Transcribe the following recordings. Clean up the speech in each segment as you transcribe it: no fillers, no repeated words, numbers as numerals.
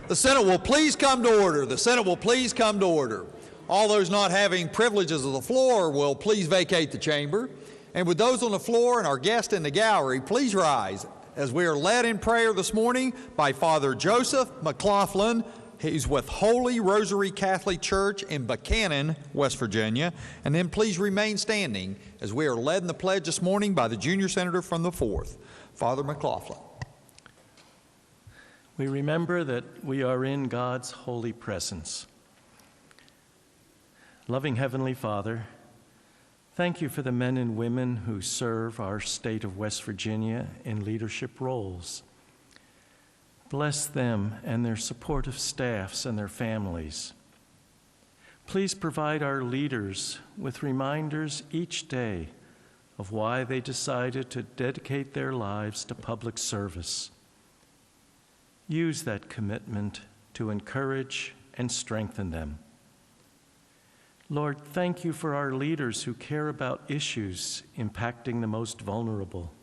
The Senate will please come to order. The Senate will please come to order. All those not having privileges of the floor will please vacate the chamber. And with those on the floor and our guests in the gallery, please rise as we are led in prayer this morning by Father Joseph McLaughlin. He's with Holy Rosary Catholic Church in Buchanan, West Virginia. And then please remain standing as we are led in the pledge this morning by the junior senator from the 4th, Father McLaughlin. We remember that we are in God's holy presence. Loving Heavenly Father, thank you for the men and women who serve our state of West Virginia in leadership roles. Bless them and their supportive staffs and their families. Please provide our leaders with reminders each day of why they decided to dedicate their lives to public service. Use that commitment to encourage and strengthen them. Lord, thank you for our leaders who care about issues impacting the most vulnerable.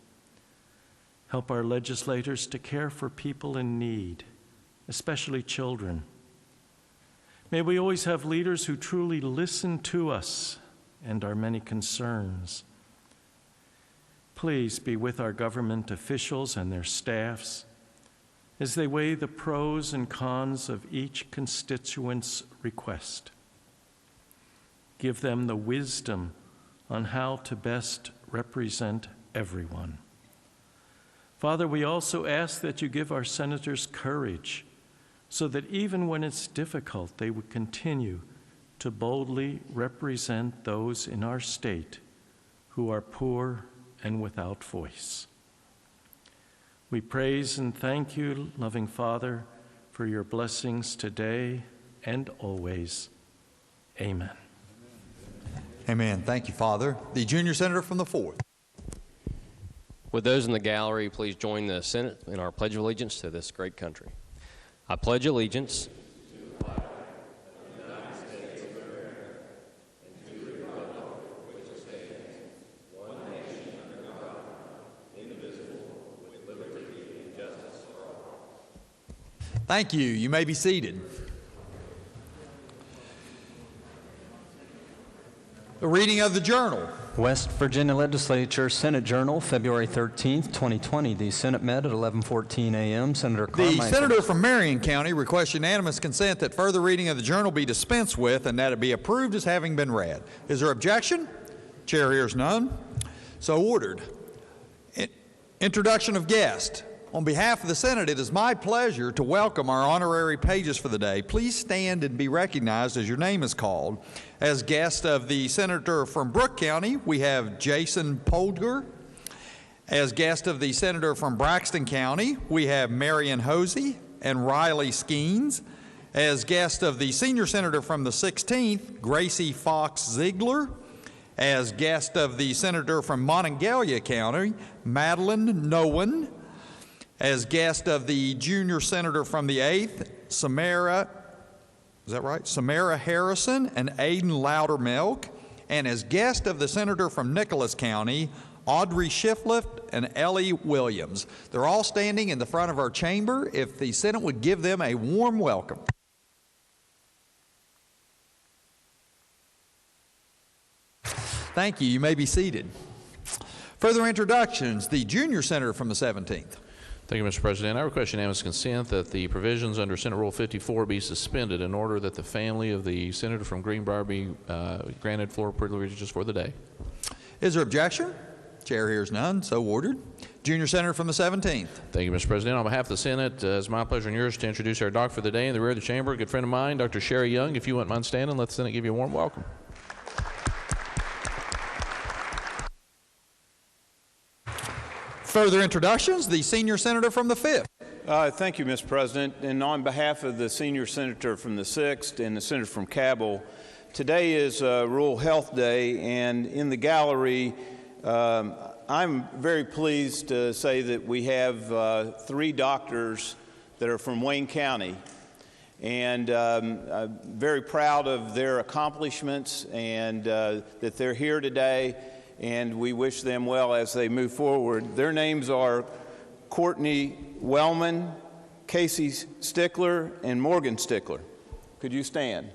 Help our legislators to care for people in need, especially children. May we always have leaders who truly listen to us and our many concerns. Please be with our government officials and their staffs as they weigh the pros and cons of each constituent's request. Give them the wisdom on how to best represent everyone. Father, we also ask that you give our senators courage so that even when it's difficult, they would continue to boldly represent those in our state who are poor and without voice. We praise and thank you, loving Father, for your blessings today and always. Amen. Amen. Thank you, Father. The junior senator from the 4th. With those in the gallery, please join the Senate in our Pledge of Allegiance to this great country. I pledge allegiance to the flag of the United States of America and to the republic for which it stands, one nation under God, indivisible, with liberty and justice for all. Thank you. You may be seated. The reading of the journal. West Virginia Legislature Senate Journal, February 13th, 2020. The Senate met at 11:14 a.m. Senator Carmichael. The senator from Marion County requests unanimous consent that further reading of the journal be dispensed with and that it be approved as having been read. Is there objection? Chair hears none. So ordered. Introduction of guests. On behalf of the Senate, it is my pleasure to welcome our honorary pages for the day. Please stand and be recognized as your name is called. As guest of the senator from Brooke County, we have Jason Poldger. As guest of the senator from Braxton County, we have Marion Hosey and Riley Skeens. As guest of the senior senator from the 16th, Gracie Fox Ziegler. As guest of the senator from Monongalia County, Madeline Nowen. As guest of the junior senator from the 8th, Samara Harrison and Aiden Loudermilk. And as guest of the senator from Nicholas County, Audrey Shiflett and Ellie Williams. They're all standing in the front of our chamber. If the Senate would give them a warm welcome. Thank you. You may be seated. Further introductions, the junior senator from the 17th. Thank you, Mr. President. I request unanimous consent that the provisions under Senate Rule 54 be suspended in order that the family of the senator from Greenbrier be granted floor privileges for the day. Is there objection? Chair hears none. So ordered. Junior senator from the 17th. Thank you, Mr. President. On behalf of the Senate, it's my pleasure and yours to introduce our doc for the day in the rear of the chamber. A good friend of mine, Dr. Sherry Young. If you wouldn't mind standing, let the Senate give you a warm welcome. Further introductions, the senior senator from the 5th. Thank you, Mr. President. And on behalf of the senior senator from the 6th and the senator from Cabell, today is Rural Health Day, and in the gallery, I'm very pleased to say that we have 3 doctors that are from Wayne County. And I'm very proud of their accomplishments and that they're here today. And we wish them well as they move forward. Their names are Courtney Wellman, Casey Stickler, and Morgan Stickler. Could you stand?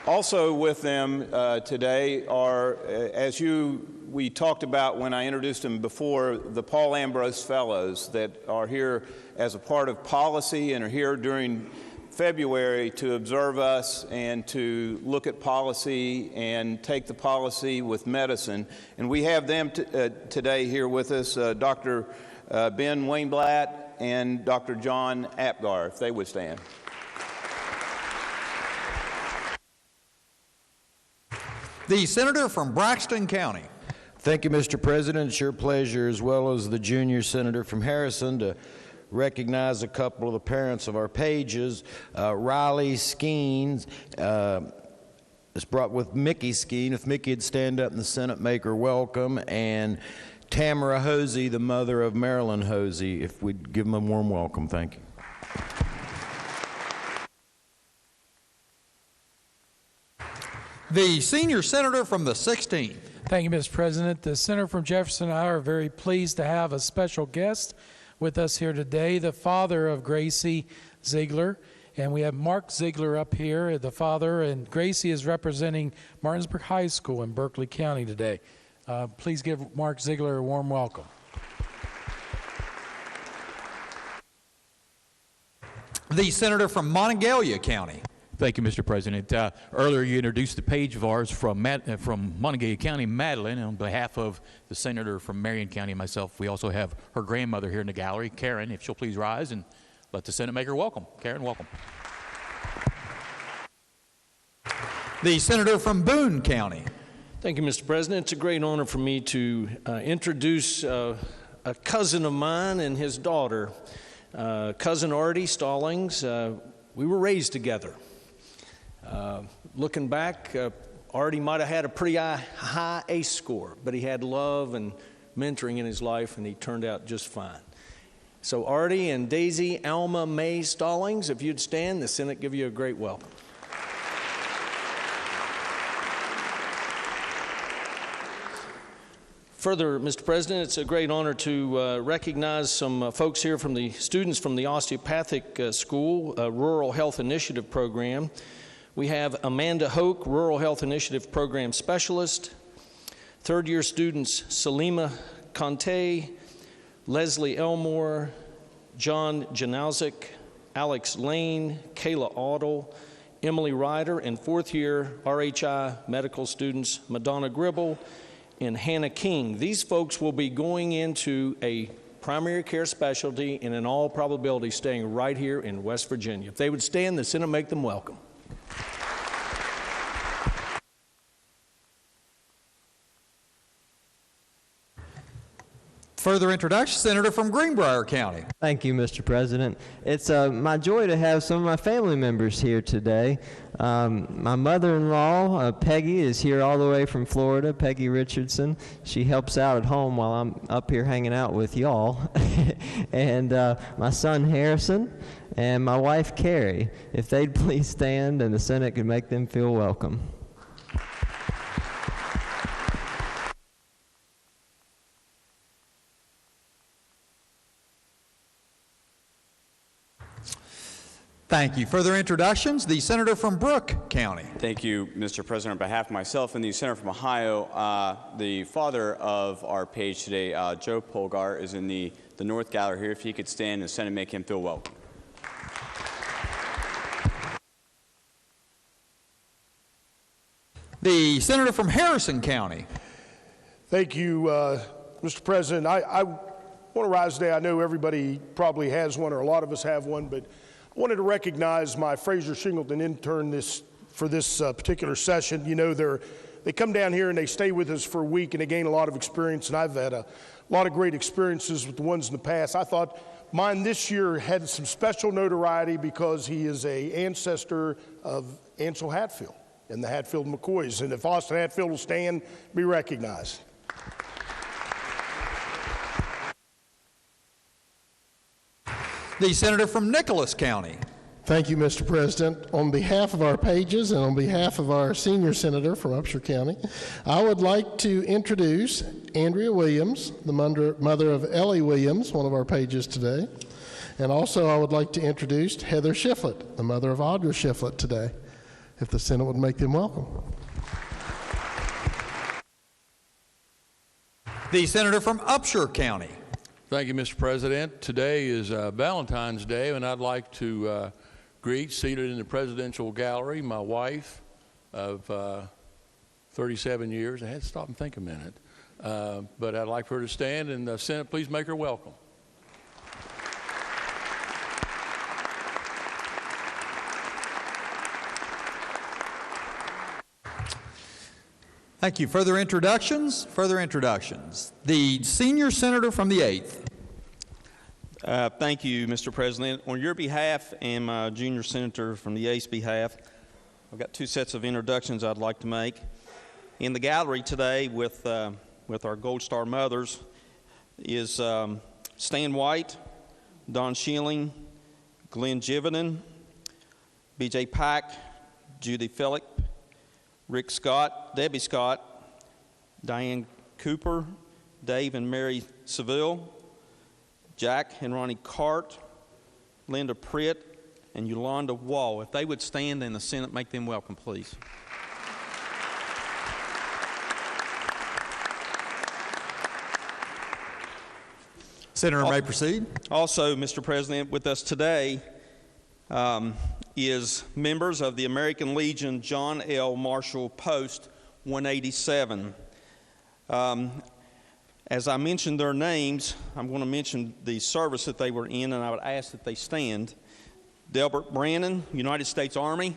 Also with them today are, we talked about when I introduced them before, the Paul Ambrose Fellows that are here as a part of policy and are here during February to observe us and to look at policy and take the policy with medicine. And we have them today here with us, Dr. Ben Wainblatt and Dr. John Apgar, if they would stand. The senator from Braxton County. Thank you, Mr. President. It's your pleasure, as well as the junior senator from Harrison, to recognize a couple of the parents of our pages. Riley Skeens is brought with Mickey Skeen. If Mickey would stand up in the Senate, make her welcome. And Tamara Hosey, the mother of Marilyn Hosey, if we'd give them a warm welcome. Thank you. The senior senator from the 16th. Thank you, Mr. President. The senator from Jefferson and I are very pleased to have a special guest with us here today, the father of Gracie Ziegler. And we have Mark Ziegler up here, the father, and Gracie is representing Martinsburg High School in Berkeley County today. Please give Mark Ziegler a warm welcome. The senator from Monongalia County. Thank you, Mr. President. Earlier, you introduced a page of ours from Monongalia County, Madeline. And on behalf of the senator from Marion County and myself, we also have her grandmother here in the gallery, Karen, if she'll please rise and let the Senate make her welcome. Karen, welcome. The senator from Boone County. Thank you, Mr. President. It's a great honor for me to introduce a cousin of mine and his daughter, cousin Artie Stallings. We were raised together. Looking back, Artie might have had a pretty high ACE score, but he had love and mentoring in his life, and he turned out just fine. So Artie and Daisy Alma Mae Stallings, if you'd stand, the Senate give you a great welcome. Further, Mr. President, it's a great honor to recognize some folks here from the students from the Osteopathic School Rural Health Initiative Program. We have Amanda Hoke, Rural Health Initiative Program Specialist. Third-year students Salima Conte, Leslie Elmore, John Janowzik, Alex Lane, Kayla Audle, Emily Ryder, and fourth-year RHI medical students Madonna Gribble and Hannah King. These folks will be going into a primary care specialty and in all probability staying right here in West Virginia. If they would stand, the Senate make them welcome. Further introduction, senator from Greenbrier County. Thank you, Mr. President. It's my joy to have some of my family members here today. My mother-in-law, Peggy, is here all the way from Florida, Peggy Richardson. She helps out at home while I'm up here hanging out with y'all. And my son, Harrison, and my wife, Carrie. If they'd please stand and the Senate could make them feel welcome. Thank you. Further introductions, the senator from Brooke County. Thank you, Mr. President. On behalf of myself and the senator from Ohio, the father of our page today, Joe Polgar, is in the North Gallery here. If he could stand, the Senate make him feel welcome. The senator from Harrison County. Thank you, Mr. President. I want to rise today. I know everybody probably has one, or a lot of us have one, but I wanted to recognize my Fraser Shingleton intern for this particular session. You know, they come down here and they stay with us for a week and they gain a lot of experience, and I've had a lot of great experiences with the ones in the past. I thought mine this year had some special notoriety because he is an ancestor of Ansel Hatfield and the Hatfield McCoys. And if Austin Hatfield will stand, be recognized. The senator from Nicholas County. Thank you, Mr. President. On behalf of our pages and on behalf of our senior senator from Upshur County, I would like to introduce Andrea Williams, the mother of Ellie Williams, one of our pages today. And also I would like to introduce Heather Shiflett, the mother of Audra Shiflett today, if the Senate would make them welcome. The senator from Upshur County. Thank you, Mr. President. Today is Valentine's Day, and I'd like to greet, seated in the presidential gallery, my wife of 37 years. I had to stop and think a minute. But I'd like for her to stand, and the Senate, please make her welcome. Thank you. Further introductions? Further introductions. The senior senator from the 8th. Thank you, Mr. President. On your behalf and my junior senator from the 8th's behalf, I've got two sets of introductions I'd like to make. In the gallery today with our Gold Star mothers is Stan White, Don Schilling, Glenn Jividen, B.J. Pack, Judy Phillip, Rick Scott, Debbie Scott, Diane Cooper, Dave and Mary Seville, Jack and Ronnie Cart, Linda Pritt, and Yolanda Wall. If they would stand and the Senate make them welcome, please. Senator may proceed. Also, Mr. President, with us today is members of the American Legion John L. Marshall Post 187. As I mentioned their names, I'm going to mention the service that they were in, and I would ask that they stand. Delbert Brannon, United States Army.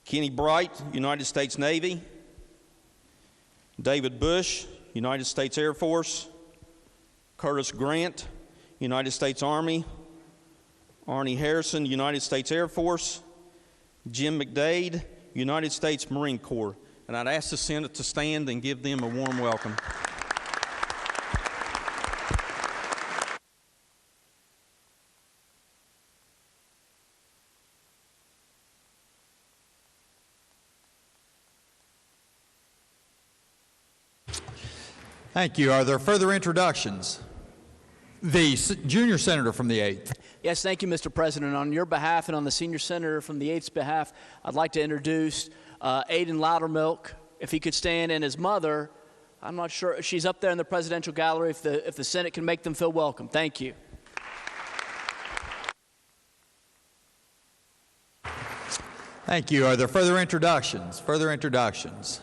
Kenny Bright, United States Navy. David Bush, United States Air Force. Curtis Grant, United States Army. Arnie Harrison, United States Air Force. Jim McDade, United States Marine Corps. And I'd ask the Senate to stand and give them a warm welcome. Thank you. Are there further introductions? The junior senator from the 8th. Yes, thank you, Mr. President. On your behalf and on the senior senator from the 8th's behalf, I'd like to introduce Aiden Loudermilk, if he could stand, and his mother. I'm not sure. She's up there in the presidential gallery. If the Senate can make them feel welcome. Thank you. Thank you. Are there further introductions? Further introductions.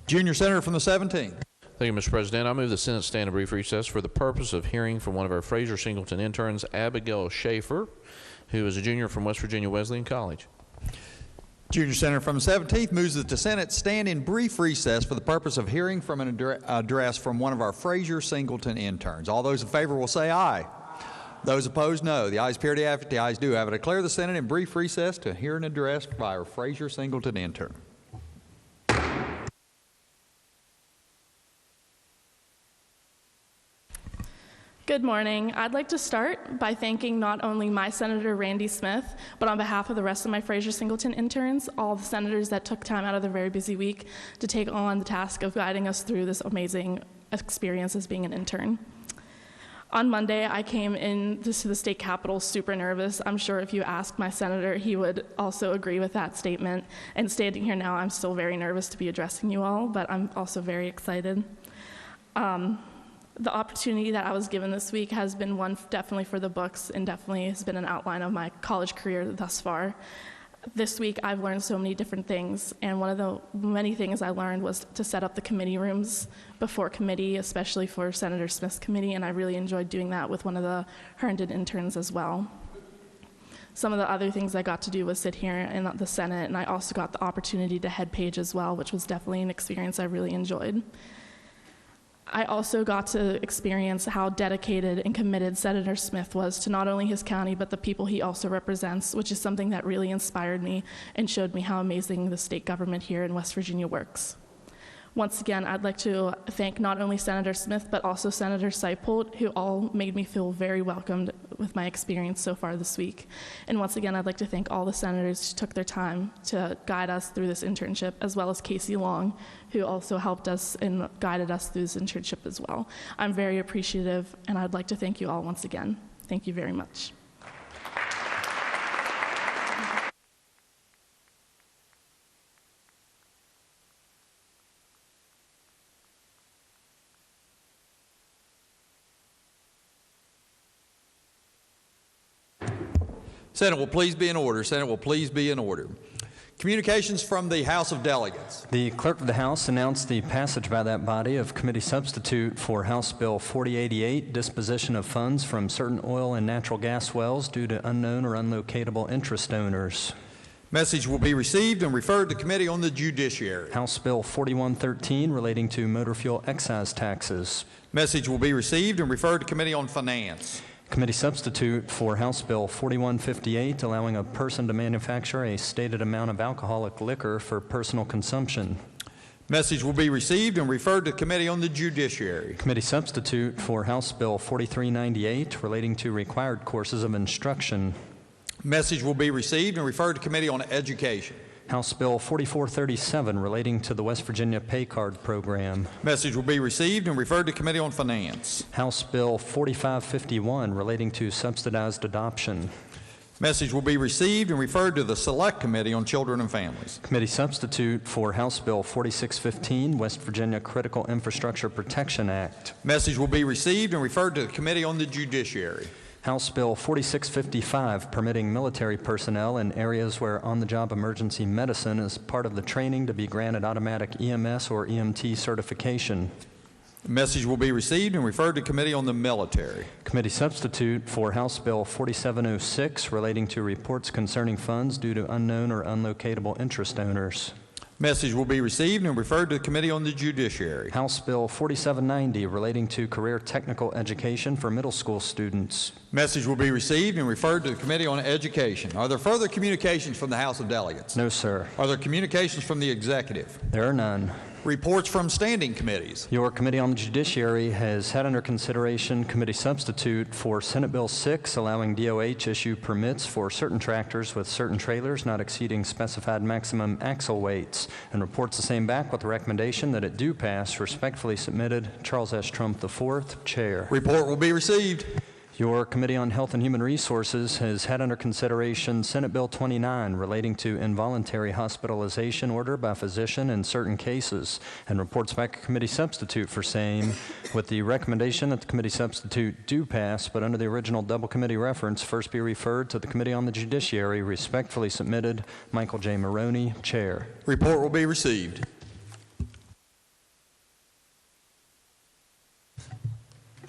Junior senator from the 17th. Thank you, Mr. President. I move the Senate stand a brief recess for the purpose of hearing from one of our Fraser Singleton interns, Abigail Schaefer, who is a junior from West Virginia Wesleyan College. Junior senator from the 17th moves that the Senate stand in brief recess for the purpose of hearing from an address from one of our Fraser Singleton interns. All those in favor will say aye. Those opposed, no. The ayes appear to have it. The ayes do have it. I declare the Senate in brief recess to hear an address by our Fraser Singleton intern. Good morning. I'd like to start by thanking not only my Senator Randy Smith, but on behalf of the rest of my Fraser Singleton interns, all the senators that took time out of their very busy week to take on the task of guiding us through this amazing experience as being an intern. On Monday, I came in to the state capitol super nervous. I'm sure if you asked my senator, he would also agree with that statement. And standing here now, I'm still very nervous to be addressing you all, but I'm also very excited. The opportunity that I was given this week has been one definitely for the books and definitely has been an outline of my college career thus far. This week I've learned so many different things, and one of the many things I learned was to set up the committee rooms before committee, especially for Senator Smith's committee, and I really enjoyed doing that with one of the Herndon interns as well. Some of the other things I got to do was sit here in the Senate, and I also got the opportunity to head page as well, which was definitely an experience I really enjoyed. I also got to experience how dedicated and committed Senator Smith was to not only his county, but the people he also represents, which is something that really inspired me and showed me how amazing the state government here in West Virginia works. Once again, I'd like to thank not only Senator Smith, but also Senator Seipold, who all made me feel very welcomed with my experience so far this week. And once again, I'd like to thank all the senators who took their time to guide us through this internship, as well as Casey Long, who also helped us and guided us through this internship as well. I'm very appreciative, and I'd like to thank you all once again. Thank you very much. Senate will please be in order. Senate will please be in order. Communications from the House of Delegates. The Clerk of the House announced the passage by that body of committee substitute for House Bill 4088, disposition of funds from certain oil and natural gas wells due to unknown or unlocatable interest owners. Message will be received and referred to Committee on the Judiciary. House Bill 4113 relating to motor fuel excise taxes. Message will be received and referred to Committee on Finance. Committee substitute for House Bill 4158, allowing a person to manufacture a stated amount of alcoholic liquor for personal consumption. Message will be received and referred to Committee on the Judiciary. Committee substitute for House Bill 4398, relating to required courses of instruction. Message will be received and referred to Committee on Education. House Bill 4437, relating to the West Virginia Pay Card Program. Message will be received and referred to Committee on Finance. House Bill 4551, relating to subsidized adoption. Message will be received and referred to the Select Committee on Children and Families. Committee substitute for House Bill 4615, West Virginia Critical Infrastructure Protection Act. Message will be received and referred to the Committee on the Judiciary. House Bill 4655, permitting military personnel in areas where on-the-job emergency medicine is part of the training to be granted automatic EMS or EMT certification. Message will be received and referred to Committee on the Military. Committee substitute for House Bill 4706, relating to reports concerning funds due to unknown or unlocatable interest owners. Message will be received and referred to the Committee on the Judiciary. House Bill 4790, relating to career technical education for middle school students. Message will be received and referred to the Committee on Education. Are there further communications from the House of Delegates? No, sir. Are there communications from the Executive? There are none. Reports from standing committees. Your Committee on the Judiciary has had under consideration committee substitute for Senate Bill 6, allowing DOH issue permits for certain tractors with certain trailers not exceeding specified maximum axle weights, and reports the same back with the recommendation that it do pass. Respectfully submitted, Charles S. Trump IV, Chair. Report will be received. Your Committee on Health and Human Resources has had under consideration Senate Bill 29, relating to involuntary hospitalization order by physician in certain cases, and reports back a committee substitute for same, with the recommendation that the committee substitute do pass, but under the original double committee reference, first be referred to the Committee on the Judiciary. Respectfully submitted, Michael J. Maroney, Chair. Report will be received.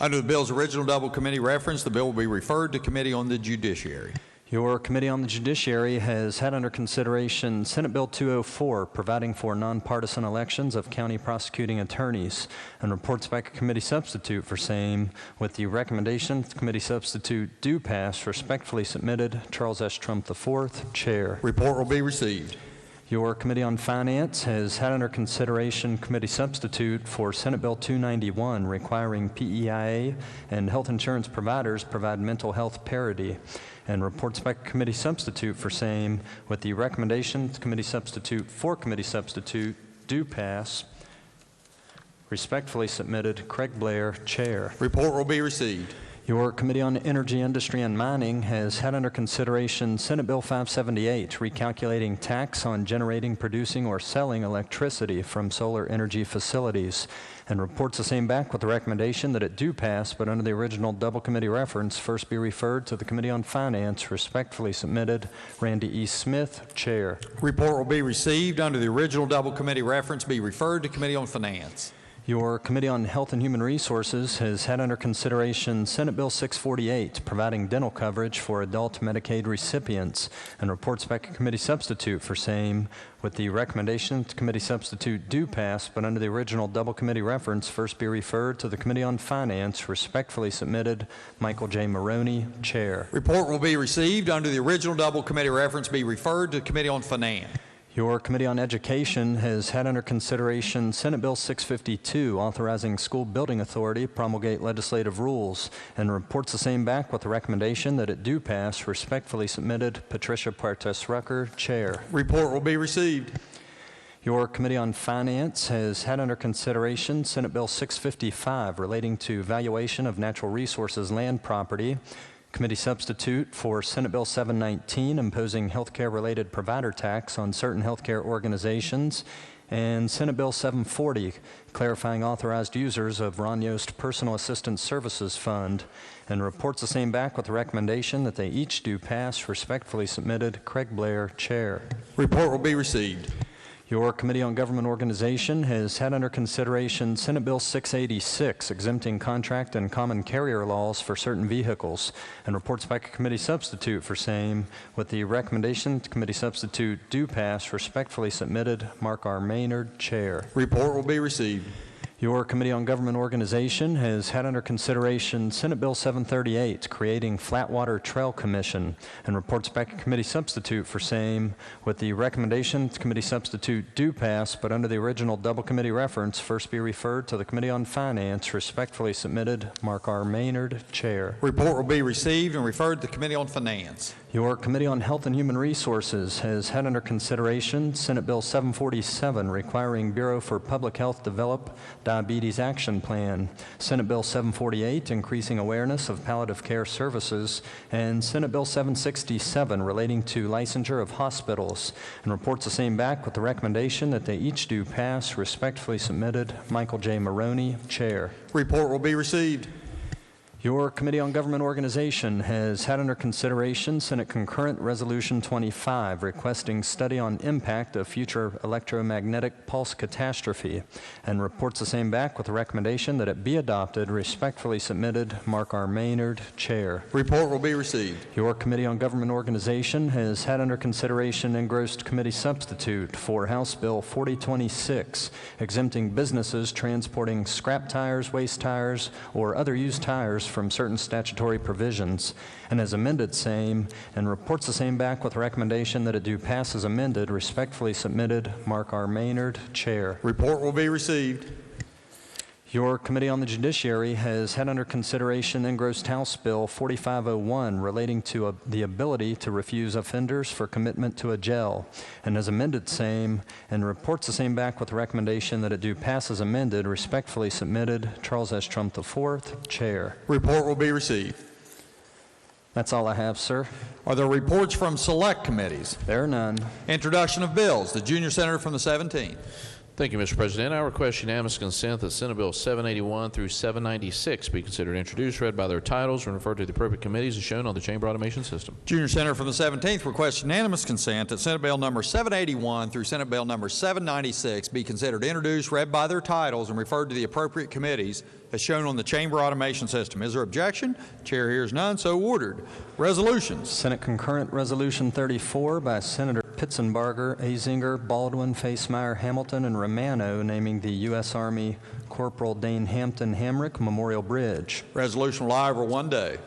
Under the bill's original double committee reference, the bill will be referred to Committee on the Judiciary. Your Committee on the Judiciary has had under consideration Senate Bill 204, providing for nonpartisan elections of county prosecuting attorneys, and reports back a committee substitute for same, with the recommendation that the committee substitute do pass. Respectfully submitted, Charles S. Trump IV, Chair. Report will be received. Your Committee on Finance has had under consideration committee substitute for Senate Bill 291, requiring PEIA and health insurance providers provide mental health parity, and reports back committee substitute for same, with the recommendation that committee substitute for committee substitute do pass. Respectfully submitted, Craig Blair, Chair. Report will be received. Your Committee on Energy, Industry, and Mining has had under consideration Senate Bill 578, recalculating tax on generating, producing, or selling electricity from solar energy facilities, and reports the same back with the recommendation that it do pass, but under the original double committee reference, first be referred to the Committee on Finance. Respectfully submitted, Randy E. Smith, Chair. Report will be received. Under the original double committee reference, be referred to Committee on Finance. Your Committee on Health and Human Resources has had under consideration Senate Bill 648, providing dental coverage for adult Medicaid recipients, and reports back a committee substitute for same, with the recommendation that the committee substitute do pass, but under the original double committee reference, first be referred to the Committee on Finance. Respectfully submitted, Michael J. Maroney, Chair. Report will be received. Under the original double committee reference, be referred to the Committee on Finance. Your Committee on Education has had under consideration Senate Bill 652, authorizing school building authority to promulgate legislative rules, and reports the same back with the recommendation that it do pass. Respectfully submitted, Patricia Partes Rucker, Chair. Report will be received. Your Committee on Finance has had under consideration Senate Bill 655, relating to valuation of natural resources land property. Committee substitute for Senate Bill 719, imposing healthcare-related provider tax on certain healthcare organizations, and Senate Bill 740, clarifying authorized users of Ron Yost Personal Assistance Services Fund, and reports the same back with the recommendation that they each do pass. Respectfully submitted, Craig Blair, Chair. Report will be received. Your Committee on Government Organization has had under consideration Senate Bill 686, exempting contract and common carrier laws for certain vehicles, and reports back a committee substitute for same with the recommendation that the committee substitute do pass. Respectfully submitted, Mark R. Maynard, Chair. Report will be received. Your Committee on Government Organization has had under consideration Senate Bill 738, creating Flatwater Trail Commission, and reports back a committee substitute for same with the recommendation the committee substitute do pass, but under the original double committee reference, first be referred to the Committee on Finance. Respectfully submitted, Mark R. Maynard, Chair. Report will be received and referred to the Committee on Finance. Your Committee on Health and Human Resources has had under consideration Senate Bill 747, requiring Bureau for Public Health develop Diabetes Action Plan, Senate Bill 748, increasing awareness of palliative care services, and Senate Bill 767, relating to licensure of hospitals, and reports the same back with the recommendation that they each do pass. Respectfully submitted, Michael J. Maroney, Chair. Report will be received. Your Committee on Government Organization has had under consideration Senate Concurrent Resolution 25, requesting study on impact of future electromagnetic pulse catastrophe, and reports the same back with a recommendation that it be adopted. Respectfully submitted, Mark R. Maynard, Chair. Report will be received. Your Committee on Government Organization has had under consideration engrossed committee substitute for House Bill 4026, exempting businesses transporting scrap tires, waste tires, or other used tires from certain statutory provisions, and has amended same, and reports the same back with a recommendation that it do pass as amended. Respectfully submitted, Mark R. Maynard, Chair. Report will be received. Your Committee on the Judiciary has had under consideration engrossed House Bill 4501, relating to the ability to refuse offenders for commitment to a jail, and has amended same, and reports the same back with a recommendation that it do pass as amended. Respectfully submitted, Charles S. Trump IV, Chair. Report will be received. That's all I have, sir. Are there reports from select committees? There are none. Introduction of bills. The junior senator from the 17th. Thank you, Mr. President. I request unanimous consent that Senate Bill 781 through 796 be considered introduced, read by their titles, and referred to the appropriate committees as shown on the chamber automation system. Junior senator from the 17th requests unanimous consent that Senate Bill number 781 through Senate Bill number 796 be considered introduced, read by their titles, and referred to the appropriate committees as shown on the chamber automation system. Is there objection? Chair hears none, so ordered. Resolutions. Senate Concurrent Resolution 34 by Senator Pitzenbarger, Azinger, Baldwin, Facemeyer, Hamilton, and Romano, naming the U.S. Army Corporal Dane Hampton Hamrick Memorial Bridge. Resolution will lie over one day.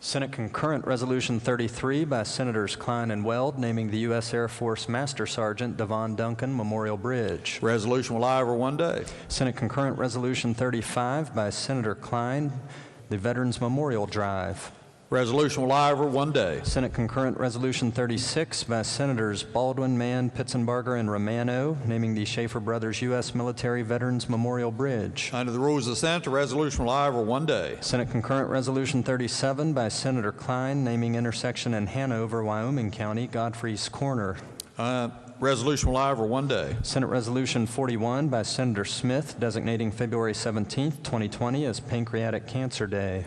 Senate Concurrent Resolution 33 by Senators Klein and Weld, naming the U.S. Air Force Master Sergeant Devon Duncan Memorial Bridge. Resolution will lie over one day. Senate Concurrent Resolution 35 by Senator Klein, the Veterans Memorial Drive. Resolution will lie over one day. Senate Concurrent Resolution 36 by Senators Baldwin, Mann, Pitzenbarger, and Romano, naming the Schaefer Brothers U.S. Military Veterans Memorial Bridge. Under the rules of the Senate, the resolution will lie over one day. Senate Concurrent Resolution 37 by Senator Klein, naming intersection in Hanover, Wyoming County, Godfrey's Corner. Resolution will lie over one day. Senate Resolution 41 by Senator Smith, designating February 17, 2020 as Pancreatic Cancer Day.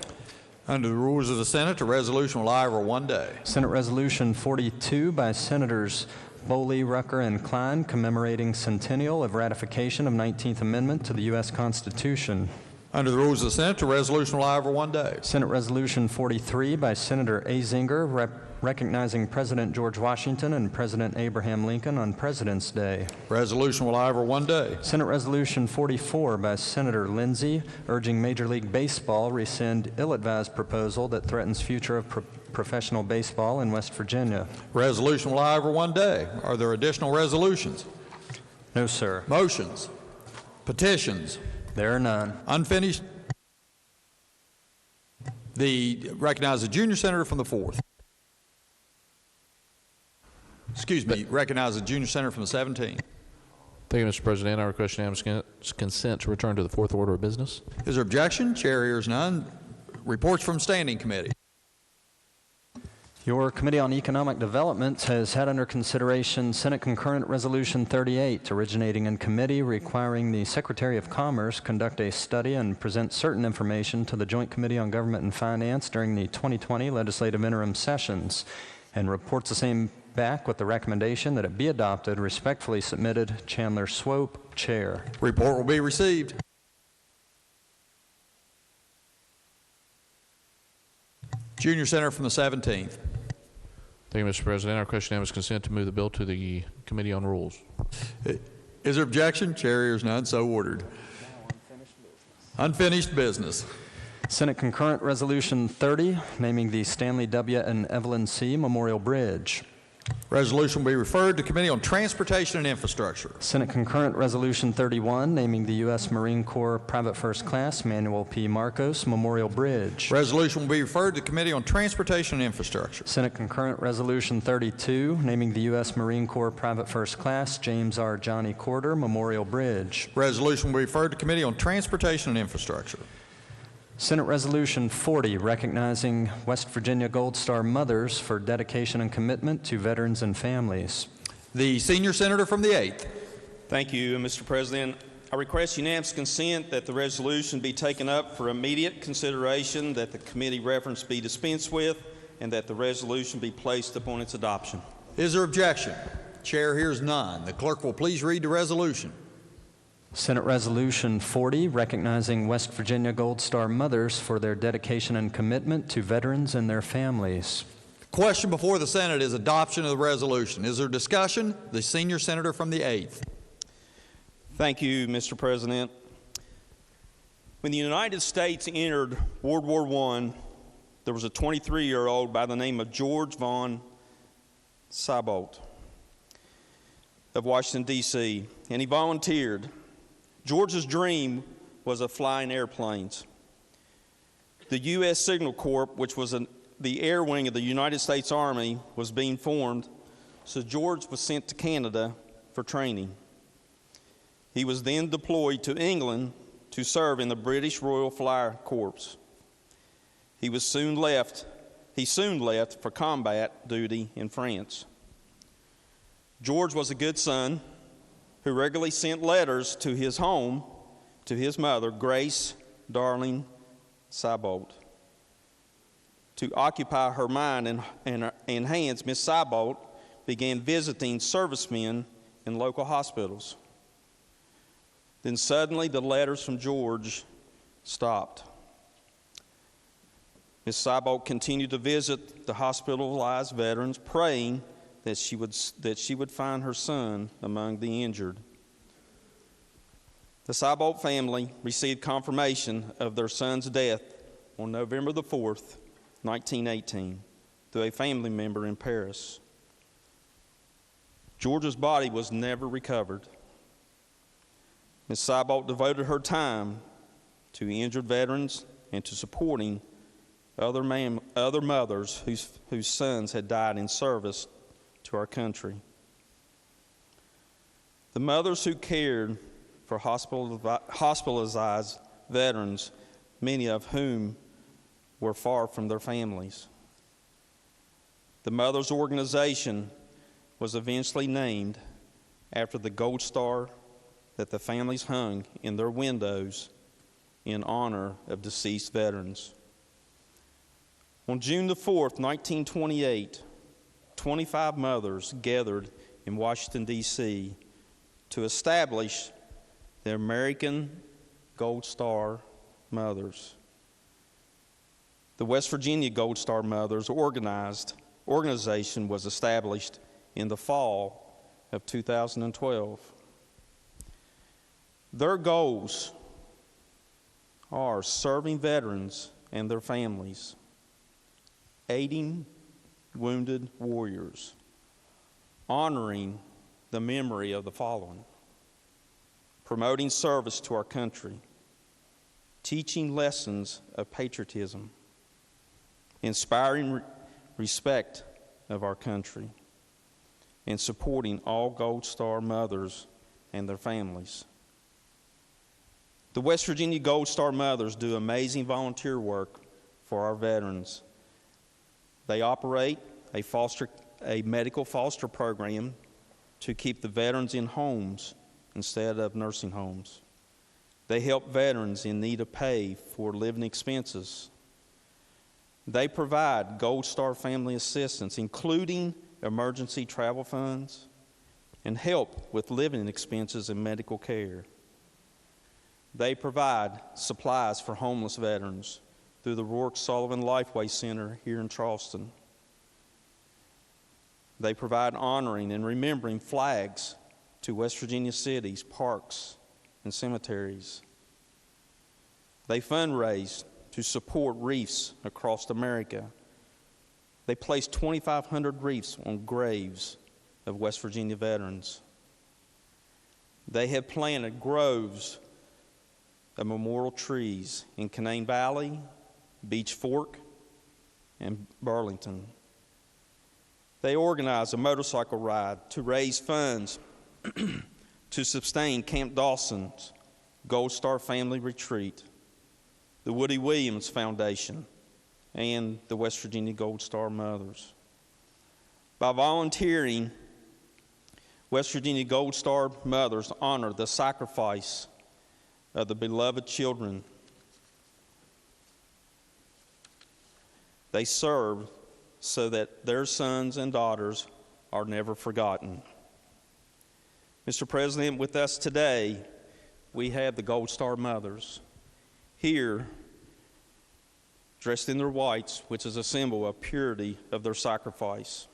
Under the rules of the Senate, the resolution will lie over one day. Senate Resolution 42 by Senators Boley, Rucker, and Klein, commemorating centennial of ratification of 19th Amendment to the U.S. Constitution. Under the rules of the Senate, the resolution will lie over one day. Senate Resolution 43 by Senator Azinger, recognizing President George Washington and President Abraham Lincoln on President's Day. Resolution will lie over one day. Senate Resolution 44 by Senator Lindsay, urging Major League Baseball rescind ill-advised proposal that threatens future of professional baseball in West Virginia. Resolution will lie over one day. Are there additional resolutions? No, sir. Motions? Petitions? There are none. Unfinished? Recognize the junior senator from the 4th. Excuse me, recognize the junior senator from the 17th. Thank you, Mr. President. I request unanimous consent to return to the fourth order of business. Is there objection? Chair hears none. Reports from standing committee. Your Committee on Economic Development has had under consideration Senate Concurrent Resolution 38, originating in committee, requiring the Secretary of Commerce conduct a study and present certain information to the Joint Committee on Government and Finance during the 2020 legislative interim sessions, and reports the same back with the recommendation that it be adopted. Respectfully submitted, Chandler Swope, Chair. Report will be received. Junior senator from the 17th. Thank you, Mr. President. I request unanimous consent to move the bill to the Committee on Rules. Is there objection? Chair hears none. So ordered. Unfinished business. Senate Concurrent Resolution 30, naming the Stanley W. and Evelyn C. Memorial Bridge. Resolution will be referred to Committee on Transportation and Infrastructure. Senate Concurrent Resolution 31, naming the U.S. Marine Corps Private First Class Manuel P. Marcos Memorial Bridge. Resolution will be referred to Committee on Transportation and Infrastructure. Senate Concurrent Resolution 32, naming the U.S. Marine Corps Private First Class James R. Johnny Corder Memorial Bridge. Resolution will be referred to Committee on Transportation and Infrastructure. Senate Resolution 40, recognizing West Virginia Gold Star mothers for dedication and commitment to veterans and families. The senior senator from the 8th. Thank you, Mr. President. I request unanimous consent that the resolution be taken up for immediate consideration, that the committee reference be dispensed with, and that the resolution be placed upon its adoption. Is there objection? Chair hears none. The clerk will please read the resolution. Senate Resolution 40, recognizing West Virginia Gold Star mothers for their dedication and commitment to veterans and their families. The question before the Senate is adoption of the resolution. Is there discussion? The senior senator from the 8th. Thank you, Mr. President. When the United States entered World War I, there was a 23-year-old by the name of George von Seibold of Washington, D.C., and he volunteered. George's dream was of flying airplanes. The U.S. Signal Corps, which was the air wing of the United States Army, was being formed, so George was sent to Canada for training. He was then deployed to England to serve in the British Royal Flying Corps. He soon left for combat duty in France. George was a good son who regularly sent letters to his home to his mother, Grace Darling Seibold. To occupy her mind and hands, Miss Seibold began visiting servicemen in local hospitals. Then suddenly the letters from George stopped. Miss Seibold continued to visit the hospitalized veterans, praying that she would find her son among the injured. The Seibold family received confirmation of their son's death on November the 4th, 1918, through a family member in Paris. George's body was never recovered. Ms. Seibold devoted her time to injured veterans and to supporting other mothers whose sons had died in service to our country. The mothers who cared for hospitalized veterans, many of whom were far from their families. The Mothers Organization was eventually named after the gold star that the families hung in their windows in honor of deceased veterans. On June the 4th, 1928, 25 mothers gathered in Washington, D.C. to establish the American Gold Star Mothers. The West Virginia Gold Star Mothers organization was established in the fall of 2012. Their goals are serving veterans and their families, aiding wounded warriors, honoring the memory of the fallen, promoting service to our country, teaching lessons of patriotism, inspiring respect of our country, and supporting all Gold Star mothers and their families. The West Virginia Gold Star Mothers do amazing volunteer work for our veterans. They operate a medical foster program to keep the veterans in homes instead of nursing homes. They help veterans in need of pay for living expenses. They provide Gold Star family assistance, including emergency travel funds, and help with living expenses and medical care. They provide supplies for homeless veterans through the Rourke Sullivan Lifeway Center here in Charleston. They provide honoring and remembering flags to West Virginia cities, parks, and cemeteries. They fundraise to support reefs across America. They place 2,500 reefs on graves of West Virginia veterans. They have planted groves of memorial trees in Canaan Valley, Beach Fork, and Burlington. They organize a motorcycle ride to raise funds to sustain Camp Dawson's Gold Star Family Retreat, the Woody Williams Foundation, and the West Virginia Gold Star Mothers. By volunteering, West Virginia Gold Star Mothers honor the sacrifice of the beloved children. They serve so that their sons and daughters are never forgotten. Mr. President, with us today, we have the Gold Star Mothers here, dressed in their whites, which is a symbol of purity of their sacrifice.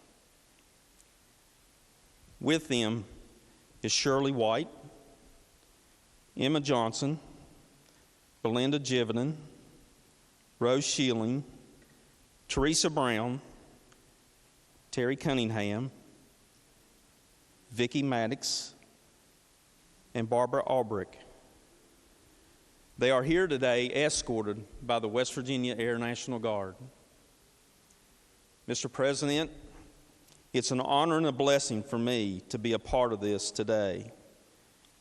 With them is Shirley White, Emma Johnson, Belinda Jividen, Rose Sheeling, Teresa Brown, Terry Cunningham, Vicki Maddox, and Barbara Albrick. They are here today escorted by the West Virginia Air National Guard. Mr. President, it's an honor and a blessing for me to be a part of this today.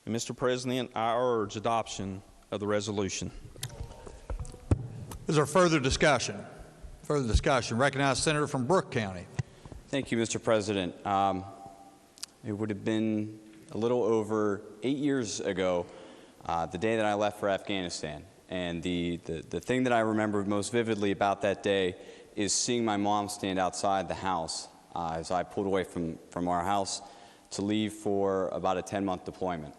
And Mr. President, I urge adoption of the resolution. Is there further discussion? Further discussion. Recognize Senator from Brooke County. Thank you, Mr. President. It would have been a little over 8 years ago, the day that I left for Afghanistan. And the thing that I remember most vividly about that day is seeing my mom stand outside the house as I pulled away from our house to leave for about a 10-month deployment.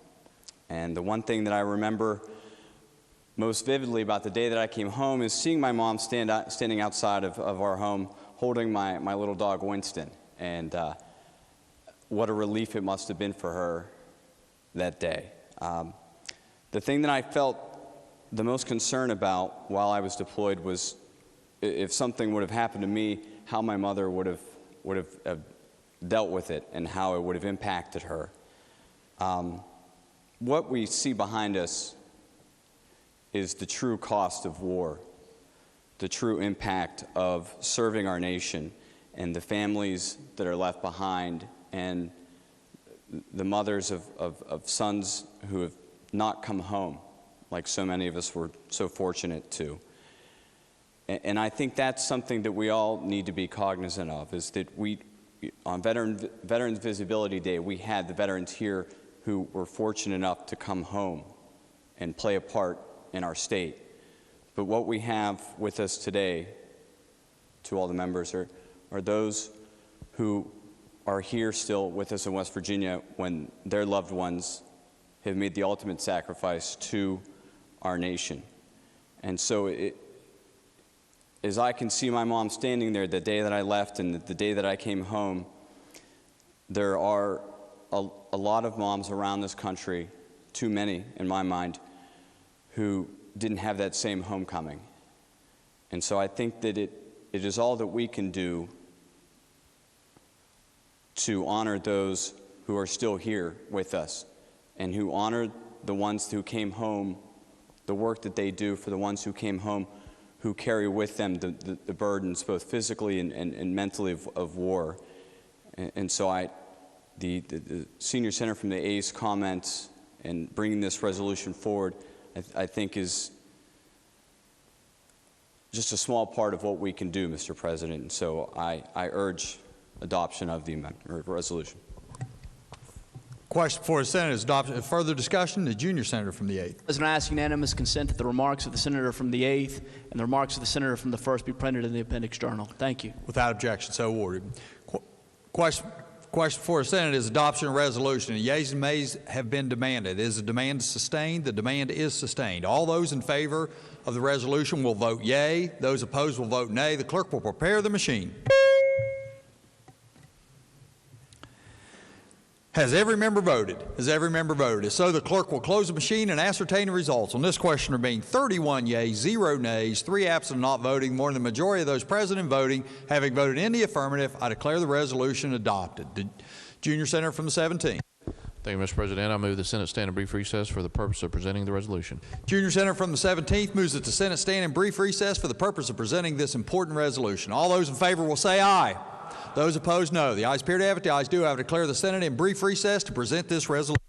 And the one thing that I remember most vividly about the day that I came home is seeing my mom standing outside of our home holding my little dog Winston. And what a relief it must have been for her that day. The thing that I felt the most concern about while I was deployed was if something would have happened to me, how my mother would have dealt with it and how it would have impacted her. What we see behind us is the true cost of war, the true impact of serving our nation, and the families that are left behind, and the mothers of sons who have not come home, like so many of us were so fortunate to. And I think that's something that we all need to be cognizant of, is that on Veterans Visibility Day, we had the veterans here who were fortunate enough to come home and play a part in our state. But what we have with us today, to all the members, are those who are here still with us in West Virginia when their loved ones have made the ultimate sacrifice to our nation. And so as I can see my mom standing there the day that I left and the day that I came home, there are a lot of moms around this country, too many in my mind, who didn't have that same homecoming. And so I think that it is all that we can do to honor those who are still here with us and who honor the ones who came home, the work that they do for the ones who came home, who carry with them the burdens, both physically and mentally, of war. And so the Senior Center from the ACE comments and bringing this resolution forward, I think is just a small part of what we can do, Mr. President. And so I urge adoption of the amendment or resolution. Question before the Senate is adoption. Further discussion, the junior senator from the 8th. President, I ask unanimous consent that the remarks of the senator from the 8th and the remarks of the senator from the 1st be printed in the appendix journal. Thank you. Without objection, so ordered. Question before the Senate is adoption of resolution. Yeas and mays have been demanded. Is the demand sustained? The demand is sustained. All those in favor of the resolution will vote yea. Those opposed will vote nay. The clerk will prepare the machine. Has every member voted? Has every member voted? If so, the clerk will close the machine and ascertain the results. On this question there being 31 yeas, 0 nays, 3 absent not voting, more than the majority of those present and voting having voted in the affirmative, I declare the resolution adopted. The junior senator from the 17th. Thank you, Mr. President. I move the Senate stand in brief recess for the purpose of presenting the resolution. Junior senator from the 17th moves that the Senate stand in brief recess for the purpose of presenting this important resolution. All those in favor will say aye. Those opposed, no. The ayes appear to have it. The ayes do have it. Declare the Senate in brief recess to present this resolution.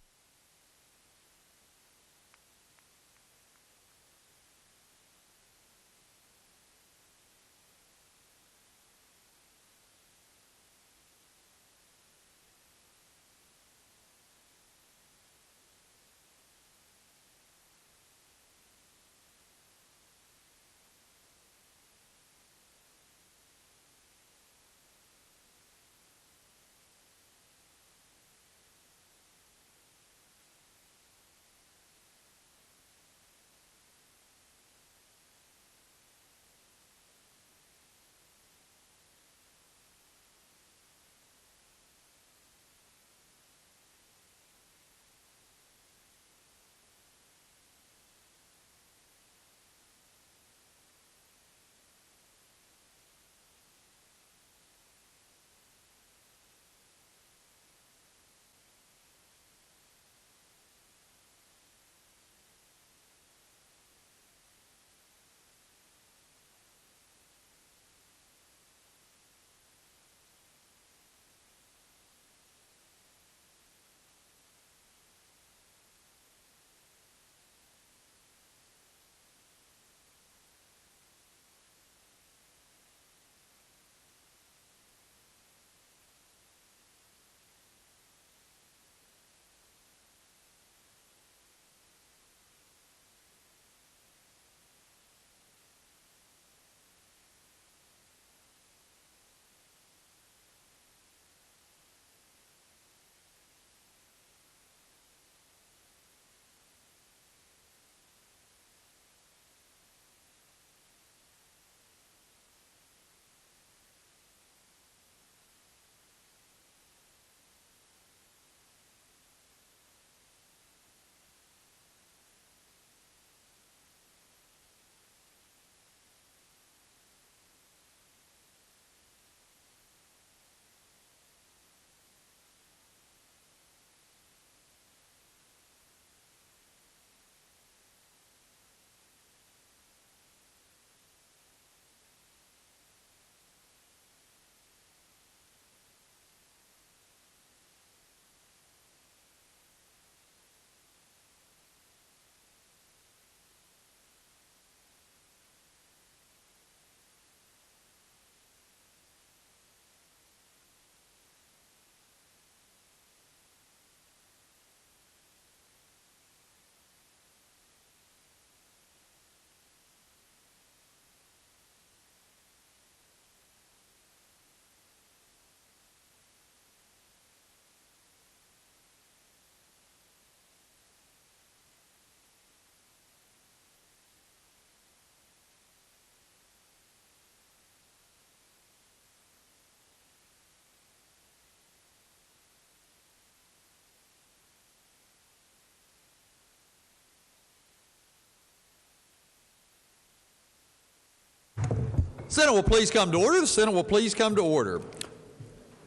Senate will please come to order. The Senate will please come to order.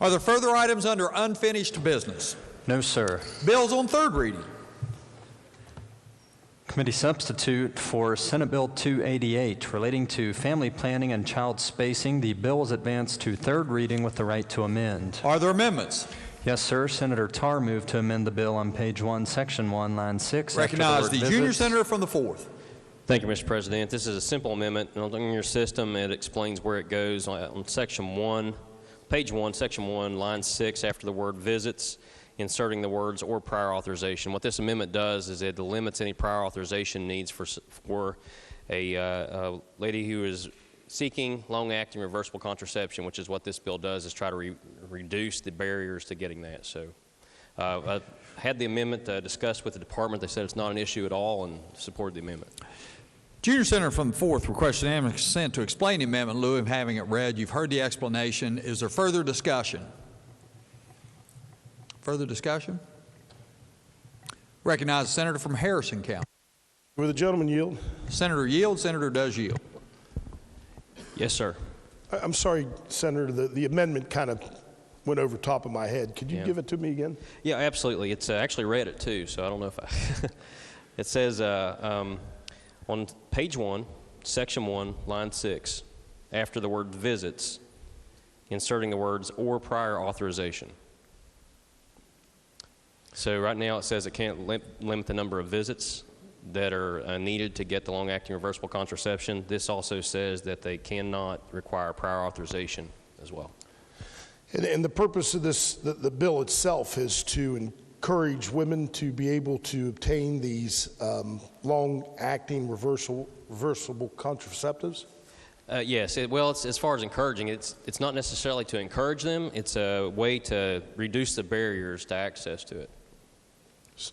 Are there further items under unfinished business? No, sir. Bills on third reading. Committee substitute for Senate Bill 288 relating to family planning and child spacing. The bill is advanced to third reading with the right to amend. Are there amendments? Yes, sir. Senator Tarr moved to amend the bill on page 1, section 1, line 6. Recognize the junior senator from the 4th. Thank you, Mr. President. This is a simple amendment. On your system, it explains where it goes on section 1, page 1, section 1, line 6, after the word visits, inserting the words or prior authorization. What this amendment does is it limits any prior authorization needs for a lady who is seeking long-acting reversible contraception, which is what this bill does, is try to reduce the barriers to getting that. So I had the amendment discussed with the department. They said it's not an issue at all and supported the amendment. Junior senator from the 4th requests unanimous consent to explain the amendment in lieu of having it read. You've heard the explanation. Is there further discussion? Further discussion? Recognize the senator from Harrison County. Will the gentleman yield? Senator yield. Senator does yield. Yes, sir. I'm sorry, Senator, the amendment kind of went over top of my head. Could you give it to me again? Yeah, absolutely. It's actually read it too, so I don't know if I... It says on page 1, section 1, line 6, after the word visits, inserting the words or prior authorization. So right now it says it can't limit the number of visits that are needed to get the long-acting reversible contraception. This also says that they cannot require prior authorization as well. And the purpose of this, the bill itself, is to encourage women to be able to obtain these long-acting reversible contraceptives? Yes. Well, it's, as far as encouraging, it's not necessarily to encourage them. It's a way to reduce the barriers to access to it.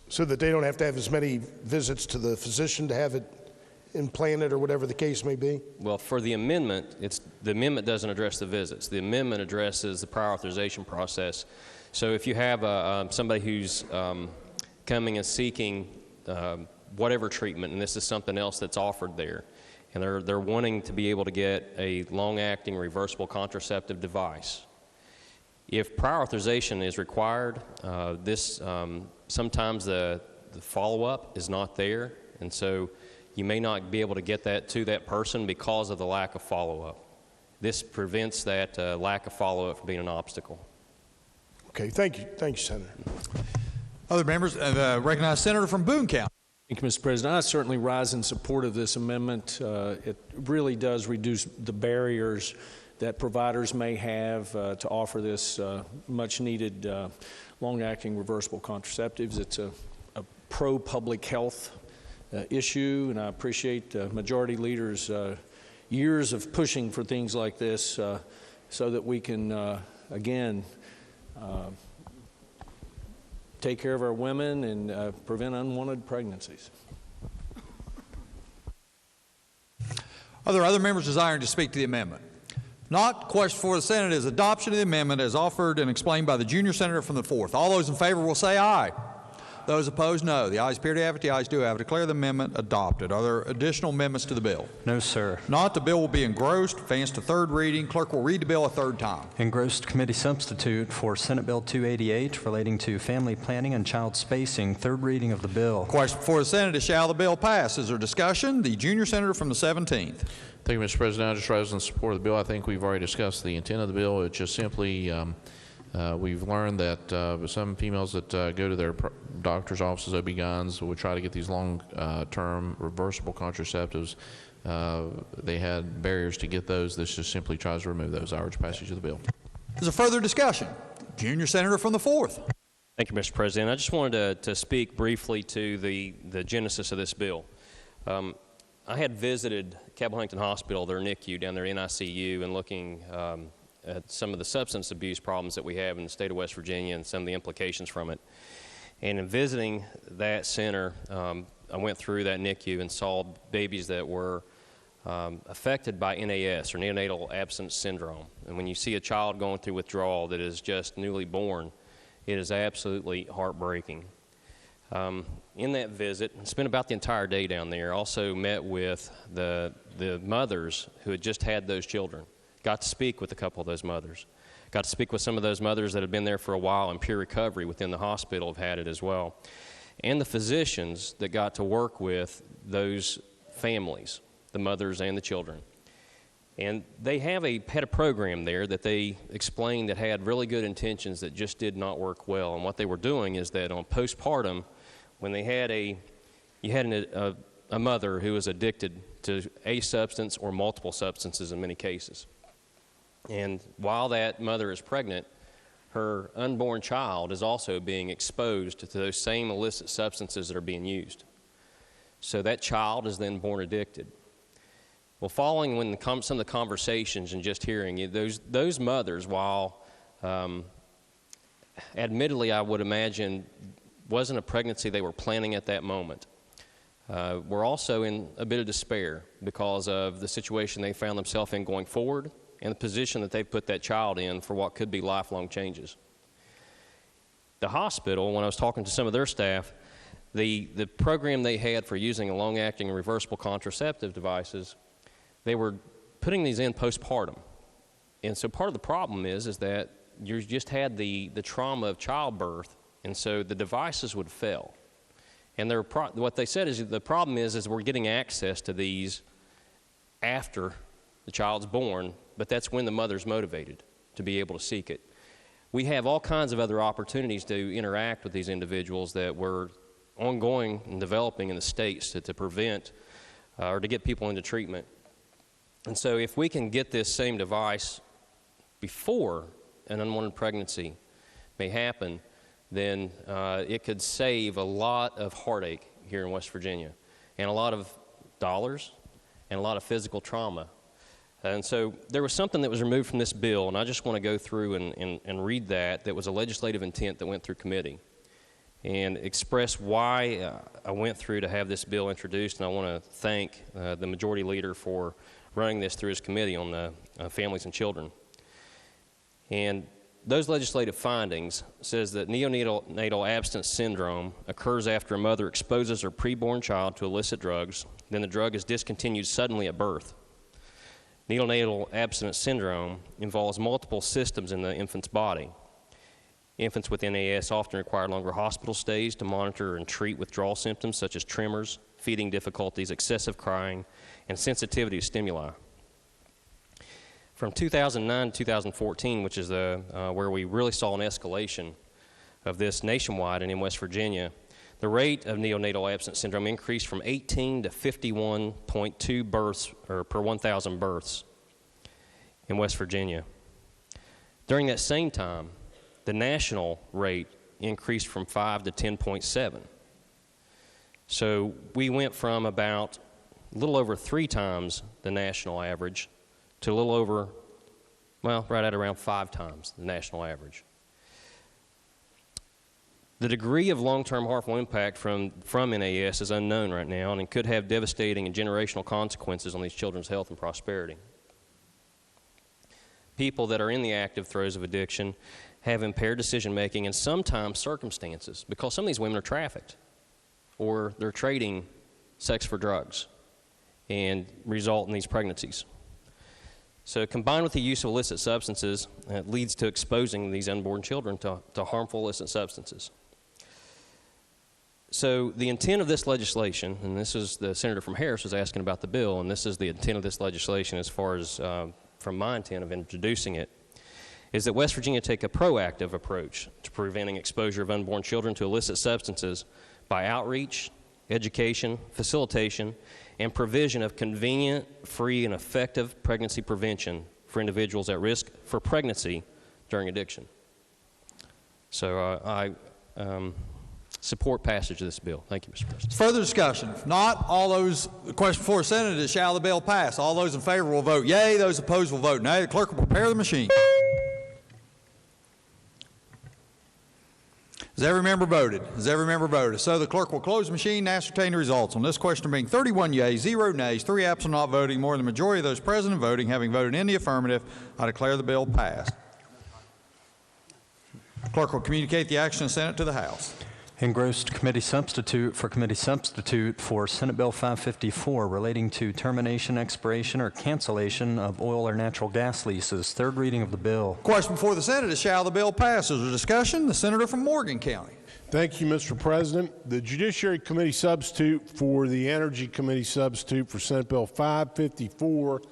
So that they don't have to have as many visits to the physician to have it implanted or whatever the case may be? Well, for the amendment, the amendment doesn't address the visits. The amendment addresses the prior authorization process. So if you have somebody who's coming and seeking whatever treatment, and this is something else that's offered there, and they're wanting to be able to get a long-acting reversible contraceptive device. If prior authorization is required, sometimes the follow-up is not there, and so you may not be able to get that to that person because of the lack of follow-up. This prevents that lack of follow-up from being an obstacle. Okay, thank you. Thank you, Senator. Other members, recognize Senator from Boone County. Thank you, Mr. President. I certainly rise in support of this amendment. It really does reduce the barriers that providers may have to offer this much-needed long-acting reversible contraceptives. It's a pro-public health issue, and I appreciate Majority Leader's years of pushing for things like this so that we can, again, take care of our women and prevent unwanted pregnancies. Are there other members desiring to speak to the amendment? Not. Question for the Senate is adoption of the amendment as offered and explained by the junior senator from the 4th. All those in favor will say aye. Those opposed, no. The ayes appear to have it. The ayes do have it. Declare the amendment adopted. Are there additional amendments to the bill? No, sir. Not. The bill will be engrossed, advanced to third reading. Clerk will read the bill a third time. Engrossed committee substitute for Senate Bill 288 relating to family planning and child spacing. Third reading of the bill. Question before the Senate is, shall the bill pass? Is there discussion? The junior senator from the 17th. Thank you, Mr. President. I just rise in support of the bill. I think we've already discussed the intent of the bill. It's just simply we've learned that some females that go to their doctor's offices, OB-GYNs, would try to get these long-term reversible contraceptives. They had barriers to get those. This just simply tries to remove those. I urge passage of the bill. Is there further discussion? Junior senator from the 4th. Thank you, Mr. President. I just wanted to speak briefly to the genesis of this bill. I had visited Cabell Huntington Hospital, their NICU down there in ICU, and looking at some of the substance abuse problems that we have in the state of West Virginia and some of the implications from it. And in visiting that center, I went through that NICU and saw babies that were affected by NAS, or neonatal abstinence syndrome. And when you see a child going through withdrawal that is just newly born, it is absolutely heartbreaking. In that visit, spent about the entire day down there, also met with the mothers who had just had those children. Got to speak with a couple of those mothers. Got to speak with some of those mothers that had been there for a while in peer recovery within the hospital have had it as well. And the physicians that got to work with those families, the mothers and the children. And they had a program there that they explained that had really good intentions that just did not work well. And what they were doing is that on postpartum, when they had a mother who was addicted to a substance or multiple substances in many cases. And while that mother is pregnant, her unborn child is also being exposed to those same illicit substances that are being used. So that child is then born addicted. Well, following some of the conversations and just hearing it, those mothers, while admittedly I would imagine wasn't a pregnancy they were planning at that moment, were also in a bit of despair because of the situation they found themselves in going forward and the position that they put that child in for what could be lifelong changes. The hospital, when I was talking to some of their staff, the program they had for using long-acting and reversible contraceptive devices, they were putting these in postpartum. And so part of the problem is that you just had the trauma of childbirth, and so the devices would fail. And what they said is the problem is we're getting access to these after the child's born, but that's when the mother's motivated to be able to seek it. We have all kinds of other opportunities to interact with these individuals that we're ongoing and developing in the states to prevent or to get people into treatment. And so if we can get this same device before an unwanted pregnancy may happen, then it could save a lot of heartache here in West Virginia and a lot of dollars and a lot of physical trauma. And so there was something that was removed from this bill, and I just want to go through and read that was a legislative intent that went through committee and express why I went through to have this bill introduced. And I want to thank the majority leader for running this through his committee on the families and children. And those legislative findings says that neonatal abstinence syndrome occurs after a mother exposes her preborn child to illicit drugs, then the drug is discontinued suddenly at birth. Neonatal abstinence syndrome involves multiple systems in the infant's body. Infants with NAS often require longer hospital stays to monitor and treat withdrawal symptoms such as tremors, feeding difficulties, excessive crying, and sensitivity to stimuli. From 2009 to 2014, which is where we really saw an escalation of this nationwide and in West Virginia, the rate of neonatal abstinence syndrome increased from 18 to 51.2 births per 1,000 births in West Virginia. During that same time, the national rate increased from 5 to 10.7. So we went from about a little over 3 times the national average to a little over, right at around 5 times the national average. The degree of long-term harmful impact from NAS is unknown right now, and it could have devastating and generational consequences on these children's health and prosperity. People that are in the active throes of addiction have impaired decision-making and sometimes circumstances because some of these women are trafficked or they're trading sex for drugs and result in these pregnancies. So combined with the use of illicit substances, it leads to exposing these unborn children to harmful illicit substances. So the intent of this legislation, and this is the senator from Harris was asking about the bill, and this is the intent of this legislation as far as from my intent of introducing it, is that West Virginia take a proactive approach to preventing exposure of unborn children to illicit substances by outreach, education, facilitation, and provision of convenient, free, and effective pregnancy prevention for individuals at risk for pregnancy during addiction. So I support passage of this bill. Thank you, Mr. President. Further discussion? If not, all those, the question before the Senate is, shall the bill pass? All those in favor will vote yea. Those opposed will vote nay. The clerk will prepare the machine. Has every member voted? Has every member voted? So the clerk will close the machine and ascertain the results. On this question being 31 yeas, 0 nays, 3 absent not voting, more than the majority of those present and voting having voted in the affirmative, I declare the bill passed. The clerk will communicate the action of the Senate to the House. Engrossed committee substitute for Senate Bill 554 relating to termination, expiration, or cancellation of oil or natural gas leases. Third reading of the bill. Question before the Senate is shall the bill pass? Is there discussion? The senator from Morgan County. Thank you, Mr. President. The Judiciary Committee substitute for the Energy Committee substitute for Senate Bill 554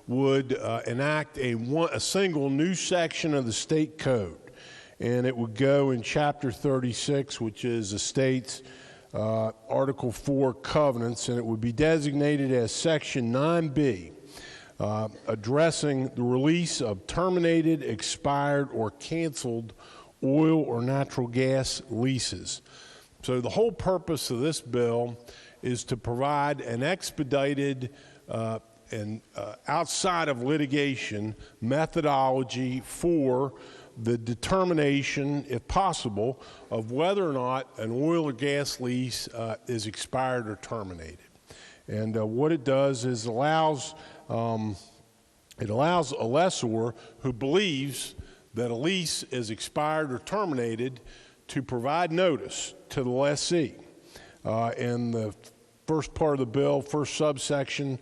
would enact a single new section of the state code. And it would go in Chapter 36, which is the state's Article 4 covenants, and it would be designated as Section 9B, addressing the release of terminated, expired, or canceled oil or natural gas leases. So the whole purpose of this bill is to provide an expedited and outside of litigation methodology for the determination, if possible, of whether or not an oil or gas lease is expired or terminated. And what it does is allows a lessor who believes that a lease is expired or terminated to provide notice to the lessee. And the first part of the bill, first subsection,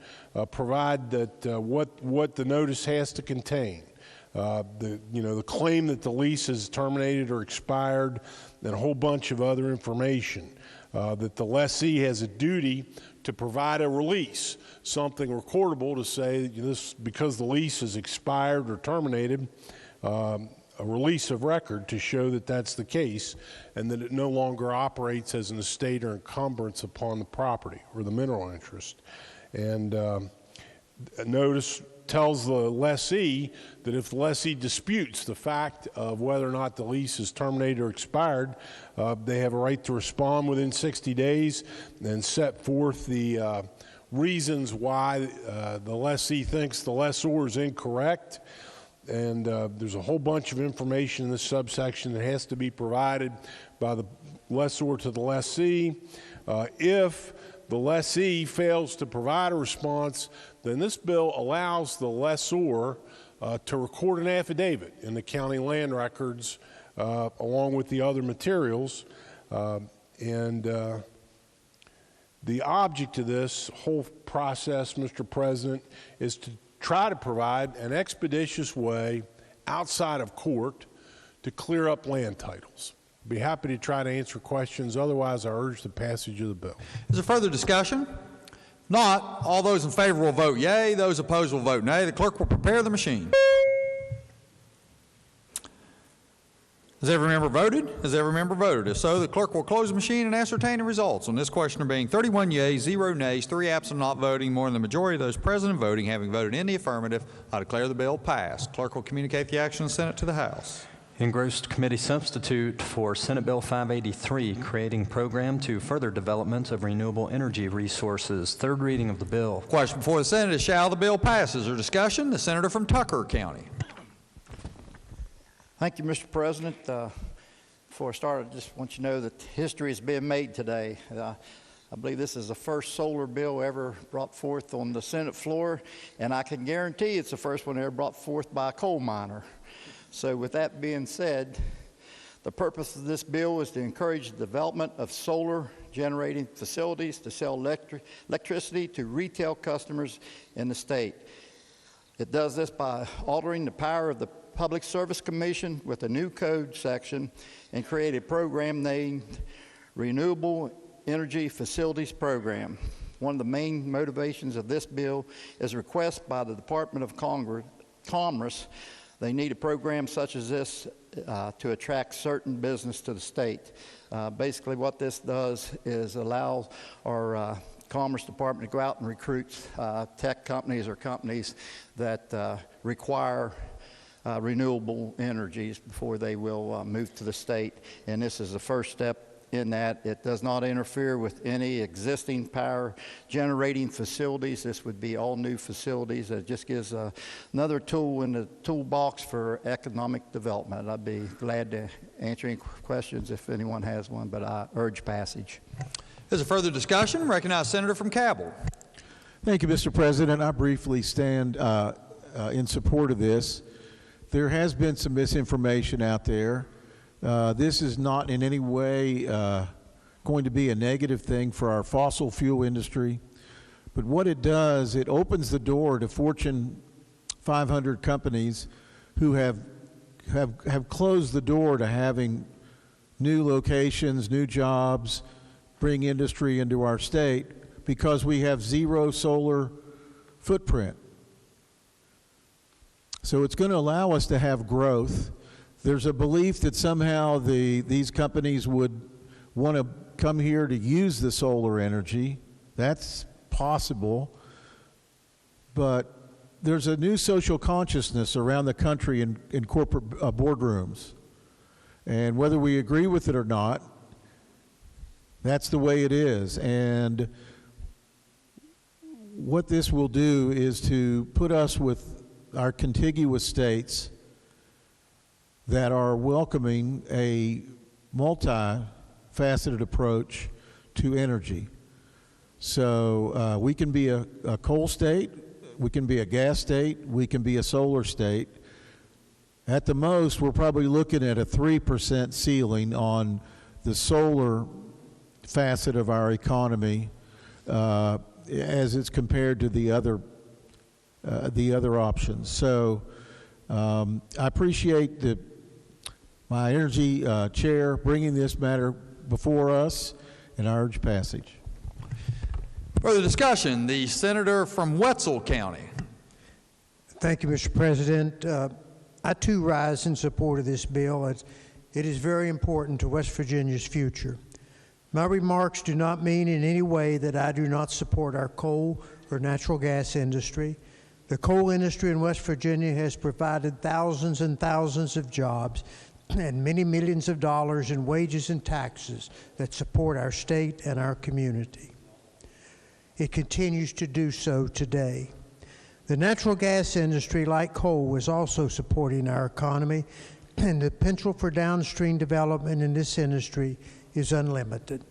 provide that what the notice has to contain. The claim that the lease is terminated or expired, and a whole bunch of other information. That the lessee has a duty to provide a release, something recordable to say this because the lease is expired or terminated, a release of record to show that that's the case, and that it no longer operates as an estate or encumbrance upon the property or the mineral interest. And a notice tells the lessee that if the lessee disputes the fact of whether or not the lease is terminated or expired, they have a right to respond within 60 days and set forth the reasons why the lessee thinks the lessor is incorrect. And there's a whole bunch of information in this subsection that has to be provided by the lessor to the lessee. If the lessee fails to provide a response, then this bill allows the lessor to record an affidavit in the county land records along with the other materials. The object of this whole process, Mr. President, is to try to provide an expeditious way outside of court to clear up land titles. I'd be happy to try to answer questions. Otherwise, I urge the passage of the bill. Is there further discussion? Not, all those in favor will vote yea, those opposed will vote nay. The clerk will prepare the machine. Has every member voted? Has every member voted? If so, the clerk will close the machine and ascertain the results. On this question there being 31 yeas, 0 nays, 3 absent not voting, more than the majority of those present and voting having voted in the affirmative, I declare the bill passed. Clerk will communicate the action of the Senate to the House. Engrossed committee substitute for Senate Bill 583, creating program to further development of renewable energy resources. Third reading of the bill. Question before the Senate is shall the bill pass? Is there discussion? The senator from Tucker County. Thank you, Mr. President. Before I start, I just want you to know that history is being made today. I believe this is the first solar bill ever brought forth on the Senate floor, and I can guarantee it's the first one ever brought forth by a coal miner. So with that being said, the purpose of this bill is to encourage the development of solar generating facilities to sell electricity to retail customers in the state. It does this by altering the power of the Public Service Commission with a new code section and create a program named Renewable Energy Facilities Program. One of the main motivations of this bill is a request by the Department of Commerce. They need a program such as this to attract certain business to the state. Basically what this does is allow our Commerce Department to go out and recruit tech companies or companies that require renewable energies before they will move to the state. And this is the first step in that. It does not interfere with any existing power generating facilities. This would be all new facilities. It just gives another tool in the toolbox for economic development. I'd be glad to answer any questions if anyone has one, but I urge passage. Is there further discussion? Recognize Senator from Cabell. Thank you, Mr. President. I briefly stand in support of this. There has been some misinformation out there This is not in any way going to be a negative thing for our fossil fuel industry. But what it does, it opens the door to Fortune 500 companies who have closed the door to having new locations, new jobs, bring industry into our state because we have zero solar footprint. So it's going to allow us to have growth. There's a belief that somehow these companies would want to come here to use the solar energy. That's possible. But there's a new social consciousness around the country in corporate boardrooms. And whether we agree with it or not, that's the way it is. And what this will do is to put us with our contiguous states that are welcoming a multifaceted approach to energy. So we can be a coal state, we can be a gas state, we can be a solar state. At the most, we're probably looking at a 3% ceiling on the solar facet of our economy as it's compared to the other options. So I appreciate my energy chair bringing this matter before us, and I urge passage. Further discussion, the senator from Wetzel County. Thank you, Mr. President. I too rise in support of this bill. It is very important to West Virginia's future. My remarks do not mean in any way that I do not support our coal or natural gas industry. The coal industry in West Virginia has provided thousands and thousands of jobs and many millions of dollars in wages and taxes that support our state and our community. It continues to do so today. The natural gas industry, like coal, is also supporting our economy, and the potential for downstream development in this industry is unlimited.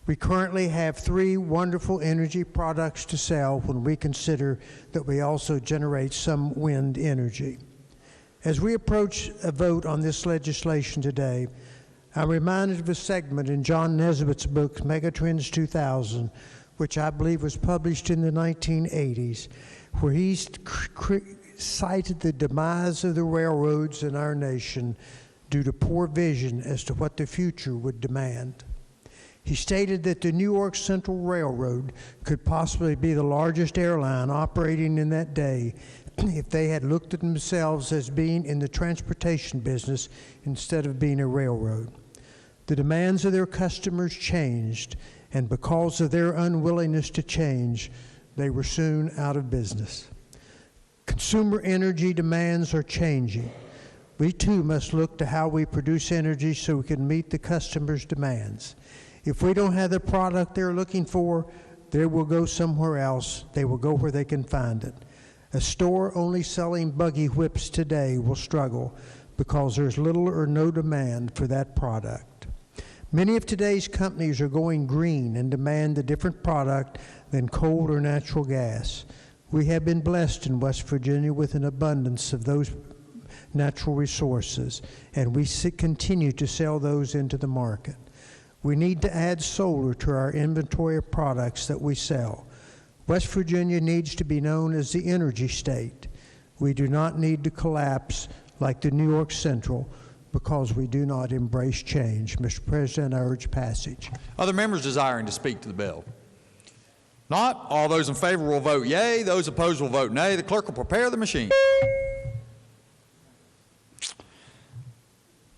We currently have 3 wonderful energy products to sell when we consider that we also generate some wind energy. As we approach a vote on this legislation today, I'm reminded of a segment in John Nesbitt's book, Megatrends 2000, which I believe was published in the 1980s, where he cited the demise of the railroads in our nation due to poor vision as to what the future would demand. He stated that the New York Central Railroad could possibly be the largest airline operating in that day if they had looked at themselves as being in the transportation business instead of being a railroad. The demands of their customers changed, and because of their unwillingness to change, they were soon out of business. Consumer energy demands are changing. We too must look to how we produce energy so we can meet the customer's demands. If we don't have the product they're looking for, they will go somewhere else. They will go where they can find it. A store only selling buggy whips today will struggle because there's little or no demand for that product. Many of today's companies are going green and demand a different product than coal or natural gas. We have been blessed in West Virginia with an abundance of those natural resources, and we continue to sell those into the market. We need to add solar to our inventory of products that we sell. West Virginia needs to be known as the energy state. We do not need to collapse like the New York Central because we do not embrace change. Mr. President, I urge passage. Other members desiring to speak to the bill? Not. All those in favor will vote yea. Those opposed will vote nay. The clerk will prepare the machine.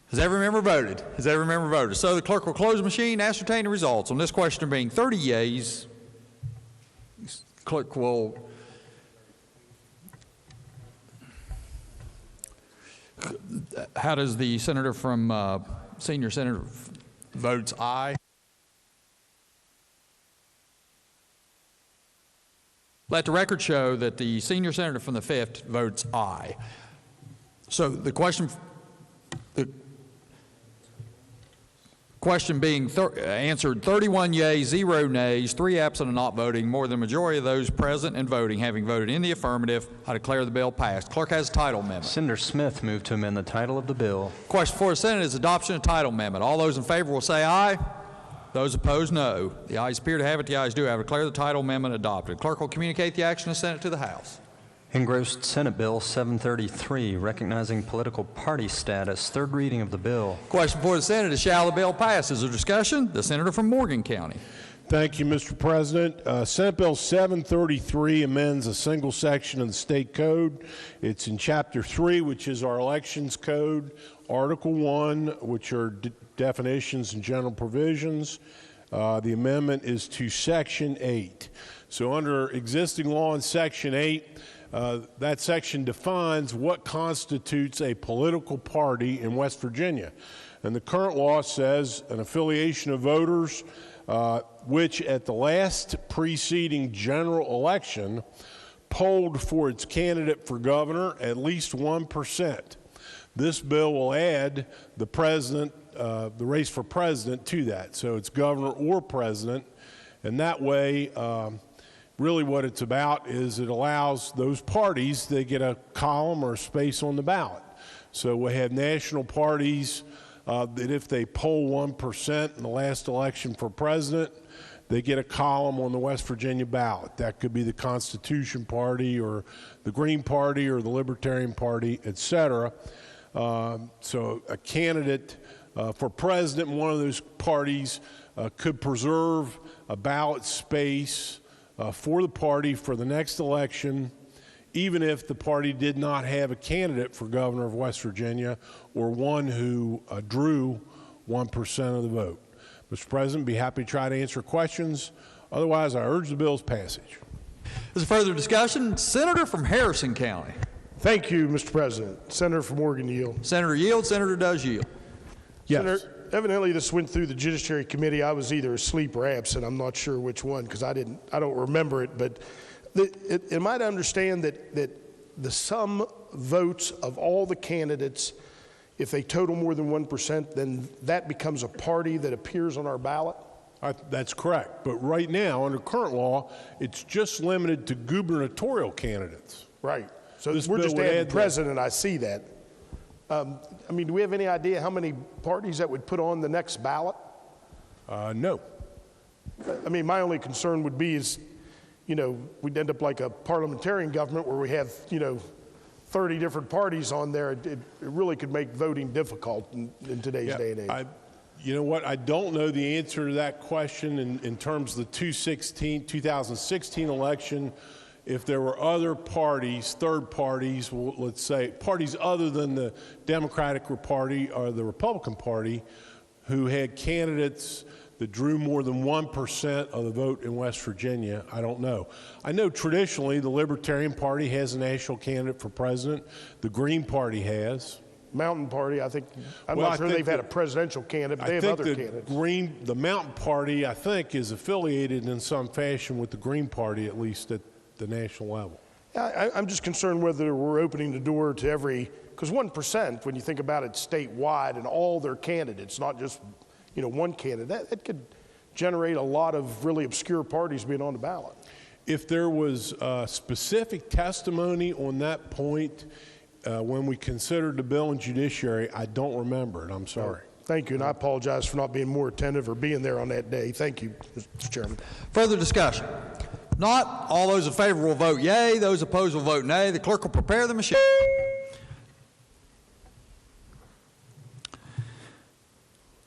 Has every member voted? Has every member voted? So the clerk will close the machine, ascertain the results. On this question being 30 yeas, the clerk will how does the senator from senior senator votes aye? Let the record show that the senior senator from the 5th votes aye. So the question, Question being answered 31 yeas, 0 nays, 3 absent and not voting, more than the majority of those present and voting having voted in the affirmative, I declare the bill passed. Clerk has a title amendment. Senator Smith moved to amend the title of the bill. Question before the Senate is adoption of title amendment. All those in favor will say aye. Those opposed, no. The ayes appear to have it. The ayes do have it. Declare the title amendment adopted. Clerk will communicate the action of the Senate to the House. Engrossed Senate Bill 733, recognizing political party status. Third reading of the bill. Question before the Senate is shall the bill pass? Is there discussion? The Senator from Morgan County. Thank you, Mr. President. Senate Bill 733 amends a single section of the state code. It's in Chapter 3, which is our elections code, Article 1, which are definitions and general provisions. The amendment is to Section 8. So under existing law in Section 8, that section defines what constitutes a political party in West Virginia. And the current law says an affiliation of voters which at the last preceding general election polled for its candidate for governor at least 1%. This bill will add the president, the race for president to that. So it's governor or president. And that way, really what it's about is it allows those parties, they get a column or a space on the ballot. So we have national parties that if they poll 1% in the last election for president, they get a column on the West Virginia ballot. That could be the Constitution Party or the Green Party or the Libertarian Party, et cetera. So a candidate for president in one of those parties could preserve a ballot space for the party for the next election, even if the party did not have a candidate for governor of West Virginia or one who drew 1% of the vote. Mr. President, be happy to try to answer questions. Otherwise, I urge the bill's passage. There's further discussion. Senator from Harrison County. Thank you, Mr. President. Senator from Morgan yield. Senator yield. Senator does yield. Yes. Senator, evidently this went through the Judiciary Committee. I was either asleep or absent. I'm not sure which one because I don't remember it. But am I to understand that the sum votes of all the candidates, if they total more than 1%, then that becomes a party that appears on our ballot? That's correct. But right now, under current law, it's just limited to gubernatorial candidates. Right. So we're just adding president. I see that. I mean, do we have any idea how many parties that would put on the next ballot? No. I mean, my only concern would be is, we'd end up like a parliamentarian government where we have, 30 different parties on there. It really could make voting difficult in today's day and age. You know what? I don't know the answer to that question in terms of the 2016 election. If there were other parties, third parties, let's say parties other than the Democratic Party or the Republican Party, who had candidates that drew more than 1% of the vote in West Virginia, I don't know. I know traditionally the Libertarian Party has a national candidate for president. The Green Party has. Mountain Party, I think, I'm not sure they've had a presidential candidate, but they have other candidates. The Mountain Party, I think, is affiliated in some fashion with the Green Party, at least at the national level. I'm just concerned whether we're opening the door to because 1%, when you think about it statewide and all their candidates, not just one candidate, that could generate a lot of really obscure parties being on the ballot. If there was specific testimony on that point when we considered the bill in judiciary, I don't remember it. I'm sorry. Thank you, and I apologize for not being more attentive or being there on that day. Thank you, Mr. Chairman. Further discussion? Not all those in favor will vote yea. Those opposed will vote nay. The clerk will prepare the machine.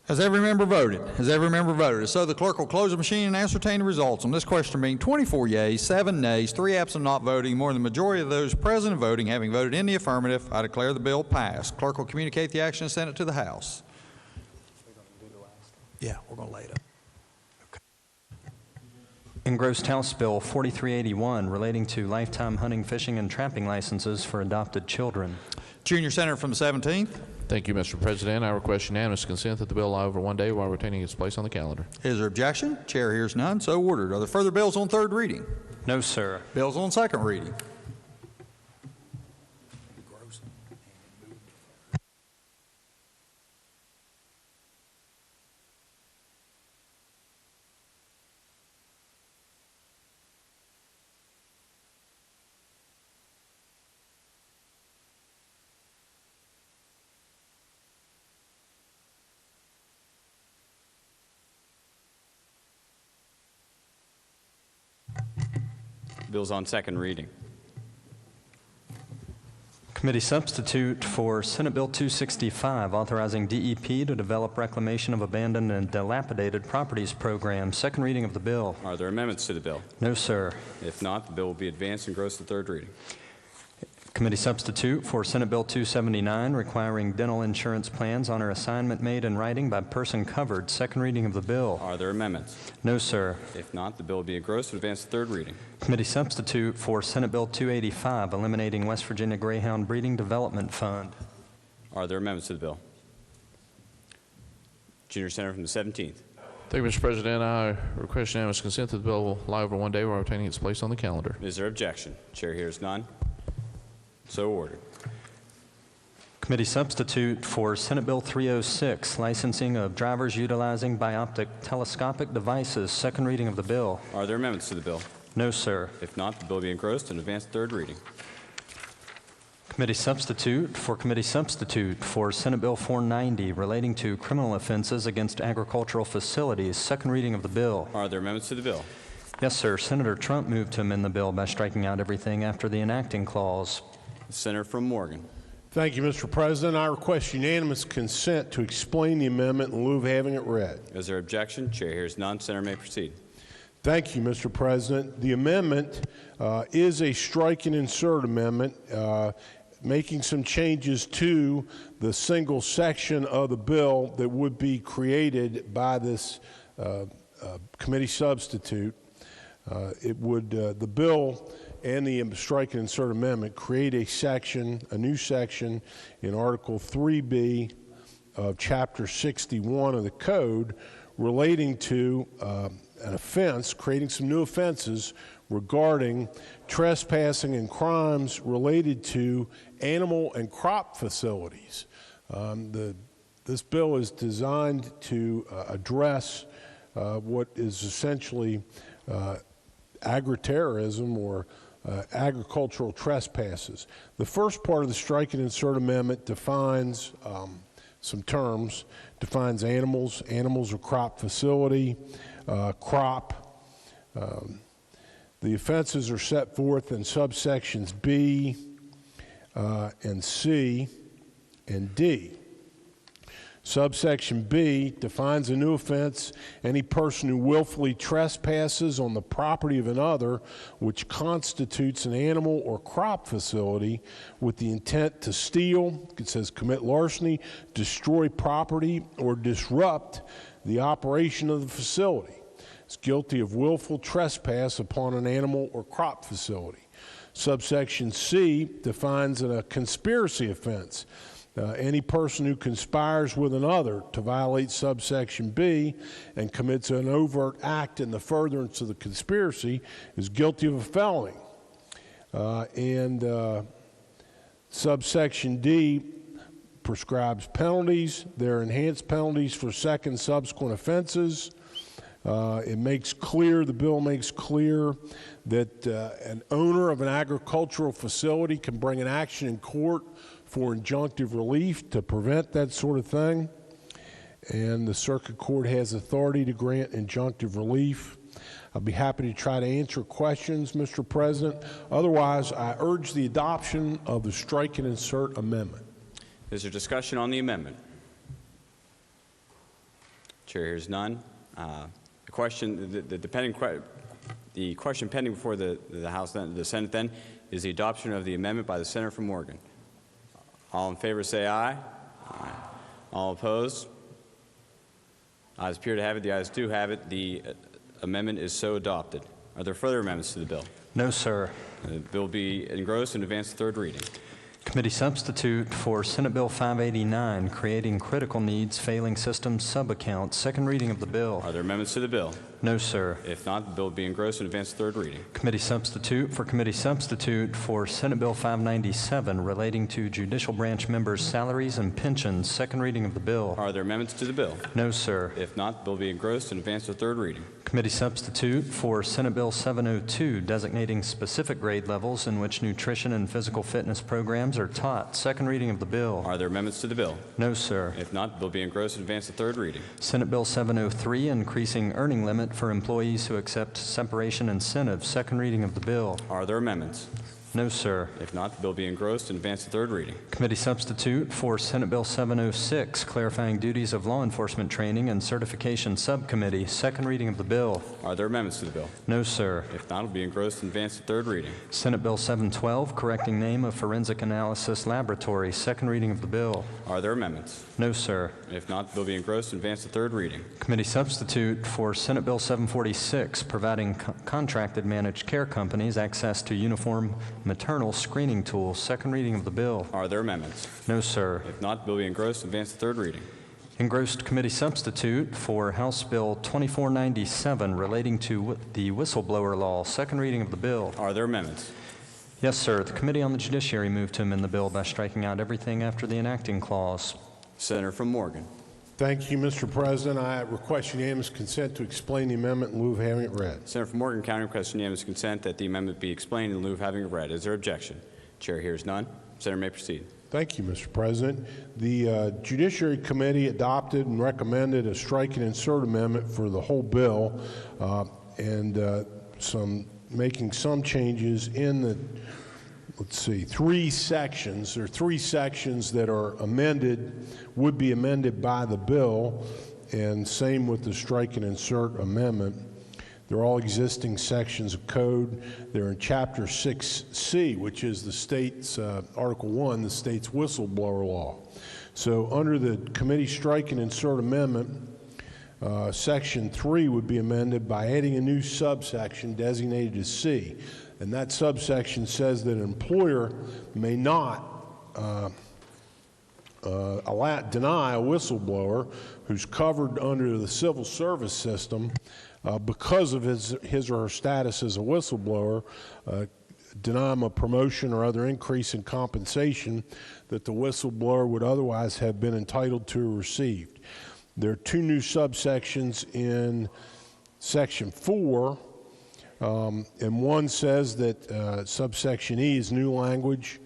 Has every member voted? Has every member voted? So the clerk will close the machine and ascertain the results on this question being 24 yeas, 7 nays, 3 absent not voting, more than the majority of those present and voting having voted in the affirmative. I declare the bill passed. Clerk will communicate the action and send it to the House. Yeah, we're going to lay it up. Engrossed House Bill 4381 relating to lifetime hunting, fishing, and trapping licenses for adopted children. Junior Senator from the 17th. Thank you, Mr. President. I request unanimous consent that the bill lie over one day while retaining its place on the calendar. Is there objection? Chair hears none. So ordered. Are there further bills on third reading? No, sir. Bills on second reading? Bill's on second reading. Committee substitute for Senate Bill 265, authorizing DEP to develop reclamation of abandoned and dilapidated properties program. Second reading of the bill. Are there amendments to the bill? No, sir. If not, the bill will be advanced and goes to third reading. Committee substitute for Senate Bill 279, requiring dental insurance plans on or assignment made in writing by person covered. Second reading of the bill. Are there amendments? No, sir. If not, the bill will be engrossed and advanced to third reading. Committee substitute for Senate Bill 285, eliminating West Virginia Greyhound Breeding Development Fund. Are there amendments to the bill? Junior Senator from the 17th. Thank you, Mr. President. I request unanimous consent that the bill will lie over one day while obtaining its place on the calendar. Is there objection? Chair hears none. So ordered. Committee substitute for Senate Bill 306, licensing of drivers utilizing bioptic telescopic devices. Second reading of the bill. Are there amendments to the bill? No, sir. If not, the bill will be engrossed and advanced to third reading. Committee substitute for Senate Bill 490, relating to criminal offenses against agricultural facilities. Second reading of the bill. Are there amendments to the bill? Yes, sir. Senator Trump moved to amend the bill by striking out everything after the enacting clause. The Senator from Morgan. Thank you, Mr. President. I request unanimous consent to explain the amendment in lieu of having it read. Is there objection? Chair hears none. Senator may proceed. Thank you, Mr. President. The amendment is a strike and insert amendment, making some changes to the single section of the bill that would be created by this committee substitute. The bill and the strike and insert amendment create a new section in Article 3B of Chapter 61 of the Code relating to an offense, creating some new offenses regarding trespassing and crimes related to animal and crop facilities. This bill is designed to address what is essentially agri-terrorism or agricultural trespasses. The first part of the strike and insert amendment defines some terms, defines animals or crop facility, crop. The offenses are set forth in subsections B and C and D. Subsection B defines a new offense: any person who willfully trespasses on the property of another which constitutes an animal or crop facility with the intent to steal, it says commit larceny, destroy property, or disrupt the operation of the facility, is guilty of willful trespass upon an animal or crop facility. Subsection C defines a conspiracy offense. Any person who conspires with another to violate subsection B and commits an overt act in the furtherance of the conspiracy is guilty of a felony. Subsection D prescribes penalties. There are enhanced penalties for second subsequent offenses. The bill makes clear that an owner of an agricultural facility can bring an action in court for injunctive relief to prevent that sort of thing. And the circuit court has authority to grant injunctive relief. I'll be happy to try to answer questions, Mr. President. Otherwise, I urge the adoption of the strike and insert amendment. Is there discussion on the amendment? Chair hears none. The question pending before the House, the Senate then, is the adoption of the amendment by the Senator from Morgan. All in favor say aye. Aye. All opposed? Ayes appear to have it. The ayes do have it. The amendment is so adopted. Are there further amendments to the bill? No, sir. The bill will be engrossed and advanced to third reading. Committee substitute for Senate Bill 589, creating critical needs failing systems sub-account. Second reading of the bill. Are there amendments to the bill? No, sir. If not, the bill will be engrossed and advanced to third reading. Committee substitute for Senate Bill 597, relating to judicial branch members' salaries and pensions. Second reading of the bill. Are there amendments to the bill? No, sir. If not, the bill will be engrossed and advanced to third reading. Committee substitute for Senate Bill 702, designating specific grade levels in which nutrition and physical fitness programs are Ziegler taught. Second reading of the bill. Are there amendments to the bill? No, sir. If not, the bill be engrossed and advanced to third reading. Senate Bill 703, increasing earning limit for employees who accept separation incentives. Second reading of the bill. Are there amendments? No, sir. If not, the bill be engrossed and advanced to third reading. Committee substitute for Senate Bill 706, clarifying duties of law enforcement training and certification subcommittee. Second reading of the bill. Are there amendments to the bill? No, sir. If not, it will be engrossed and advanced to third reading. Senate Bill 712, correcting name of forensic analysis laboratory. Second reading of the bill. Are there amendments? No, sir. If not, the bill be engrossed and advanced to third reading. Committee substitute for Senate Bill 746, providing contracted managed care companies access to uniform maternal screening tools. Second reading of the bill. Are there amendments? No, sir. If not, the bill be engrossed and advanced to third reading. Engrossed committee substitute for House Bill 2497, relating to the whistleblower law. Second reading of the bill. Are there amendments? Yes, sir. The Committee on the Judiciary moved to amend the bill by striking out everything after the enacting clause. Senator from Morgan. Thank you, Mr. President. I request unanimous consent to explain the amendment in lieu of having it read. Senator from Morgan County requests unanimous consent that the amendment be explained in lieu of having it read. Is there objection? Chair hears none. Senator may proceed. Thank you, Mr. President. The Judiciary Committee adopted and recommended a strike and insert amendment for the whole bill and making some changes in the, let's see, 3 sections. There are 3 sections that are amended, would be amended by the bill, and same with the strike and insert amendment. They're all existing sections of code. They're in Chapter 6C, which is the state's, Article 1, the state's whistleblower law. So under the committee strike and insert amendment, Section 3 would be amended by adding a new subsection designated as C. And that subsection says that an employer may not deny a whistleblower who's covered under the civil service system because of his or her status as a whistleblower, deny him a promotion or other increase in compensation that the whistleblower would otherwise have been entitled to or received. There are 2 new subsections in Section 4, and one says that subsection E is new language.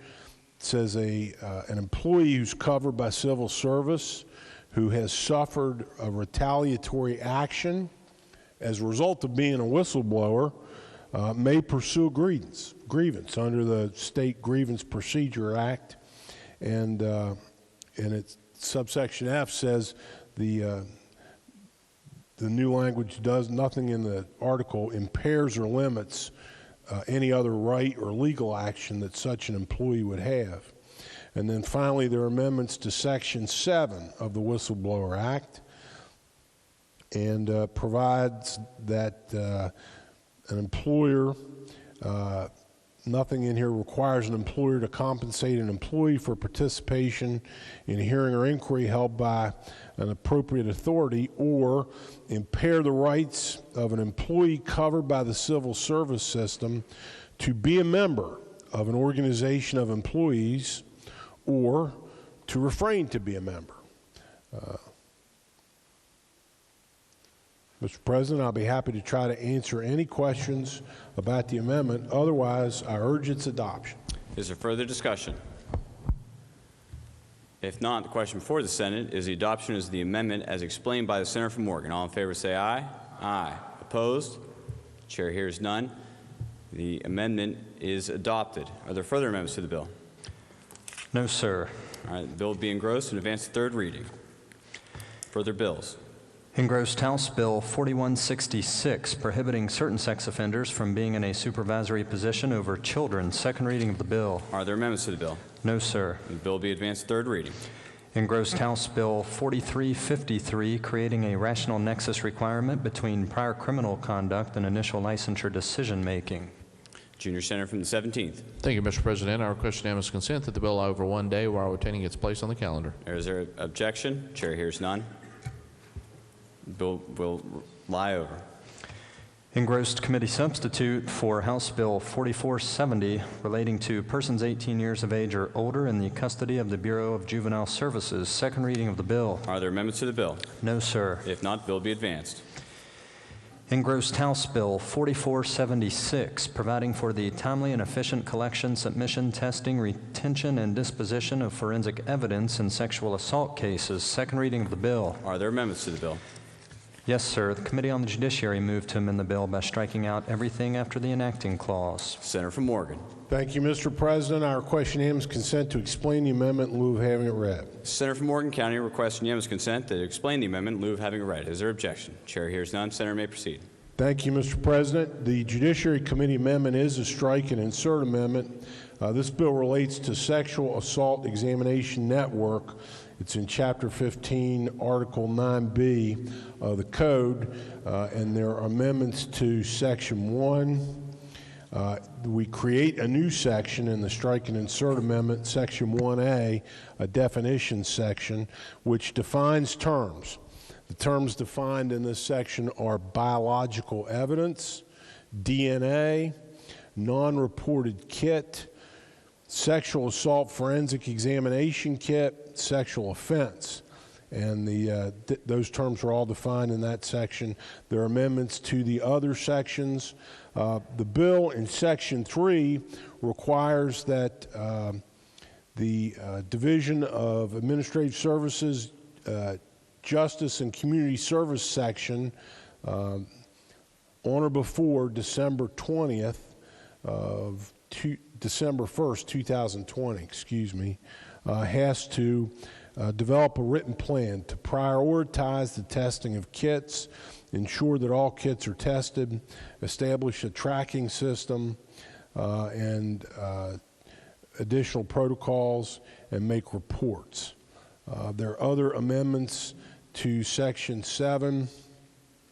It says an employee who's covered by civil service who has suffered a retaliatory action as a result of being a whistleblower may pursue a grievance under the State Grievance Procedure Act, and it's subsection F says the new language does nothing in the article impairs or limits any other right or legal action that such an employee would have. And then finally, there are amendments to Section 7 of the Whistleblower Act, and provides that an employer, nothing in here requires an employer to compensate an employee for participation in a hearing or inquiry held by an appropriate authority or impair the rights of an employee covered by the civil service system to be a member of an organization of employees or to refrain to be a member. Mr. President, I'll be happy to try to answer any questions about the amendment. Otherwise, I urge its adoption. Is there further discussion? If not, the question before the Senate is the adoption of the amendment as explained by the Senator from Morgan. All in favor say aye. Aye. Opposed? Chair hears none. The amendment is adopted. Are there further amendments to the bill? No, sir. All right, the bill will be engrossed and advanced to third reading. Further bills. Engrossed House Bill 4166, prohibiting certain sex offenders from being in a supervisory position over children. Second reading of the bill. Are there amendments to the bill? No, sir. The bill will be advanced to third reading. Engrossed House Bill 4353, creating a rational nexus requirement between prior criminal conduct and initial licensure decision-making. Junior Senator from the 17th. Thank you, Mr. President. I request unanimous consent that the bill lie over 1 day while retaining its place on the calendar. Is there objection? Chair hears none. The bill will lie over. Engrossed committee substitute for House Bill 4470, relating to persons 18 years of age or older in the custody of the Bureau of Juvenile Services. Second reading of the bill. Are there amendments to the bill? No, sir. If not, the bill will be advanced. Engrossed House Bill 4476, providing for the timely and efficient collection, submission, testing, retention, and disposition of forensic evidence in sexual assault cases. Second reading of the bill. Are there amendments to the bill? Yes, sir. The Committee on the Judiciary moved to amend the bill by striking out everything after the enacting clause. Senator from Morgan. Thank you, Mr. President. I request unanimous consent to explain the amendment in lieu of having it read. Senator from Morgan County requests unanimous consent to explain the amendment in lieu of having it read. Is there objection? Chair hears none. Senator may proceed. Thank you, Mr. President. The Judiciary Committee amendment is a strike and insert amendment. This bill relates to Sexual Assault Examination Network. It's in Chapter 15, Article 9B of the Code, and there are amendments to Section 1. We create a new section in the strike and insert amendment, Section 1A, a definition section, which defines terms. The terms defined in this section are biological evidence, DNA, non-reported kit, sexual assault forensic examination kit, sexual offense. And those terms are all defined in that section. There are amendments to the other sections. The bill in Section 3 requires that the Division of Administrative Services, Justice and Community Service section on or before December 20th of December 1st, 2020, has to develop a written plan to prioritize the testing of kits, ensure that all kits are tested, establish a tracking system and additional protocols, and make reports. There are other amendments to Section 7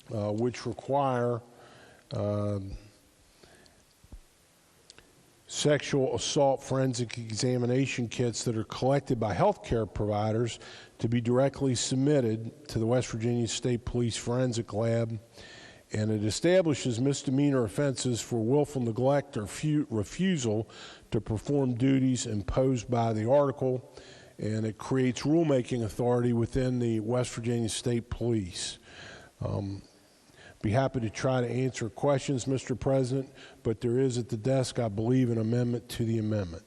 which require sexual assault forensic examination kits that are collected by healthcare providers to be directly submitted to the West Virginia State Police Forensic Lab, and it establishes misdemeanor offenses for willful neglect or refusal to perform duties imposed by the article, and it creates rulemaking authority within the West Virginia State Police. Be happy to try to answer questions, Mr. President, but there is at the desk, I believe, an amendment to the amendment.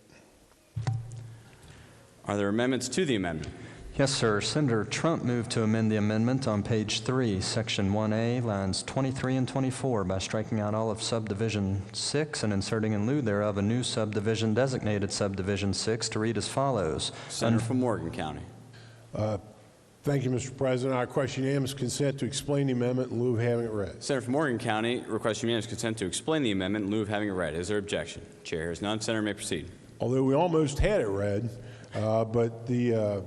Are there amendments to the amendment? Yes, sir. Senator Trump moved to amend the amendment on page 3, Section 1A, lines 23 and 24, by striking out all of Subdivision 6 and inserting in lieu thereof a new subdivision designated Subdivision 6 to read as follows. Senator from Morgan County. Thank you, Mr. President. I request unanimous consent to explain the amendment in lieu of having it read. Senator from Morgan County requests unanimous consent to explain the amendment in lieu of having it read. Is there objection? Chair hears none. Senator may proceed. Although we almost had it read, but the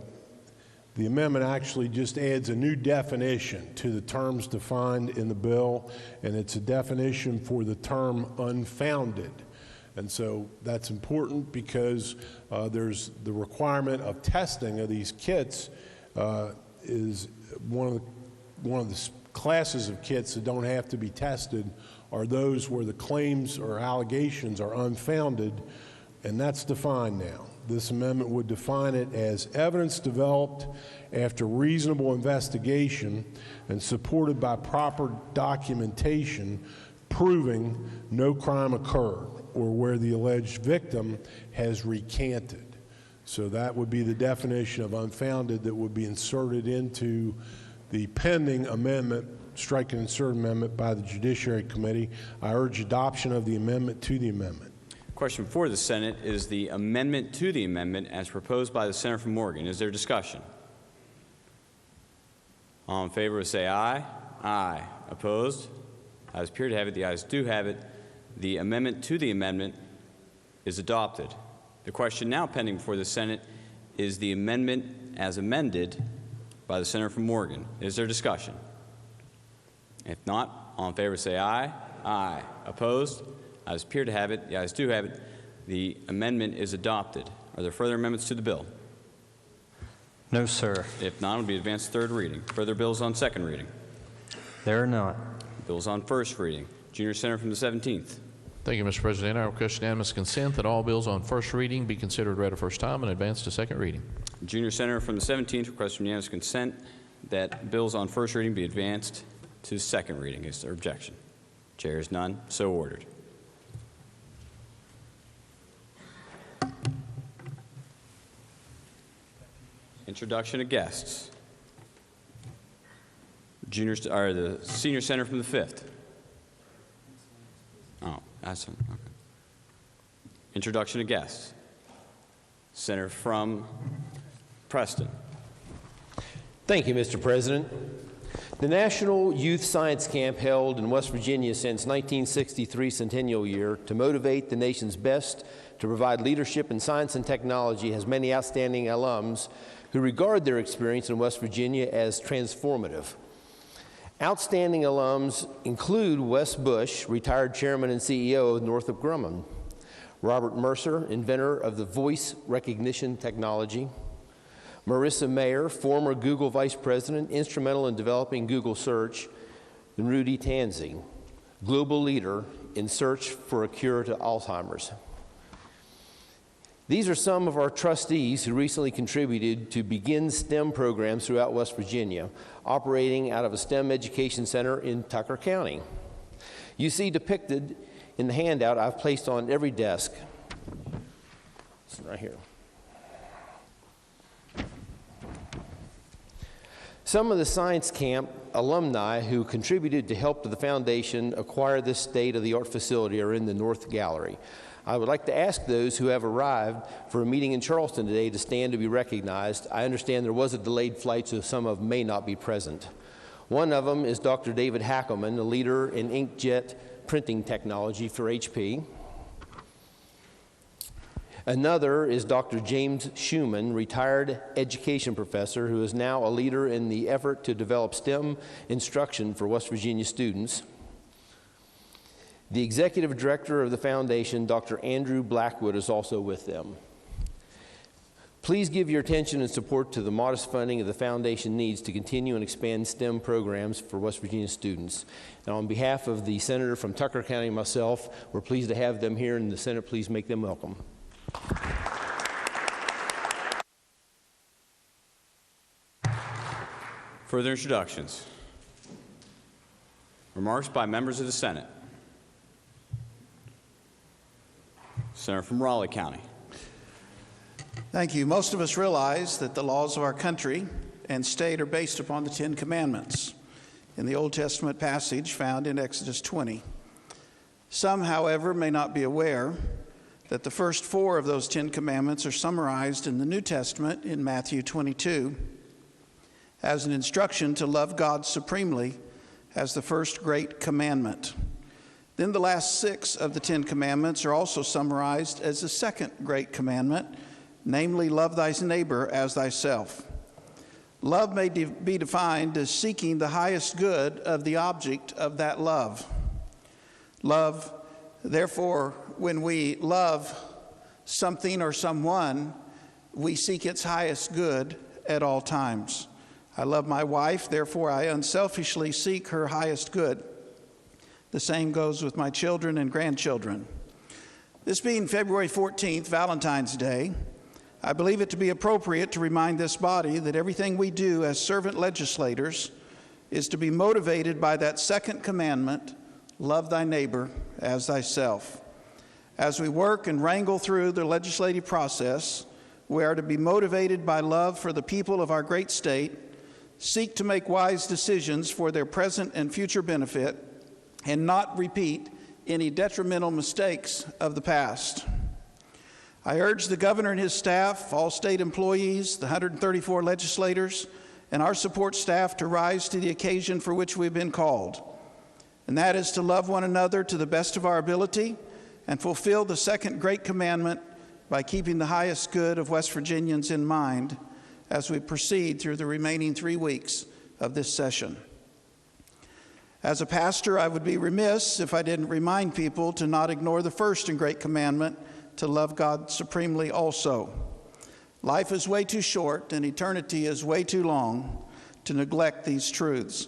amendment actually just adds a new definition to the terms defined in the bill, and it's a definition for the term unfounded. And so that's important because there's the requirement of testing of these kits is one of the classes of kits that don't have to be tested are those where the claims or allegations are unfounded, and that's defined now. This amendment would define it as evidence developed after reasonable investigation and supported by proper documentation proving no crime occurred or where the alleged victim has recanted. So that would be the definition of unfounded that would be inserted into the pending amendment, strike and insert amendment by the Judiciary Committee. I urge adoption of the amendment to the amendment. Question for the Senate is the amendment to the amendment as proposed by the Senator from Morgan. Is there discussion? All in favor would say aye. Aye. Opposed? Ayes appear to have it. The ayes do have it. The amendment to the amendment is adopted. The question now pending before the Senate is the amendment as amended by the Senator from Morgan. Is there discussion? If not, all in favor say aye. Aye. Opposed? Ayes appear to have it. The ayes do have it. The amendment is adopted. Are there further amendments to the bill? No, sir. If not, it will be advanced to third reading. Further bills on second reading? There are not. Bills on first reading. Junior Senator from the 17th. Thank you, Mr. President. I request unanimous consent that all bills on first reading be considered read a first time and advanced to second reading. Junior Senator from the 17th requests unanimous consent that bills on first reading be advanced to second reading? Is there objection? Chair is none. So ordered. Introduction of guests. The Senior Center from the 5th. Oh, that's okay. Introduction of guests. Senator from Preston. Thank you, Mr. President. The National Youth Science Camp, held in West Virginia since 1963 centennial year to motivate the nation's best to provide leadership in science and technology, has many outstanding alums who regard their experience in West Virginia as transformative. Outstanding alums include Wes Bush, retired chairman and CEO of Northrop Grumman; Robert Mercer, inventor of the voice recognition technology; Marissa Mayer, former Google vice president, instrumental in developing Google Search; and Rudy Tanzi, global leader in search for a cure to Alzheimer's. These are some of our trustees who recently contributed to begin STEM programs throughout West Virginia, operating out of a STEM education center in Tucker County. You see depicted in the handout I've placed on every desk. It's right here. Some of the science camp alumni who contributed to help the foundation acquire this state-of-the-art facility are in the North Gallery. I would like to ask those who have arrived for a meeting in Charleston today to stand to be recognized. I understand there was a delayed flight, so some of them may not be present. One of them is Dr. David Hackelman, a leader in inkjet printing technology for HP. Another is Dr. James Schumann, retired education professor who is now a leader in the effort to develop STEM instruction for West Virginia students. The executive director of the foundation, Dr. Andrew Blackwood, is also with them. Please give your attention and support to the modest funding of the foundation needs to continue and expand STEM programs for West Virginia students. Now, on behalf of the senator from Tucker County and myself, we're pleased to have them here in the Senate. Please make them welcome. Further introductions. Remarks by members of the Senate. Senator from Raleigh County. Thank you. Most of us realize that the laws of our country and state are based upon the Ten Commandments in the Old Testament passage found in Exodus 20. Some, however, may not be aware that the first 4 of those 10 commandments are summarized in the New Testament in Matthew 22 as an instruction to love God supremely as the first great commandment. Then the last 6 of the 10 commandments are also summarized as the second great commandment, namely, love thy neighbor as thyself. Love may be defined as seeking the highest good of the object of that love. Therefore, when we love something or someone, we seek its highest good at all times. I love my wife, therefore I unselfishly seek her highest good. The same goes with my children and grandchildren. This being February 14th, Valentine's Day, I believe it to be appropriate to remind this body that everything we do as servant legislators is to be motivated by that second commandment, love thy neighbor as thyself. As we work and wrangle through the legislative process, we are to be motivated by love for the people of our great state, seek to make wise decisions for their present and future benefit, and not repeat any detrimental mistakes of the past. I urge the governor and his staff, all state employees, the 134 legislators, and our support staff to rise to the occasion for which we've been called, and that is to love one another to the best of our ability and fulfill the second great commandment by keeping the highest good of West Virginians in mind as we proceed through the remaining 3 weeks of this session. As a pastor, I would be remiss if I didn't remind people to not ignore the first and great commandment, to love God supremely also. Life is way too short and eternity is way too long to neglect these truths.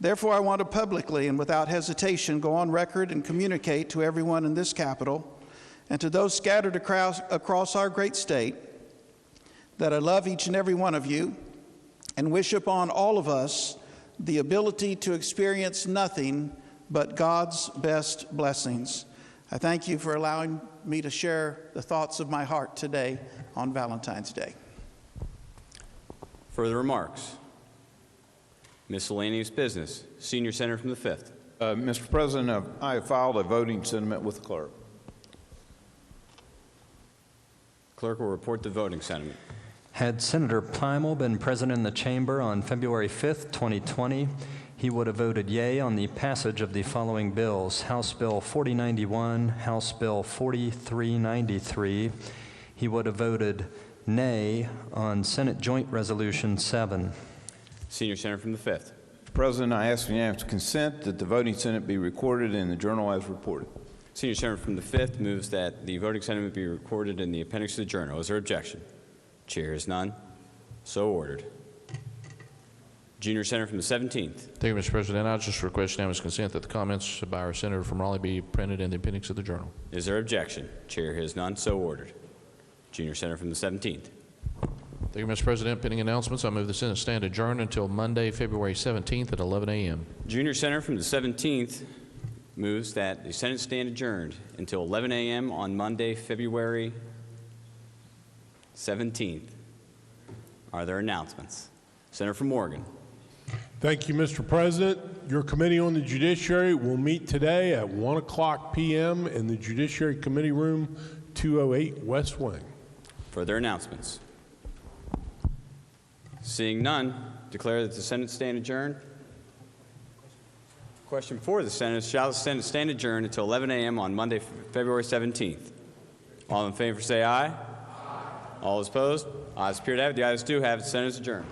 Therefore, I want to publicly and without hesitation go on record and communicate to everyone in this Capitol and to those scattered across our great state that I love each and every one of you and wish upon all of us the ability to experience nothing but God's best blessings. I thank you for allowing me to share the thoughts of my heart today on Valentine's Day. Further remarks? Miscellaneous business. Senior Senator from the 5th. Mr. President, I have filed a voting sentiment with the clerk. Clerk will report the voting sentiment. Had Senator Plymel been present in the chamber on February 5th, 2020, he would have voted yea on the passage of the following bills: House Bill 4091, House Bill 4393. He would have voted nay on Senate Joint Resolution 7. Senior Senator from the 5th. Mr. President, I ask unanimous consent that the voting sentiment be recorded in the journal as reported. Senior Senator from the 5th moves that the voting sentiment be recorded in the appendix of the journal. Is there objection? Chair has none. So ordered. Junior Senator from the 17th. Thank you, Mr. President. I just request unanimous consent that the comments by our senator from Raleigh be printed in the appendix of the journal. Is there objection? Chair has none. So ordered. Junior Senator from the 17th. Thank you, Mr. President. Pending announcements, I move the Senate stand adjourned until Monday, February 17th at 11 a.m. Junior Senator from the 17th moves that the Senate stand adjourned until 11 a.m. on Monday, February 17th. Are there announcements? Senator from Morgan. Thank you, Mr. President. Your Committee on the Judiciary will meet today at 1 o'clock p.m. in the Judiciary Committee Room, 208 West Wing. Further announcements? Seeing none, declare that the Senate stand adjourned. Question before the Senate: shall the Senate stand adjourned until 11 a.m. on Monday, February 17th? All in favor say aye. Aye. All opposed? Ayes appear to have it. The ayes do have it. The Senate is adjourned.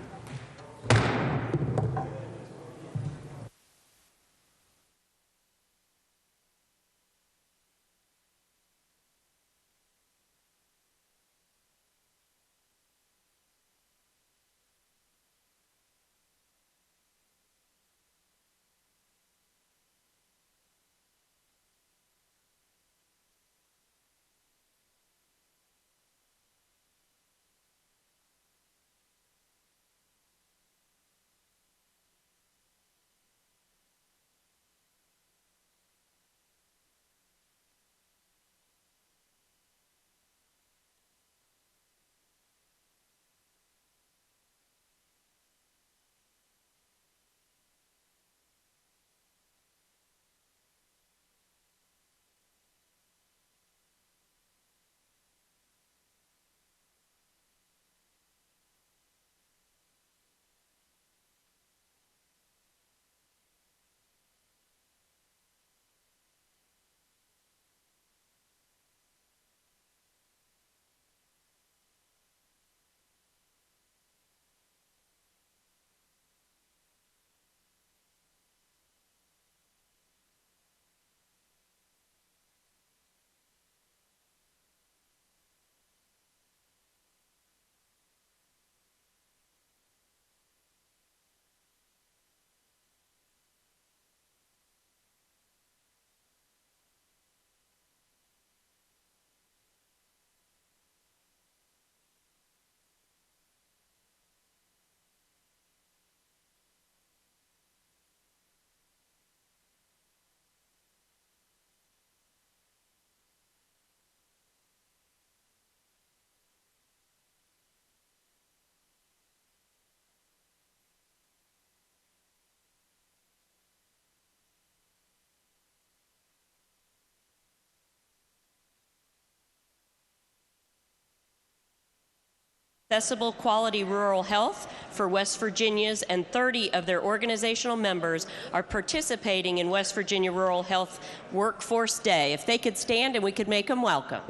Accessible quality rural health for West Virginia's, and 30 of their organizational members are participating in West Virginia Rural Health Workforce Day. If they could stand and we could make them welcome.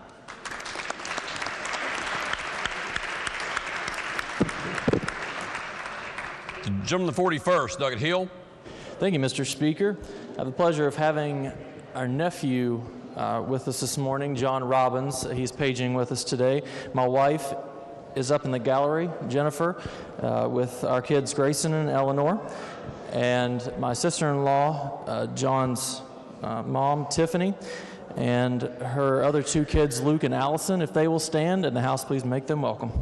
Gentleman, the 41st, Doggett Hill. Thank you, Mr. Speaker. I have the pleasure of having our nephew with us this morning, John Robbins. He's paging with us today. My wife is up in the gallery, Jennifer, with our kids Grayson and Eleanor, and my sister-in-law, John's mom, Tiffany, and her other two kids, Luke and Allison. If they will stand in the house, please make them welcome.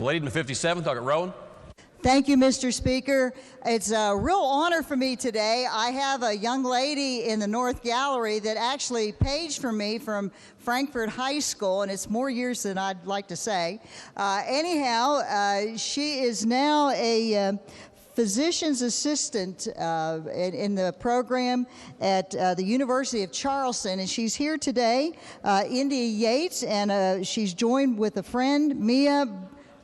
lady in the 57th, Doug Rowan. Thank you, Mr. Speaker. It's a real honor for me today. I have a young lady in the North Gallery that actually paged for me from Frankfort High School, and it's more years than I'd like to say. She is now a physician's assistant in the program at the University of Charleston, and she's here today, India Yates, and she's joined with a friend, Mia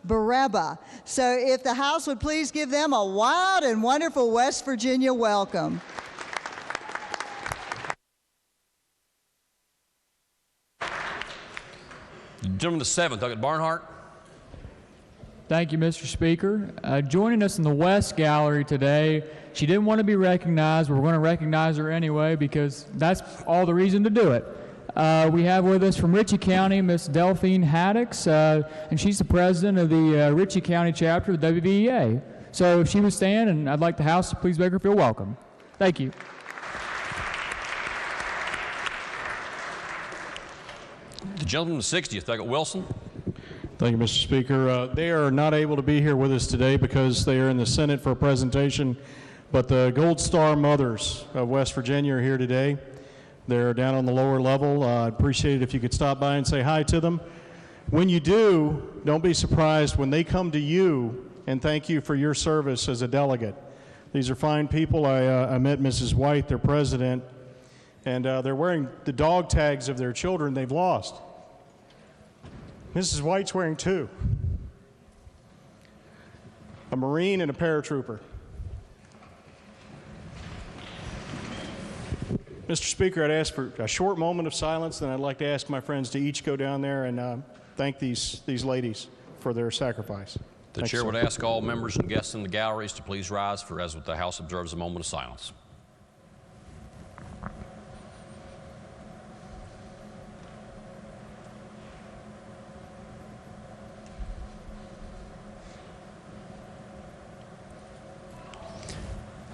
Bareba. So if the House would please give them a wild and wonderful West Virginia welcome. Gentleman the 7th, Doug Barnhart. Thank you, Mr. Speaker. Joining us in the West Gallery today, she didn't want to be recognized, but we're going to recognize her anyway because that's all the reason to do it. We have with us from Ritchie County, Miss Delphine Haddix, and she's the president of the Ritchie County chapter of the WVEA. So if she would stand, and I'd like the House to please make her feel welcome. Thank you. The gentleman the 60th, Doug Wilson. Thank you, Mr. Speaker. They are not able to be here with us today because they are in the Senate for a presentation, but the Gold Star Mothers of West Virginia are here today. They're down on the lower level. I'd appreciate it if you could stop by and say hi to them. When you do, don't be surprised when they come to you and thank you for your service as a delegate. These are fine people. I met Mrs. White, their president, and they're wearing the dog tags of their children they've lost. Mrs. White's wearing two, a Marine and a paratrooper. Mr. Speaker, I'd ask for a short moment of silence, then I'd like to ask my friends to each go down there and thank these ladies for their sacrifice. The chair would ask all members and guests in the galleries to please rise for as the House observes a moment of silence.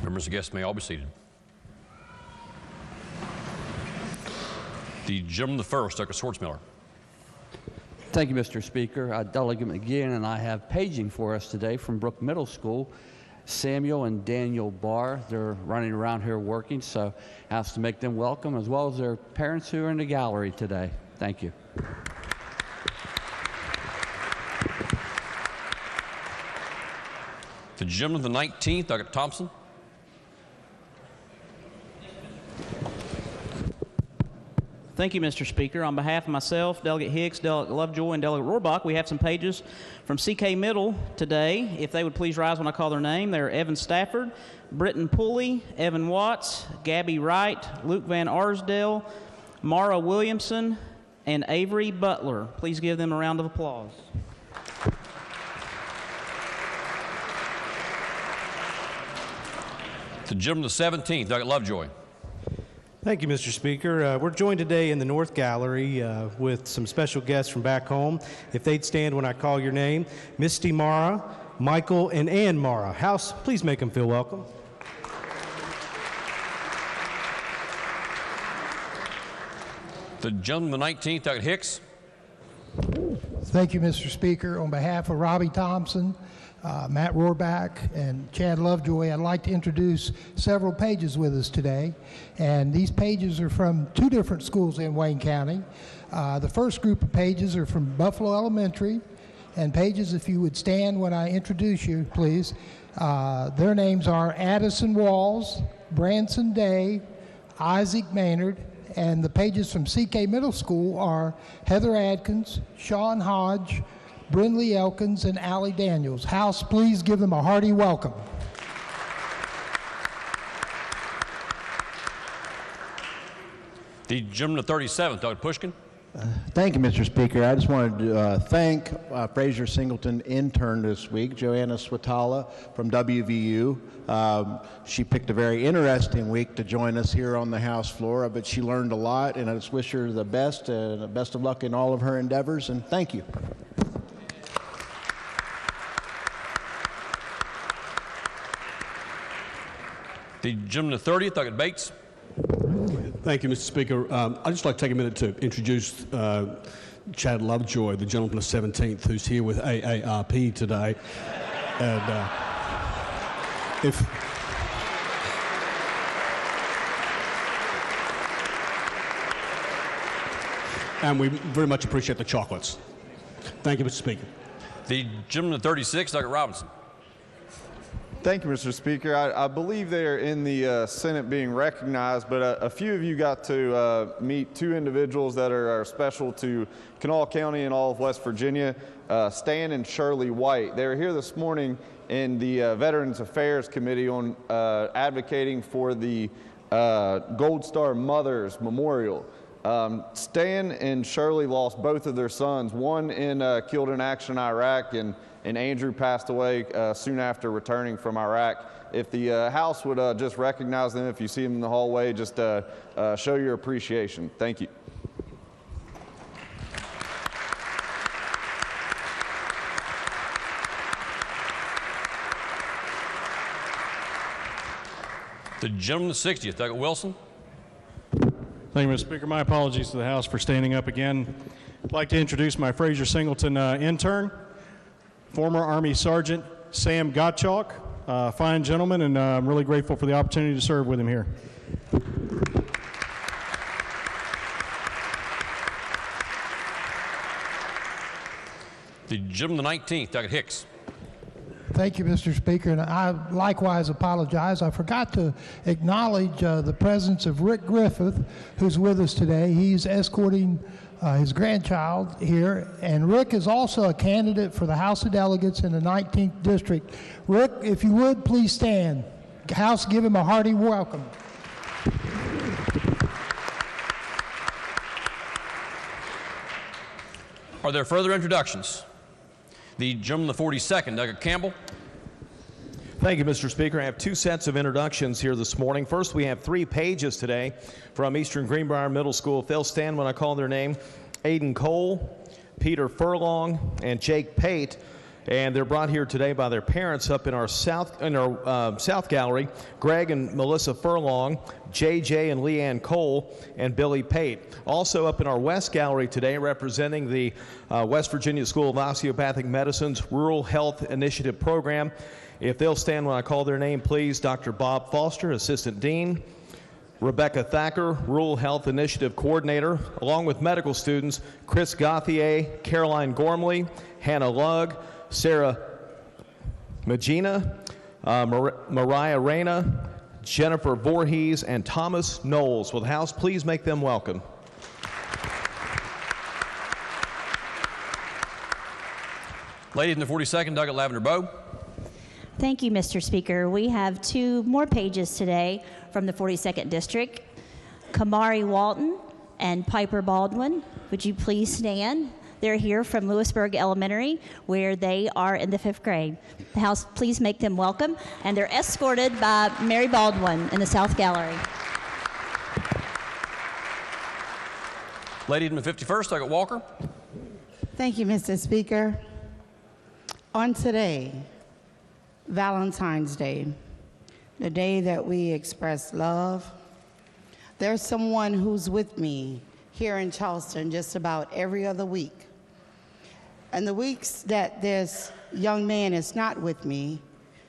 Members and guests may all be seated. The gentleman the first, Dr. Swartzmiller. Thank you, Mr. Speaker. Delegate McGinn and I have paging for us today from Brook Middle School. Samuel and Daniel Barr, they're running around here working, so I have to make them welcome, as well as their parents who are in the gallery today. Thank you. The gentleman the 19th, Dr. Thompson. Thank you, Mr. Speaker. On behalf of myself, Delegate Hicks, Delegate Lovejoy, and Delegate Rohrbach, we have some pages from CK Middle today. If they would please rise when I call their name. They're Evan Stafford, Britton Pulley, Evan Watts, Gabby Wright, Luke Van Arsdale, Mara Williamson, and Avery Butler. Please give them a round of applause. The gentleman the 17th, Doug Lovejoy. Thank you, Mr. Speaker. We're joined today in the North Gallery with some special guests from back home. If they'd stand when I call your name, Misty Mara, Michael, and Ann Mara. House, please make them feel welcome. The gentleman the 19th, Doug Hicks. Thank you, Mr. Speaker. On behalf of Robbie Thompson, Matt Rohrbach, and Chad Lovejoy, I'd like to introduce several pages with us today. And these pages are from two different schools in Wayne County. The first group of pages are from Buffalo Elementary. And pages, if you would stand when I introduce you, please. Their names are Addison Walls, Branson Day, Isaac Maynard, and the pages from CK Middle School are Heather Adkins, Sean Hodge, Brindley Elkins, and Allie Daniels. House, please give them a hearty welcome. The gentleman the 37th, Doug Pushkin. Thank you, Mr. Speaker. I just wanted to thank Fraser Singleton intern this week, Joanna Swatala from WVU. She picked a very interesting week to join us here on the House floor, but she learned a lot, and I just wish her the best and the best of luck in all of her endeavors, and thank you. The gentleman the 30th, Doug Bates. Thank you, Mr. Speaker. I'd just like to take a minute to introduce Chad Lovejoy, the gentleman of 17th, who's here with AARP today. And and we very much appreciate the chocolates. Thank you, Mr. Speaker. The gentleman of 36, Douglas Robinson. Thank you, Mr. Speaker. I believe they're in the Senate being recognized, but a few of you got to meet two individuals that are special to Kanawha County and all of West Virginia, Stan and Shirley White. They were here this morning in the Veterans Affairs Committee on advocating for the Gold Star Mothers Memorial. Stan and Shirley lost both of their sons, one killed in action in Iraq, and Andrew passed away soon after returning from Iraq. If the House would just recognize them, if you see them in the hallway, just show your appreciation. Thank you. The gentleman of 60th, Douglas Wilson. Thank you, Mr. Speaker. My apologies to the House for standing up again. I'd like to introduce my Fraser Singleton intern, former Army Sergeant Sam Gottschalk, fine gentleman, and I'm really grateful for the opportunity to serve with him here. The gentleman of 19th, Douglas Hicks. Thank you, Mr. Speaker, and I likewise apologize. I forgot to acknowledge the presence of Rick Griffith, who's with us today. He's escorting his grandchild here, and Rick is also a candidate for the House of Delegates in the 19th District. Rick, if you would, please stand. House, give him a hearty welcome. Are there further introductions? The gentleman of the 42nd, Douglas Campbell. Thank you, Mr. Speaker. I have two sets of introductions here this morning. First, we have 3 pages today from Eastern Greenbrier Middle School. If they'll stand when I call their name, Aiden Cole, Peter Furlong, and Jake Pate. And they're brought here today by their parents up in our South Gallery, Greg and Melissa Furlong, JJ and Leanne Cole, and Billy Pate. Also up in our West Gallery today, representing the West Virginia School of Osteopathic Medicine's Rural Health Initiative Program. If they'll stand when I call their name, please. Dr. Bob Foster, Assistant Dean, Rebecca Thacker, Rural Health Initiative Coordinator, along with medical students, Chris Gauthier, Caroline Gormley, Hannah Lugg, Sarah Magina, Mariah Reyna, Jennifer Voorhees, and Thomas Knowles. Will the House please make them welcome? Lady in the 42nd, Douglas Lavender Bowe. Thank you, Mr. Speaker. We have 2 more pages today from the 42nd District. Kamari Walton and Piper Baldwin, would you please stand? They're here from Lewisburg Elementary, where they are in the 5th grade. The House, please make them welcome. And they're escorted by Mary Baldwin in the South Gallery. Lady in the 51st, Douglas Walker. Thank you, Mr. Speaker. On today, Valentine's Day, the day that we express love, there's someone who's with me here in Charleston just about every other week. And the weeks that this young man is not with me,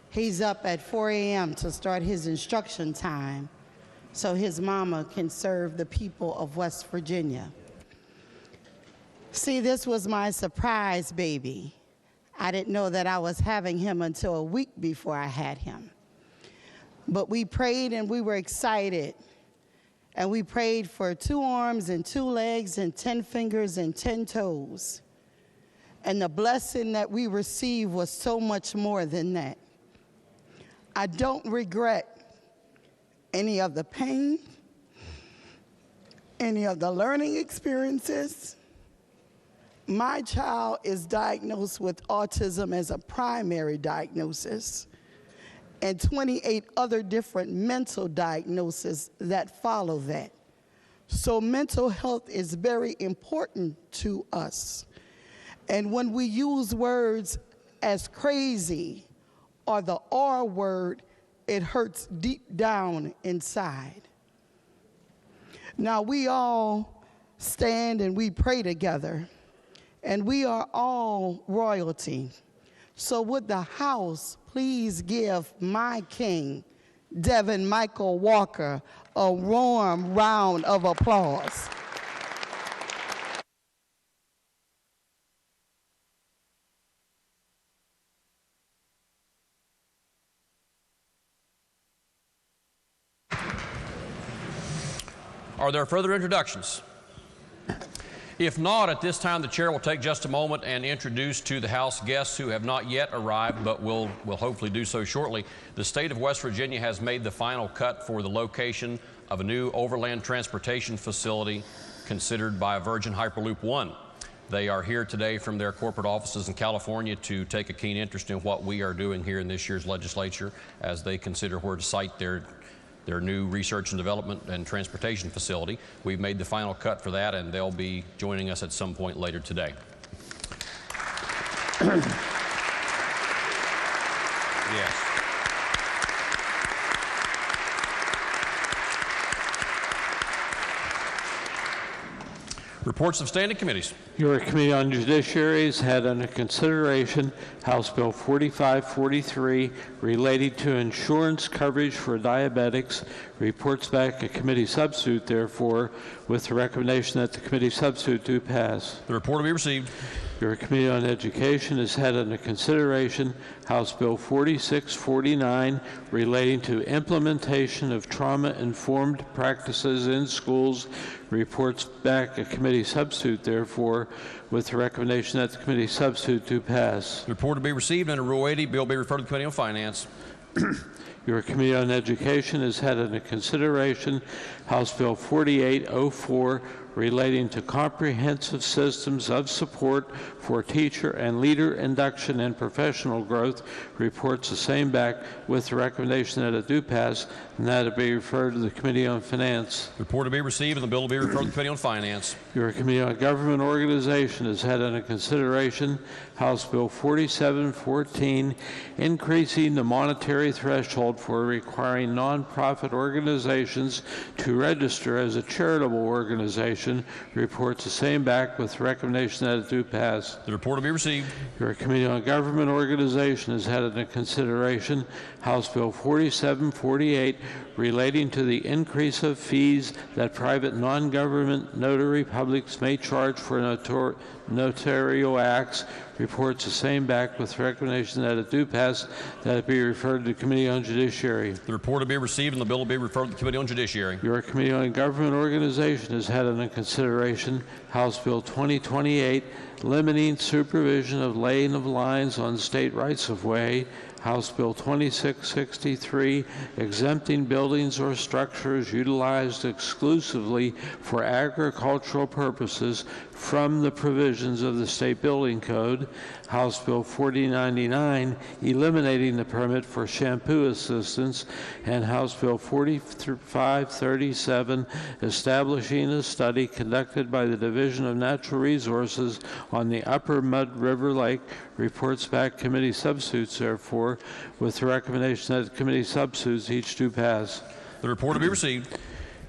he's up at 4 a.m. to start his instruction time so his mama can serve the people of West Virginia. See, this was my surprise baby. I didn't know that I was having him until a week before I had him. But we prayed and we were excited. And we prayed for 2 arms and 2 legs and 10 fingers and 10 toes. And the blessing that we received was so much more than that. I don't regret any of the pain, any of the learning experiences. My child is diagnosed with autism as a primary diagnosis, and 28 other different mental diagnoses that follow that. So mental health is very important to us. And when we use words as crazy or the R word, it hurts deep down inside. Now we all stand and we pray together. and we are all royalty. So would the House please give my king, Devin Michael Walker, a warm round of applause. Are there further introductions? If not, at this time the chair will take just a moment and introduce to the House guests who have not yet arrived but will hopefully do so shortly. The state of West Virginia has made the final cut for the location of a new overland transportation facility considered by Virgin Hyperloop One. They are here today from their corporate offices in California to take a keen interest in what we are doing here in this year's legislature as they consider where to site their new research and development and transportation facility. We've made the final cut for that, and they'll be joining us at some point later today. Yes. Reports of standing committees. Your Committee on Judiciary has had under consideration House Bill 4543 relating to insurance coverage for diabetics. Reports back a committee substitute, therefore, with the recommendation that the committee substitute do pass. The report will be received. Your Committee on Education has had under consideration House Bill 4649 relating to implementation of trauma-informed practices in schools. Reports back a committee substitute, therefore, with the recommendation that the committee substitute do pass. The report will be received under Rule 80. Bill will be referred to the Committee on Finance. Your Committee on Education has had under consideration House Bill 4804 relating to comprehensive systems of support for teacher and leader induction and professional growth. Reports the same back with the recommendation that it do pass, and that it be referred to the Committee on Finance. The report will be received, and the bill will be referred to the Committee on Finance. Your Committee on Government Organization has had under consideration House Bill 4714, increasing the monetary threshold for requiring nonprofit organizations to register as a charitable organization. Reports the same back with the recommendation that it do pass. The report will be received. Your Committee on Government Organization has had under consideration House Bill 4748 relating to the increase of fees that private non-government notary publics may charge for notarial acts. Reports the same back with recommendation that it do pass, that it be referred to the Committee on Judiciary. The report will be received, and the bill will be referred to the Committee on Judiciary. Your Committee on Government Organization has had under consideration House Bill 2028 limiting supervision of laying of lines on state rights-of-way. House Bill 2663, exempting buildings or structures utilized exclusively for agricultural purposes from the provisions of the State Building Code. House Bill 4099, eliminating the permit for shampoo assistance, and House Bill 4537, establishing a study conducted by the Division of Natural Resources on the Upper Mud River Lake. Reports back committee substitutes, therefore, with the recommendation that the committee substitutes each do pass. The report will be received.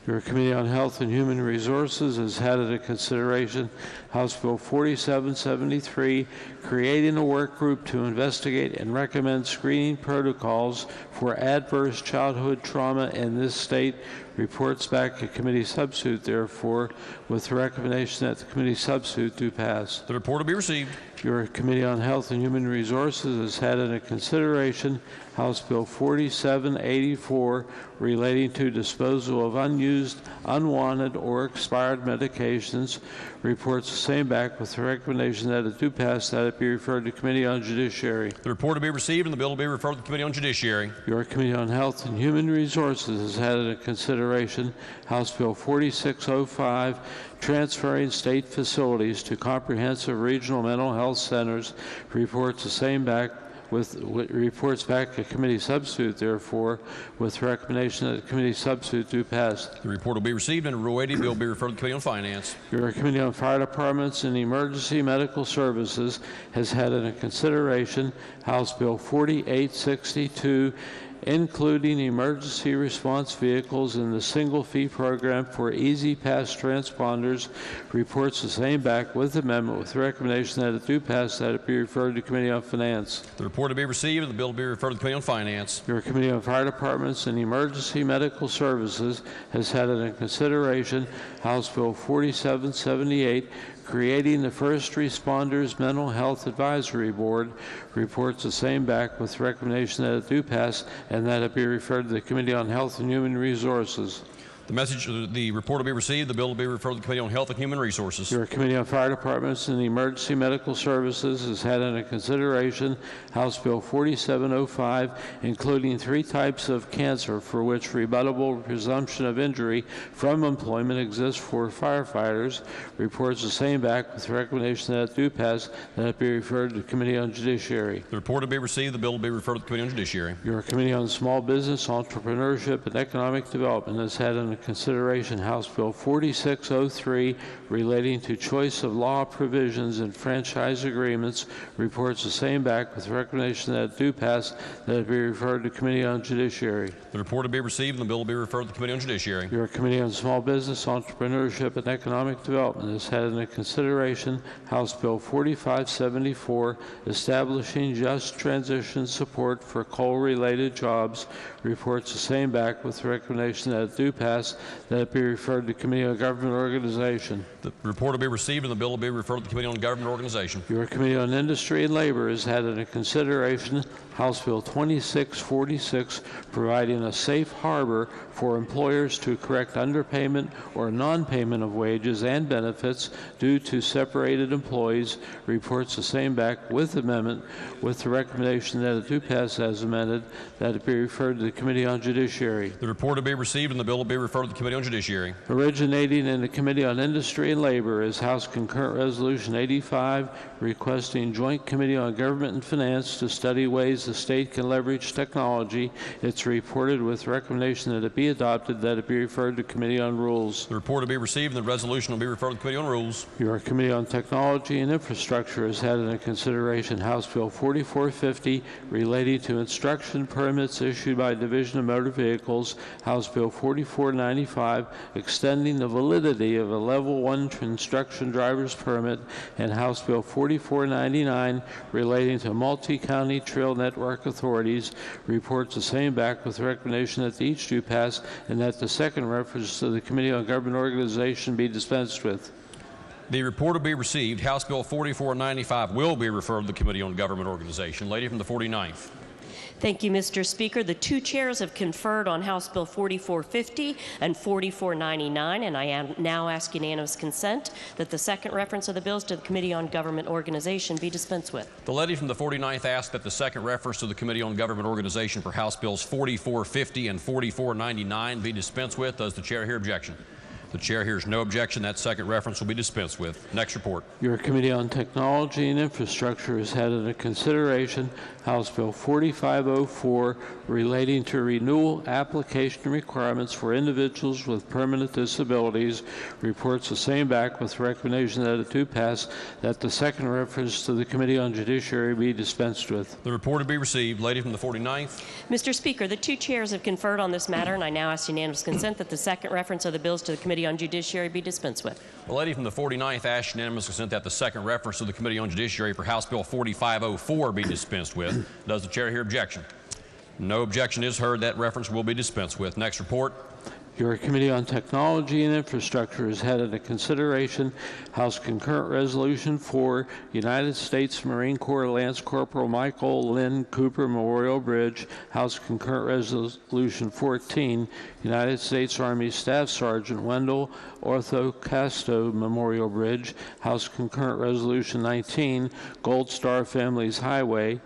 Your Committee on Health and Human Resources has had under consideration House Bill 4773, creating a work group to investigate and recommend screening protocols for adverse childhood trauma in this state. Reports back a committee substitute, therefore, with the recommendation that the committee substitute do pass. The report will be received. Your Committee on Health and Human Resources has had under consideration House Bill 4784 relating to disposal of unused, unwanted, or expired medications. Reports the same back with the recommendation that it do pass, that it be referred to Committee on Judiciary. The report will be received, and the bill will be referred to the Committee on Judiciary. Your Committee on Health and Human Resources has had under consideration House Bill 4605, transferring state facilities to comprehensive regional mental health centers. Reports the same back with reports back a committee substitute, therefore, with recommendation that the committee substitute do pass. The report will be received under Rule 80. Bill will be referred to the Committee on Finance. Your Committee on Fire Departments and Emergency Medical Services has had under consideration House Bill 4862, including emergency response vehicles in the single fee program for Easy Pass transponders, reports the same back with amendment with recommendation that it do pass, that it be referred to Committee on Finance. The report to be received and the bill to be referred to the Committee on Finance. Your Committee on Fire Departments and Emergency Medical Services has had it in consideration House Bill 4778, creating the First Responders Mental Health Advisory Board, reports the same back with recommendation that it do pass and that it be referred to the Committee on Health and Human Resources. The report will be received. The bill will be referred to the Committee on Health and Human Resources. Your Committee on Fire Departments and Emergency Medical Services has had under consideration House Bill 4705, including 3 types of cancer for which rebuttable presumption of injury from employment exists for firefighters. Reports the same back with recommendation that it do pass, that it be referred to the Committee on Judiciary. The report will be received. The bill will be referred to the Committee on Judiciary. Your Committee on Small Business, Entrepreneurship, and Economic Development has had under consideration House Bill 4603, relating to choice of law provisions in franchise agreements. Reports the same back with recommendation that it do pass, that it be referred to Committee on Judiciary. The report will be received and the bill will be referred to the Committee on Judiciary. Your Committee on Small Business, Entrepreneurship, and Economic Development has had under consideration House Bill 4574, establishing just transition support for coal-related jobs. Reports the same back with recommendation that it do pass, that it be referred to Committee on Government Organization. The report will be received and the bill will be referred to the Committee on Government Organization. Your Committee on Industry and Labor has had under consideration House Bill 2646, providing a safe harbor for employers to correct underpayment or non-payment of wages and benefits due to separated employees. Reports the same back with amendment with the recommendation that it do pass as amended, that it be referred to the Committee on Judiciary. The report will be received and the bill will be referred to the Committee on Judiciary. Originating in the Committee on Industry and Labor is House Concurrent Resolution 85, requesting Joint Committee on Government and Finance to study ways the state can leverage technology. It's reported with recommendation that it be adopted, that it be referred to Committee on Rules. The report will be received and the resolution will be referred to the Committee on Rules. Your Committee on Technology and Infrastructure has had in consideration House Bill 4450, relating to instruction permits issued by Division of Motor Vehicles, House Bill 4495, extending the validity of a Level 1 instruction driver's permit, and House Bill 4499, relating to multi-county trail network authorities. Reports the same back with recommendation that each do pass and that the second reference to the Committee on Government Organization be dispensed with. The report will be received. House Bill 4495 will be referred to the Committee on Government Organization. Lady from the 49th. Thank you, Mr. Speaker. The 2 chairs have conferred on House Bill 4450 and 4499, and I am now ask unanimous consent that the second reference of the bills to the Committee on Government Organization be dispensed with. The lady from the 49th asked that the second reference to the Committee on Government Organization for House Bills 4450 and 4499 be dispensed with. Does the chair hear objection? The chair hears no objection. That second reference will be dispensed with. Next report. Your Committee on Technology and Infrastructure has had under consideration House Bill 4504, relating to renewal application requirements for individuals with permanent disabilities. Reports the same back with recommendation that it do pass, that the second reference to the Committee on Judiciary be dispensed with. The report will be received. Lady from the 49th. Mr. Speaker, the 2 chairs have conferred on this matter, and I now ask unanimous consent that the second reference of the bills to the Committee on Judiciary be dispensed with. The lady from the 49th asked unanimous consent that the second reference to the Committee on Judiciary for House Bill 4504 be dispensed with. Does the chair hear objection? No objection is heard. That reference will be dispensed with. Next report. Your Committee on Technology and Infrastructure has had under consideration House Concurrent Resolution 4, United States Marine Corps Lance Corporal Michael Lynn Cooper Memorial Bridge, House Concurrent Resolution 14, United States Army Staff Sergeant Wendell Ortho Casto Memorial Bridge, House Concurrent Resolution 19, Gold Star Families Highway,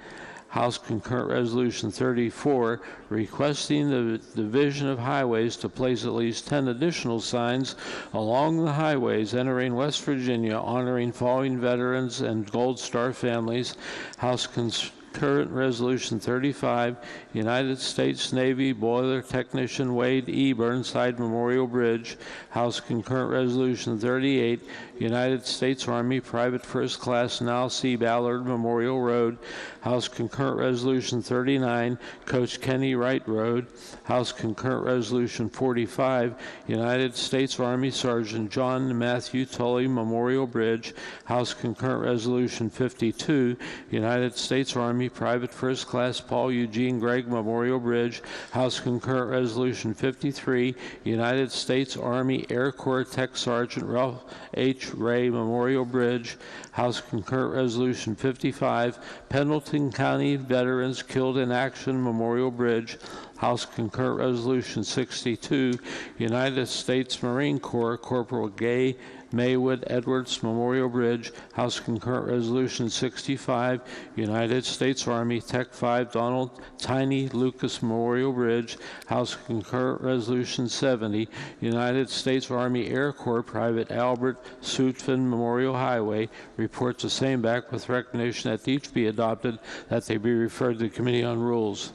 House Concurrent Resolution 34, requesting the Division of Highways to place at least 10 additional signs along the highways entering West Virginia honoring fallen veterans and Gold Star families. House Concurrent Resolution 35, United States Navy Boiler Technician Wade E. Burnside Memorial Bridge. House Concurrent Resolution 38, United States Army Private First Class Nile C. Ballard Memorial Road. House Concurrent Resolution 39, Coach Kenny Wright Road. House Concurrent Resolution 45, United States Army Sergeant John Matthew Tully Memorial Bridge. House Concurrent Resolution 52, United States Army Private First Class Paul Eugene Gregg Memorial Bridge. House Concurrent Resolution 53, United States Army Air Corps Tech Sergeant Ralph H. Ray Memorial Bridge. House Concurrent Resolution 55, Pendleton County Veterans Killed in Action Memorial Bridge. House Concurrent Resolution 62, United States Marine Corps Corporal Gay Maywood Edwards Memorial Bridge. House Concurrent Resolution 65, United States Army Tech 5 Donald Tiny Lucas Memorial Bridge. House Concurrent Resolution 70, United States Army Air Corps Private Albert Sutphin Memorial Highway. Reports the same back with recommendation that each be adopted, that they be referred to the Committee on Rules.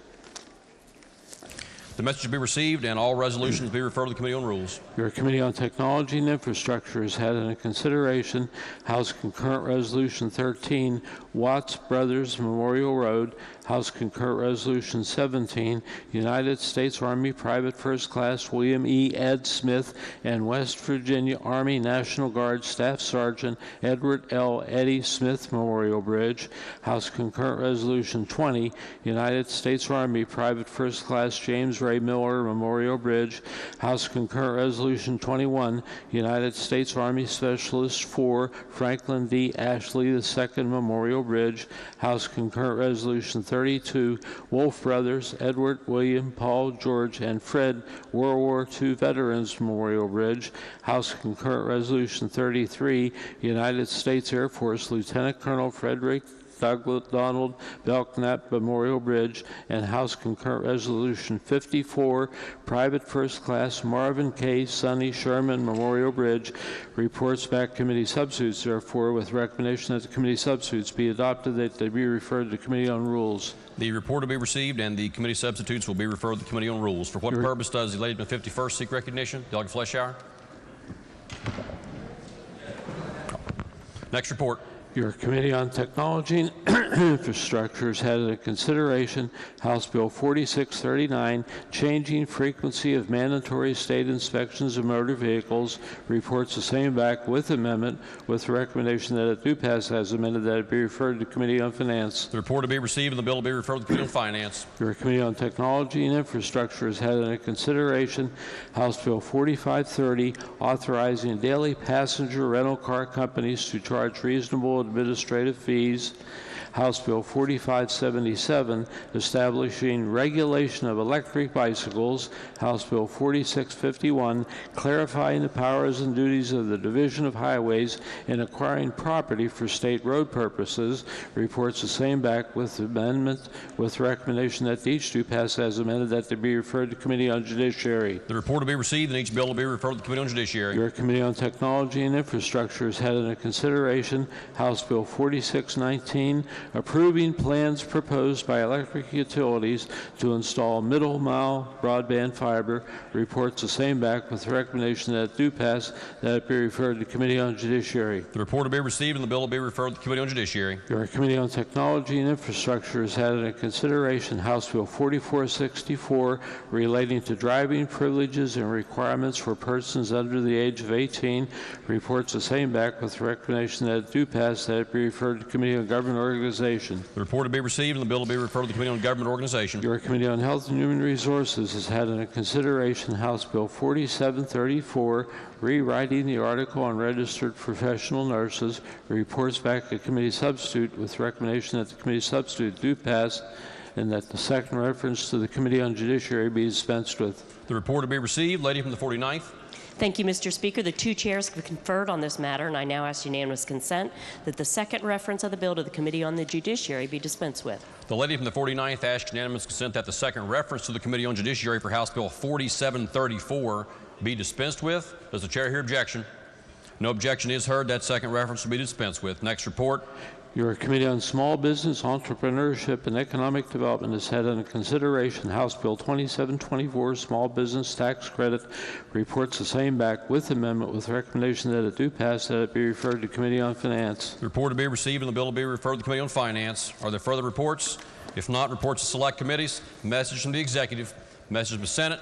The message be received and all resolutions be referred to the Committee on Rules. Your Committee on Technology and Infrastructure has had under consideration House Concurrent Resolution 13, Watts Brothers Memorial Road. House Concurrent Resolution 17, United States Army Private First Class William E. Ed Smith and West Virginia Army National Guard Staff Sergeant Edward L. Eddie Smith Memorial Bridge. House Concurrent Resolution 20, United States Army Private First Class James Ray Miller Memorial Bridge. House Concurrent Resolution 21, United States Army Specialist 4 Franklin D. Ashley II Memorial Bridge. House Concurrent Resolution 32, Wolf Brothers, Edward, William, Paul, George, and Fred World War II Veterans Memorial Bridge. House Concurrent Resolution 33, United States Air Force Lieutenant Colonel Frederick Douglas Donald Belknap Memorial Bridge. And House Concurrent Resolution 54, Private First Class Marvin K. Sonny Sherman Memorial Bridge. Reports back committee substitutes, therefore, with recommendation that the committee substitutes be adopted, that they be referred to the Committee on Rules. The report will be received and the committee substitutes will be referred to the Committee on Rules. For what purpose does the lady from the 51st seek recognition? Delegate Fleischauer. Next report. Your Committee on Technology and Infrastructure has had under consideration House Bill 4639, changing frequency of mandatory state inspections of motor vehicles. Reports the same back with amendment, with recommendation that it do pass as amended, that it be referred to the Committee on Finance. The report will be received and the bill will be referred to the Committee on Finance. Your Committee on Technology and Infrastructure has had under consideration House Bill 4530, authorizing daily passenger rental car companies to charge reasonable administrative fees. House Bill 4577, establishing regulation of electric bicycles. House Bill 4651, clarifying the powers and duties of the Division of Highways in acquiring property for state road purposes. Reports the same back with amendment, with recommendation that each do pass as amended, that they be referred to Committee on Judiciary. The report will be received and each bill will be referred to the Committee on Judiciary. Your Committee on Technology and Infrastructure has had under consideration House Bill 4619, approving plans proposed by electric utilities to install middle mile broadband fiber. Reports the same back with recommendation that it do pass, that it be referred to the Committee on Judiciary. The report will be received and the bill will be referred to the Committee on Judiciary. Your Committee on Technology and Infrastructure has had under consideration House Bill 4464, relating to driving privileges and requirements for persons under the age of 18. Reports the same back with recommendation that it do pass, that it be referred to the Committee on Government Organization. The report will be received and the bill will be referred to the Committee on Government Organization. Your Committee on Health and Human Resources has had under consideration House Bill 4734, rewriting the article on registered professional nurses. Reports back to committee substitute with recommendation that the committee substitute do pass, and that the second reference to the Committee on Judiciary be dispensed with. The report will be received. Lady from the 49th. Thank you, Mr. Speaker. The two chairs have conferred on this matter, and I now ask unanimous consent that the second reference of the bill to the Committee on the Judiciary be dispensed with. The lady from the 49th asks unanimous consent that the second reference to the Committee on Judiciary for House Bill 4734 be dispensed with. Does the chair hear objection? No objection is heard. That second reference will be dispensed with. Next report. Your Committee on Small Business, Entrepreneurship, and Economic Development has had under consideration House Bill 2724, Small Business Tax Credit, reports the same back with amendment with recommendation that it do pass, that it be referred to Committee on Finance. The report to be received and the bill to be referred to the Committee on Finance. Are there further reports? If not, reports to select committees. Message from the Executive. Message from the Senate.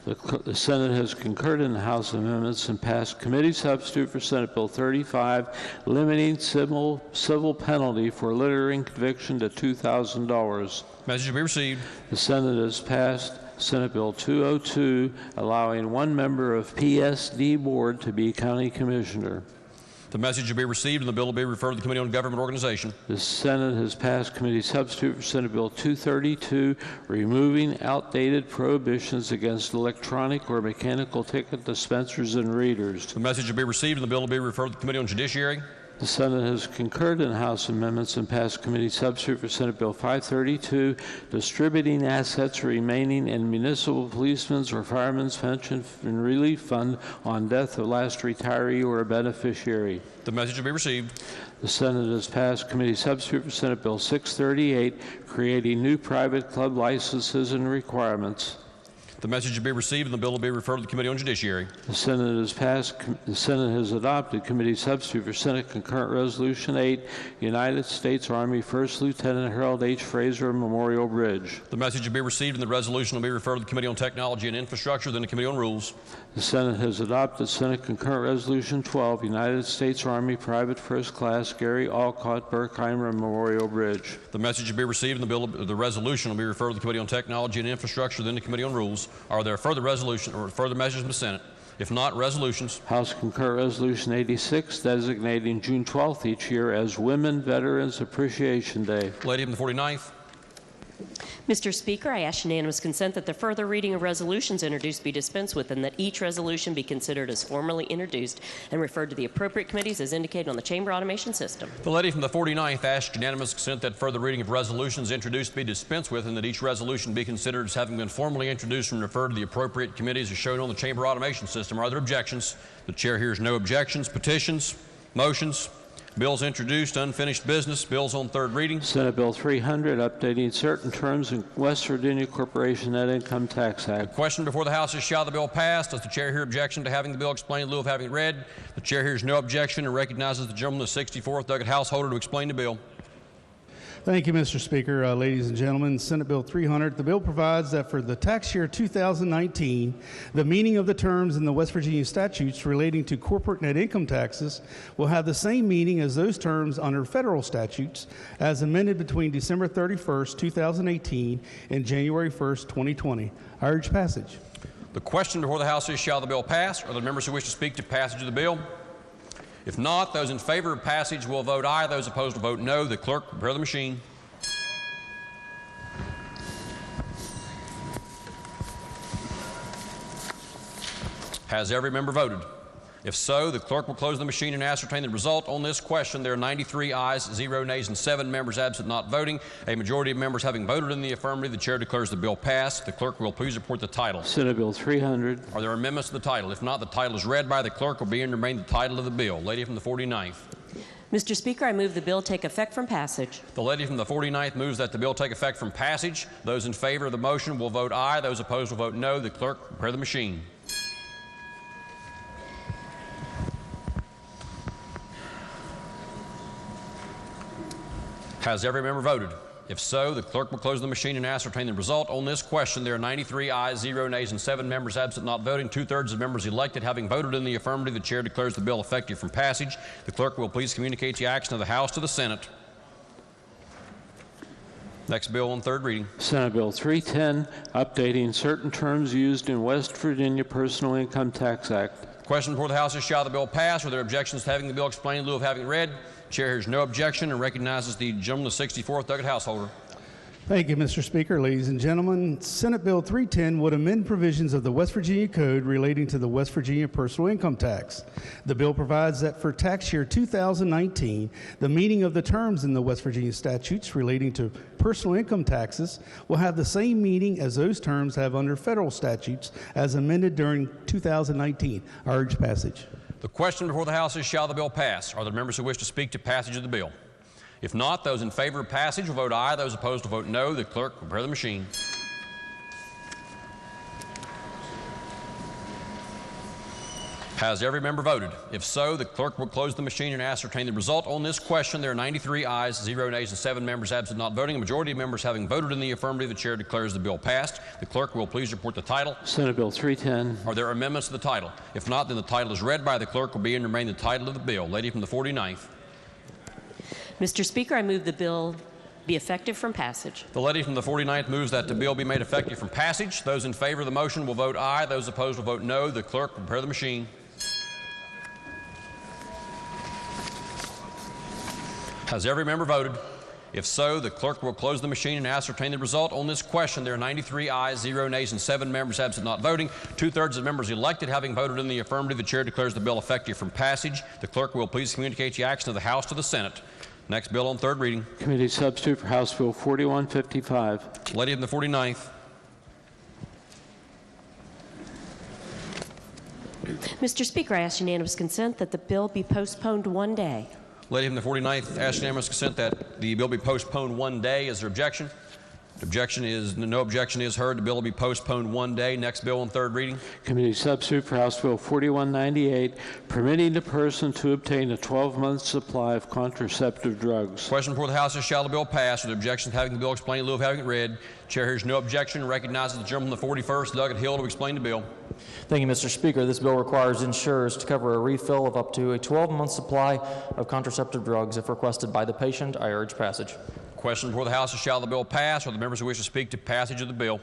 The Senate has concurred in the House amendments and passed committee substitute for Senate Bill 35, limiting civil penalty for littering conviction to $2,000. Message to be received. The Senate has passed Senate Bill 202, allowing one member of PSD board to be county commissioner. The message will be received and the bill will be referred to the Committee on Government Organization. The Senate has passed committee substitute for Senate Bill 232, removing outdated prohibitions against electronic or mechanical ticket dispensers and readers. The message will be received and the bill will be referred to the Committee on Judiciary. The Senate has concurred in House amendments and passed committee substitute for Senate Bill 532, distributing assets remaining in municipal policemen's or firemen's pension and relief fund on death of last retiree or a beneficiary. The message will be received. The Senate has passed committee substitute for Senate Bill 638, creating new private club licenses and requirements. The message will be received and the bill will be referred to the Committee on Judiciary. The Senate has adopted committee substitute for Senate Concurrent Resolution 8, United States Army First Lieutenant Harold H. Fraser Memorial Bridge. The message will be received and the resolution will be referred to the Committee on Technology and Infrastructure, then the Committee on Rules. The Senate has adopted Senate Concurrent Resolution 12, United States Army Private First Class Gary Alcott Berkheimer Memorial Bridge. The message will be received and the resolution will be referred to the Committee on Technology and Infrastructure, then the Committee on Rules. Are there further resolution or further measures from the Senate? If not, resolutions. House Concurrent Resolution 86, designating June 12th each year as Women Veterans Appreciation Day. Lady from the 49th. Mr. Speaker, I ask unanimous consent that the further reading of resolutions introduced be dispensed with and that each resolution be considered as formally introduced and referred to the appropriate committees as indicated on the Chamber automation system. The lady from the 49th asked unanimous consent that further reading of resolutions introduced be dispensed with and that each resolution be considered as having been formally introduced and referred to the appropriate committees as shown on the Chamber automation system. Are there objections? The chair hears no objections. Petitions, motions, bills introduced, unfinished business, bills on third reading. Senate Bill 300, updating certain terms in West Virginia Corporation Net Income Tax Act. The question before the House is, shall the bill pass? Does the chair hear objection to having the bill explained in lieu of having it read? The chair hears no objection and recognizes the gentleman of the 64th Doggett Householder to explain the bill. Thank you, Mr. Speaker. Ladies and gentlemen, Senate Bill 300, the bill provides that for the tax year 2019, the meaning of the terms in the West Virginia statutes relating to corporate net income taxes will have the same meaning as those terms under federal statutes as amended between December 31st, 2018 and January 1st, 2020. I urge passage. The question before the House is, shall the bill pass? Are there members who wish to speak to passage of the bill? If not, those in favor of passage will vote aye. Those opposed will vote no. The clerk, prepare the machine. Has every member voted? If so, the clerk will close the machine and ascertain the result on this question. There are 93 ayes, 0 nays, and 7 members absent not voting. A majority of members having voted in the affirmative, the chair declares the bill passed. The clerk will please report the title. Senate Bill 300. Are there amendments to the title? If not, the title is read by the clerk will be and remain the title of the bill. Lady from the 49th. Mr. Speaker, I move the bill take effect from passage. The lady from the 49th moves that the bill take effect from passage. Those in favor of the motion will vote aye. Those opposed will vote no. The clerk prepare the machine. Has every member voted? If so, the clerk will close the machine and ascertain the result on this question. There are 93 ayes, 0 nays, and 7 members absent not voting. 2/3 of members elected having voted in the affirmative. The chair declares the bill effective from passage. The clerk will please communicate the action of the House to the Senate. Next bill on third reading. Senate Bill 310, updating certain terms used in West Virginia Personal Income Tax Act. Question before the House is, shall the bill pass? Are there objections to having the bill explained in lieu of having it read? Chair hears no objection and recognizes the gentleman of the 64th Doggett Householder. Thank you, Mr. Speaker. Ladies and gentlemen, Senate Bill 310 would amend provisions of the West Virginia Code relating to the West Virginia personal income tax. The bill provides that for tax year 2019, the meaning of the terms in the West Virginia statutes relating to personal income taxes will have the same meaning as those terms have under federal statutes as amended during 2019. I urge passage. The question before the House is, shall the bill pass? Are there members who wish to speak to passage of the bill? If not, those in favor of passage will vote aye. Those opposed will vote no. The clerk will prepare the machine. Has every member voted? If so, the clerk will close the machine and ascertain the result. On this question, there are 93 ayes, 0 nays, and 7 members absent not voting. A majority of members having voted in the affirmative, the chair declares the bill passed. The clerk will please report the title. Senate Bill 310. Are there amendments to the title? If not, then the title is read by the clerk will be and remain the title of the bill. Lady from the 49th. Mr. Speaker, I move the bill be effective from passage. The lady from the 49th moves that the bill be made effective from passage. Those in favor of the motion will vote aye. Those opposed will vote no. The clerk will prepare the machine. Has every member voted? If so, the clerk will close the machine and ascertain the result. On this question, there are 93 ayes, 0 nays, and 7 members absent not voting. 2/3 of members elected having voted in the affirmative, the chair declares the bill effective from passage. The clerk will please communicate the action of the House to the Senate. Next bill on third reading. Committee substitute for House Bill 4155. Lady in the 49th. Mr. Speaker, I ask unanimous consent that the bill be postponed one day. Lady from the 49th asks unanimous consent that the bill be postponed one day. Is there objection? No objection is heard. The bill will be postponed one day. Next bill on third reading. Committee substitute for House Bill 4198, permitting the person to obtain a 12-month supply of contraceptive drugs. Question before the House is, shall the bill pass? With objection to having the bill explained in lieu of having it read. Chair hears no objection and recognizes the gentleman from the 41st, Doug Hill, to explain the bill. Thank you, Mr. Speaker. This bill requires insurers to cover a refill of up to a 12-month supply of contraceptive drugs if requested by the patient. I urge passage. Question before the House is, shall the bill pass? Are the members who wish to speak to passage of the bill?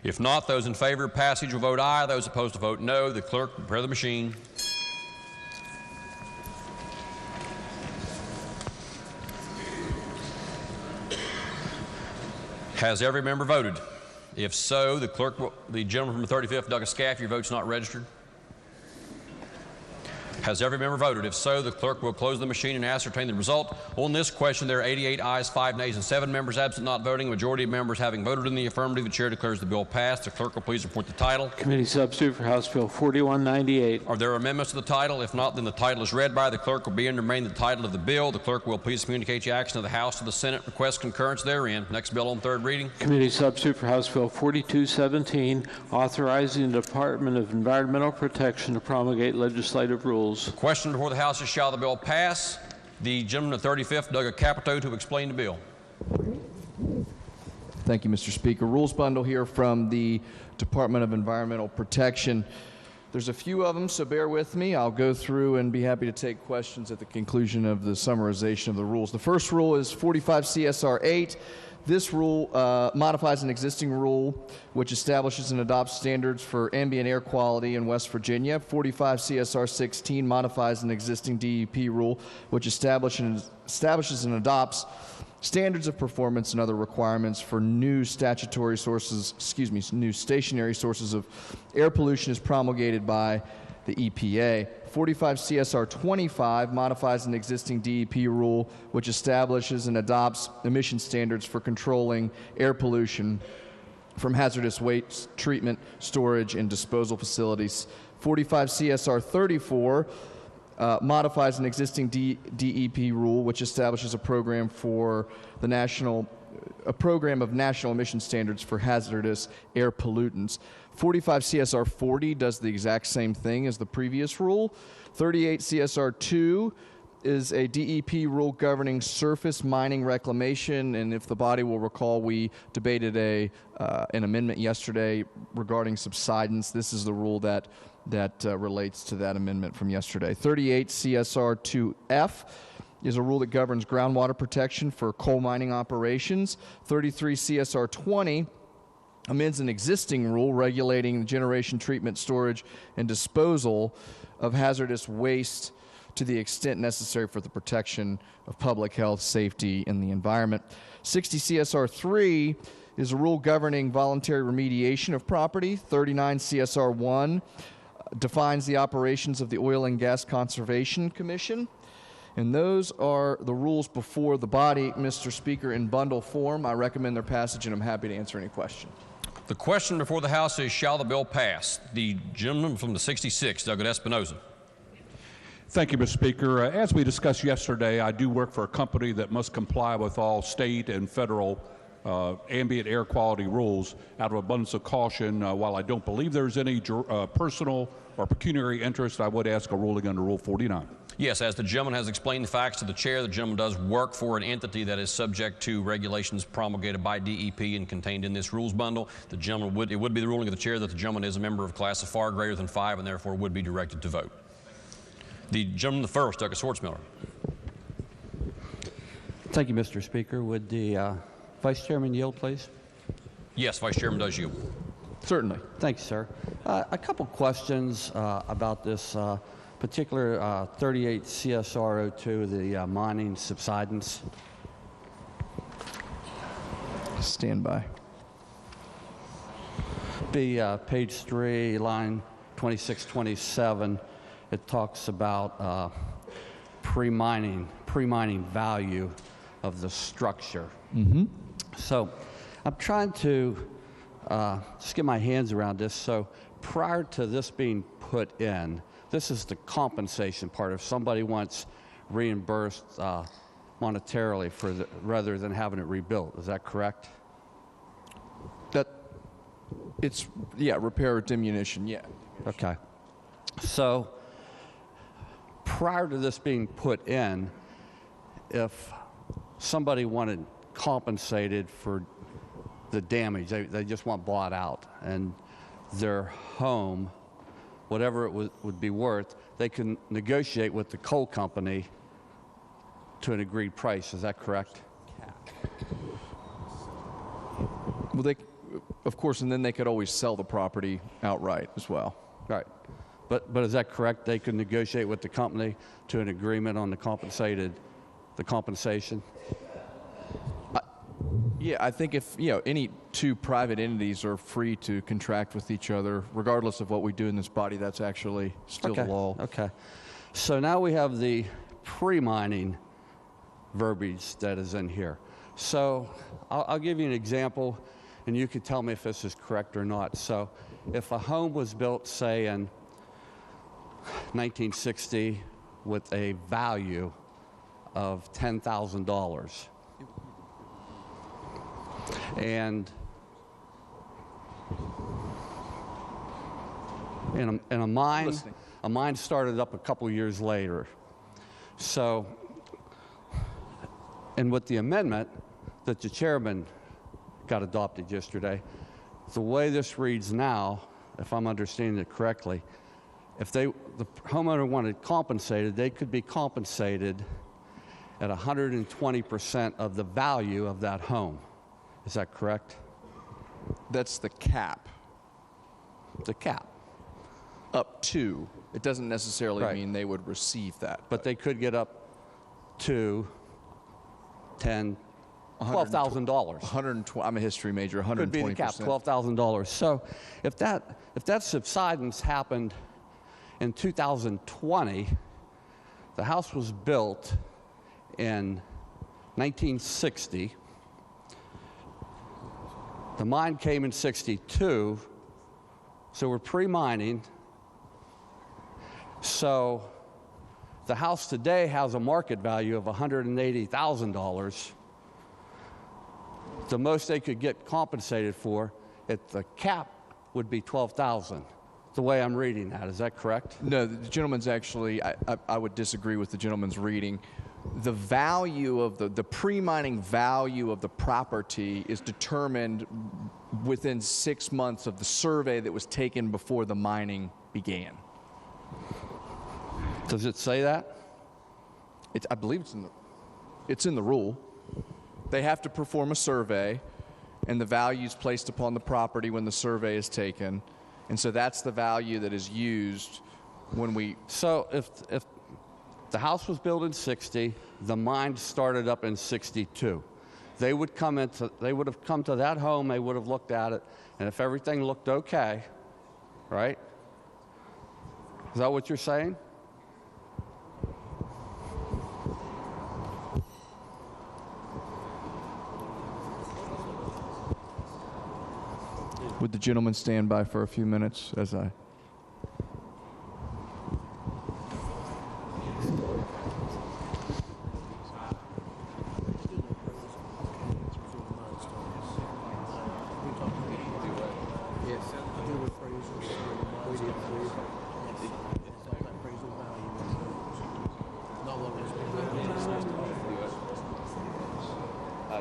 If not, those in favor of passage will vote aye. Those opposed will vote no. The clerk will prepare the machine. Has every member voted? If so, the clerk will, the gentleman from the 35th, Douglas Scaff, your vote's not registered. Has every member voted? If so, the clerk will close the machine and ascertain the result. On this question, there are 88 ayes, 5 nays, and 7 members absent not voting. A majority of members having voted in the affirmative, the chair declares the bill passed. The clerk will please report the title. Committee substitute for House Bill 4198. Are there amendments to the title? If not, then the title is read by the clerk will be and remain the title of the bill. The clerk will please communicate the action of the House to the Senate. Request concurrence therein. Next bill on third reading. Committee substitute for House Bill 4217, authorizing the Department of Environmental Protection to promulgate legislative rules. The question before the House is, shall the bill pass? The gentleman of the 35th, Doug Capito, to explain the bill. Thank you, Mr. Speaker. Rules bundle here from the Department of Environmental Protection. There's a few of them, so bear with me. I'll go through and be happy to take questions at the conclusion of the summarization of the rules. The first rule is 45 CSR 8. This rule modifies an existing rule which establishes and adopts standards for ambient air quality in West Virginia. 45 CSR 16 modifies an existing DEP rule which establishes and adopts standards of performance and other requirements for new statutory sources, new stationary sources of air pollution as promulgated by the EPA. 45 CSR 25 modifies an existing DEP rule which establishes and adopts emission standards for controlling air pollution from hazardous waste treatment, storage, and disposal facilities. 45 CSR 34 modifies an existing DEP rule which establishes a program for the a program of national emission standards for hazardous air pollutants. 45 CSR 40 does the exact same thing as the previous rule. 38 CSR 2 is a DEP rule governing surface mining reclamation, and if the body will recall, we debated an amendment yesterday regarding subsidence. This is the rule that relates to that amendment from yesterday. 38 CSR 2F is a rule that governs groundwater protection for coal mining operations. 33 CSR 20 amends an existing rule regulating the generation, treatment, storage, and disposal of hazardous waste to the extent necessary for the protection of public health, safety, and the environment. 60 CSR 3 is a rule governing voluntary remediation of property. 39 CSR 1 defines the operations of the Oil and Gas Conservation Commission. And those are the rules before the body, Mr. Speaker, in bundle form. I recommend their passage, and I'm happy to answer any questions. The question before the House is, shall the bill pass? The gentleman from the 66th, Doug Espinoza. Thank you, Mr. Speaker. As we discussed yesterday, I do work for a company that must comply with all state and federal ambient air quality rules. Out of abundance of caution, while I don't believe there's any personal or pecuniary interest, I would ask a ruling under Rule 49. Yes, as the gentleman has explained the facts to the chair, the gentleman does work for an entity that is subject to regulations promulgated by DEP and contained in this rules bundle. The gentleman it would be the ruling of the chair that the gentleman is a member of a class of far greater than 5 and therefore would be directed to vote. The gentleman the first, Douglas Schwartzmiller. Thank you, Mr. Speaker. Would the Vice Chairman yield, please? Yes, Vice Chairman does yield. Certainly. Thank you, sir. A couple questions about this particular 38 CSR02, the mining subsidence. Stand by. Be page 3, line 2627. It talks about pre-mining value of the structure. Mm-hmm. So I'm trying to just get my hands around this. So prior to this being put in, this is the compensation part. If somebody wants reimbursed monetarily for rather than having it rebuilt, is that correct? It's repair or diminution. Yeah. Okay. So prior to this being put in, if somebody wanted compensated for the damage, they just want bought out, and their home, whatever it would be worth, they can negotiate with the coal company to an agreed price. Is that correct? Well, of course, and then they could always sell the property outright as well. Right. But is that correct? They could negotiate with the company to an agreement on the compensation? Yeah, I think if any two private entities are free to contract with each other, regardless of what we do in this body, that's actually still the law. Okay. So now we have the pre-mining verbiage that is in here. So I'll give you an example, and you can tell me if this is correct or not. So if a home was built, say, in 1960 with a value of $10,000, and a mine started up a couple years later. So, and with the amendment that the chairman got adopted yesterday, the way this reads now, if I'm understanding it correctly, if the homeowner wanted compensated, they could be compensated at 120% of the value of that home. Is that correct? That's the cap. The cap. Up to. It doesn't necessarily mean they would receive that. But they could get up to $12,000. 120. I'm a history major. 120%. Could be the cap, $12,000. So if that subsidence happened in 2020, the house was built in 1960. The mine came in 62, so we're pre-mining. So the house today has a market value of $180,000. The most they could get compensated for at the cap would be $12,000. The way I'm reading that, is that correct? No, the gentleman's actually, I would disagree with the gentleman's reading. The value of the pre-mining value of the property is determined within 6 months of the survey that was taken before the mining began. Does it say that? I believe it's in the rule. They have to perform a survey, and the value is placed upon the property when the survey is taken, and so that's the value that is used when we. So if the house was built in 60, the mine started up in 62. They would have come to that home, they would have looked at it, and if everything looked okay, right? Is that what you're saying? Would the gentleman stand by for a few minutes as I...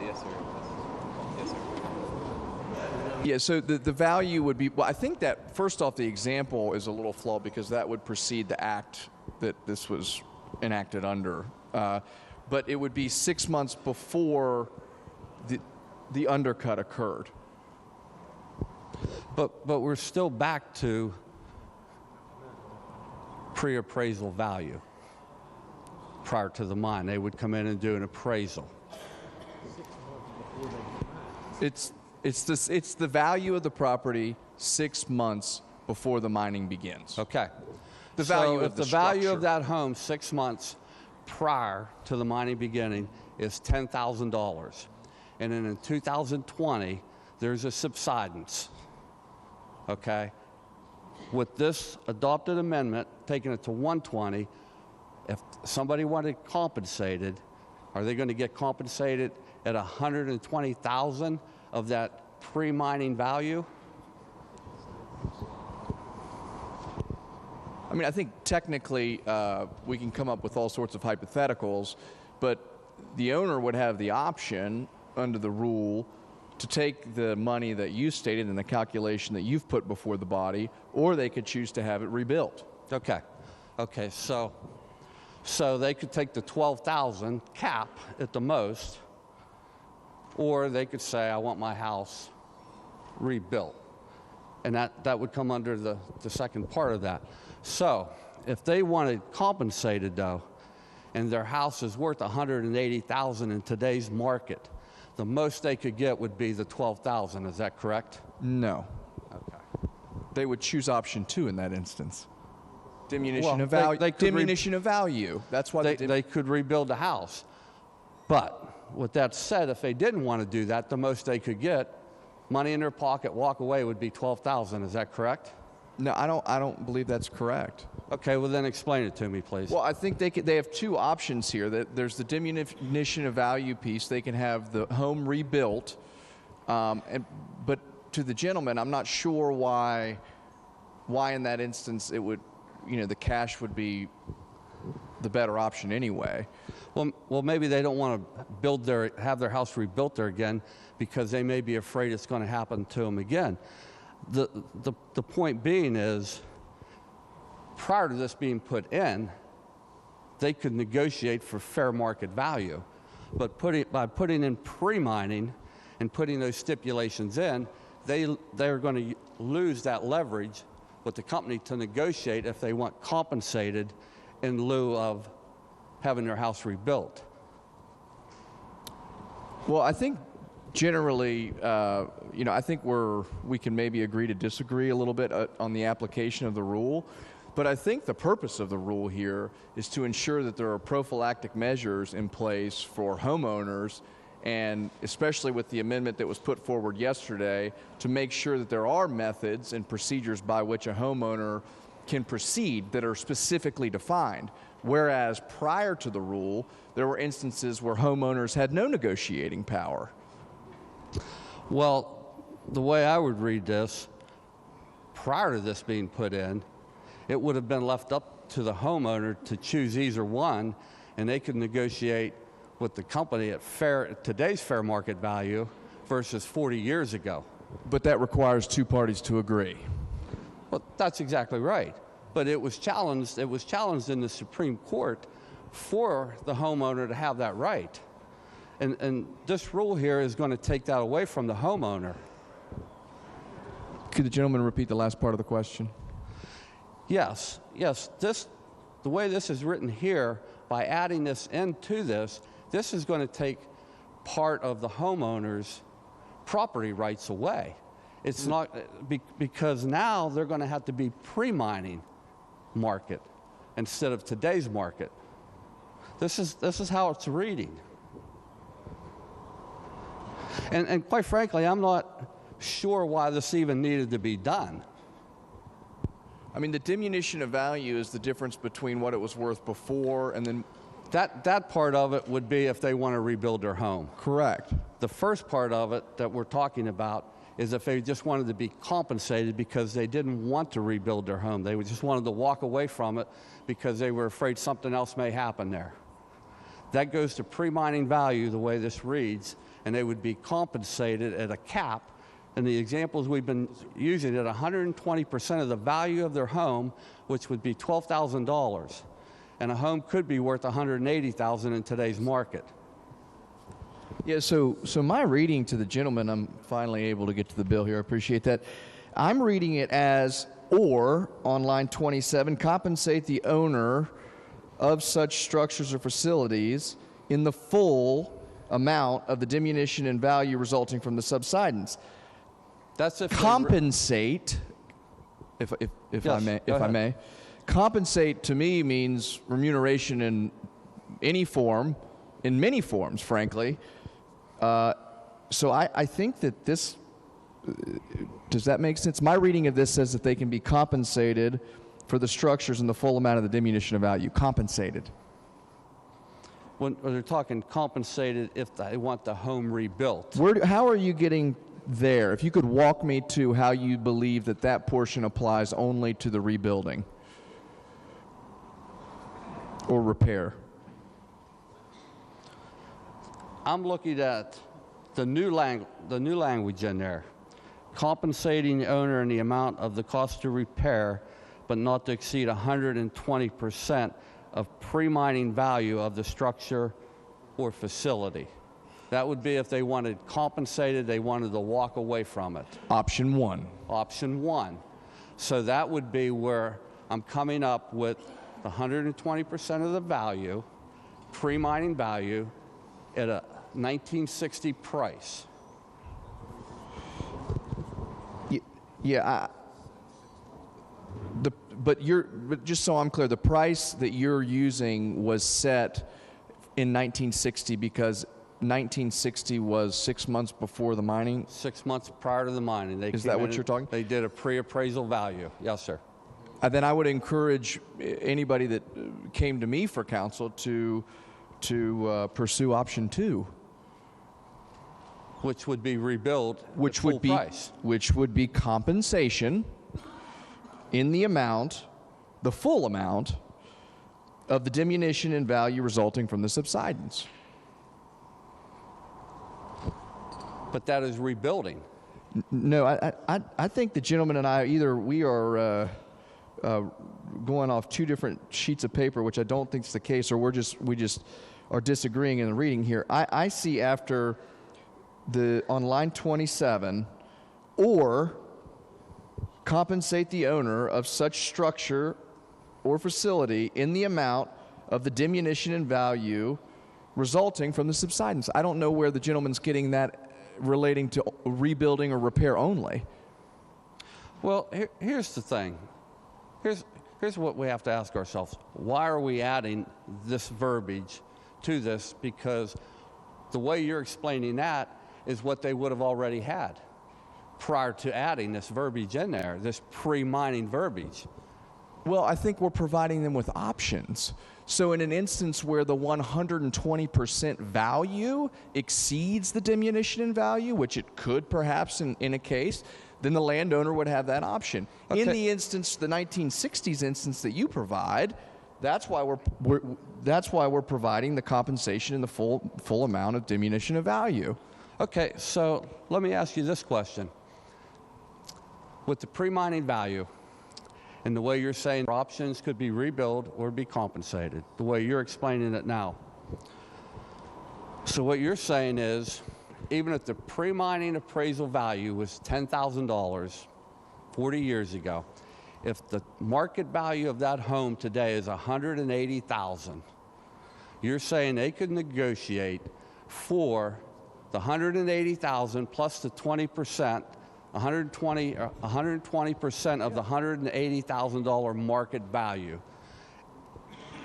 Yes, sir. Yes, sir. Yeah, so the value would be, well, I think that, first off, the example is a little flawed because that would precede the act that this was enacted under. But it would be 6 months before the undercut occurred. But we're still back to pre-appraisal value prior to the mine. They would come in and do an appraisal. It's the value of the property 6 months before the mining begins. Okay. The value so of if the value of that home 6 months prior to the mining beginning is $10,000, and then in 2020 there's a subsidence. Okay. With this adopted amendment, taking it to 120, if somebody wanted compensated, are they going to get compensated at 120,000 of that pre-mining value? I mean, I think technically we can come up with all sorts of hypotheticals, but the owner would have the option under the rule to take the money that you stated in the calculation that you've put before the body, or they could choose to have it rebuilt. Okay. Okay, so they could take the 12,000 cap at the most, or they could say, I want my house rebuilt. And that would come under the second part of that. So if they wanted compensated, though, and their house is worth $180,000 in today's market, the most they could get would be the 12,000. Is that correct? No. Okay. They would choose option 2 in that instance. Diminution of Well, value. Diminution of value. That's why they could rebuild the house. But with that said, if they didn't want to do that, the most they could get, money in their pocket, walk away, would be 12,000. Is that correct? No, I don't believe that's correct. Okay, well then explain it to me, please. Well, I think they have two options here. There's the diminution of value piece. They can have the home rebuilt, but to the gentleman, I'm not sure why in that instance it would, the cash would be the better option anyway. Well, maybe they don't want to have their house rebuilt there again because they may be afraid it's going to happen to them again. The point being is, prior to this being put in, they could negotiate for fair market value. But by putting in pre-mining and putting those stipulations in, they're going to lose that leverage with the company to negotiate if they want compensated in lieu of having their house rebuilt. Well, I think generally, I think we can maybe agree to disagree a little bit on the application of the rule. But I think the purpose of the rule here is to ensure that there are prophylactic measures in place for homeowners, and especially with the amendment that was put forward yesterday, to make sure that there are methods and procedures by which a homeowner can proceed that are specifically defined. Whereas prior to the rule, there were instances where homeowners had no negotiating power. Well, the way I would read this, prior to this being put in, it would have been left up to the homeowner to choose either one, and they could negotiate with the company at today's fair market value versus 40 years ago. But that requires two parties to agree. Well, that's exactly right. But it was challenged in the Supreme Court for the homeowner to have that right. And this rule here is going to take that away from the homeowner. Could the gentleman repeat the last part of the question? Yes. The way this is written here, by adding this into this is going to take part of the homeowner's property rights away. It's not, because now they're going to have to be pre-mining market instead of today's market. This is how it's reading. And quite frankly, I'm not sure why this even needed to be done. I mean, the diminution of value is the difference between what it was worth before and then... That part of it would be if they want to rebuild their home. Correct. The first part of it that we're talking about is if they just wanted to be compensated because they didn't want to rebuild their home. They just wanted to walk away from it because they were afraid something else may happen there. That goes to pre-mining value the way this reads, and they would be compensated at a cap. And the examples we've been using at 120% of the value of their home, which would be $12,000. And a home could be worth $180,000 in today's market. Yeah, so my reading to the gentleman, I'm finally able to get to the bill here. I appreciate that. I'm reading it as, or on line 27, compensate the owner of such structures or facilities in the full amount of the diminution in value resulting from the subsidence. That's if compensate, if I may. Compensate to me means remuneration in any form, in many forms, frankly. So I think that this, does that make sense? My reading of this says that they can be compensated for the structures in the full amount of the diminution of value. Compensated. When they're talking compensated if they want the home rebuilt. How are you getting there? If you could walk me to how you believe that that portion applies only to the rebuilding or repair. I'm looking at the new language in there. Compensating the owner in the amount of the cost to repair, but not to exceed 120% of pre-mining value of the structure or facility. That would be if they wanted compensated, they wanted to walk away from it. Option 1. Option 1. So that would be where I'm coming up with 120% of the value, pre-mining value, at a 1960 price. Yeah, but just so I'm clear, the price that you're using was set in 1960 because 1960 was 6 months before the mining? 6 months prior to the mining. Is that what you're talking? They did a pre-appraisal value. Yes, sir. Then I would encourage anybody that came to me for counsel to pursue option 2. Which would be rebuild which would be price. Which would be compensation in the amount, the full amount, of the diminution in value resulting from the subsidence. But that is rebuilding. No, I think the gentleman and I, either we are going off 2 different sheets of paper, which I don't think is the case, or we just are disagreeing in the reading here. I see after on line 27, or compensate the owner of such structure or facility in the amount of the diminution in value resulting from the subsidence. I don't know where the gentleman's getting that relating to rebuilding or repair only. Well, here's the thing. Here's what we have to ask ourselves. Why are we adding this verbiage to this? Because the way you're explaining that is what they would have already had prior to adding this verbiage in there, this pre-mining verbiage. Well, I think we're providing them with options. So in an instance where the 120% value exceeds the diminution in value, which it could perhaps in a case, then the landowner would have that option. Okay. In the instance, the 1960s instance that you provide, that's why we're providing the compensation in the full amount of diminution of value. Okay, so let me ask you this question. With the pre-mining value, and the way you're saying options could be rebuilt or be compensated, the way you're explaining it now. So what you're saying is, even if the pre-mining appraisal value was $10,000 40 years ago, if the market value of that home today is $180,000, you're saying they could negotiate for the $180,000 plus the 20%, 120% of the $180,000 market value.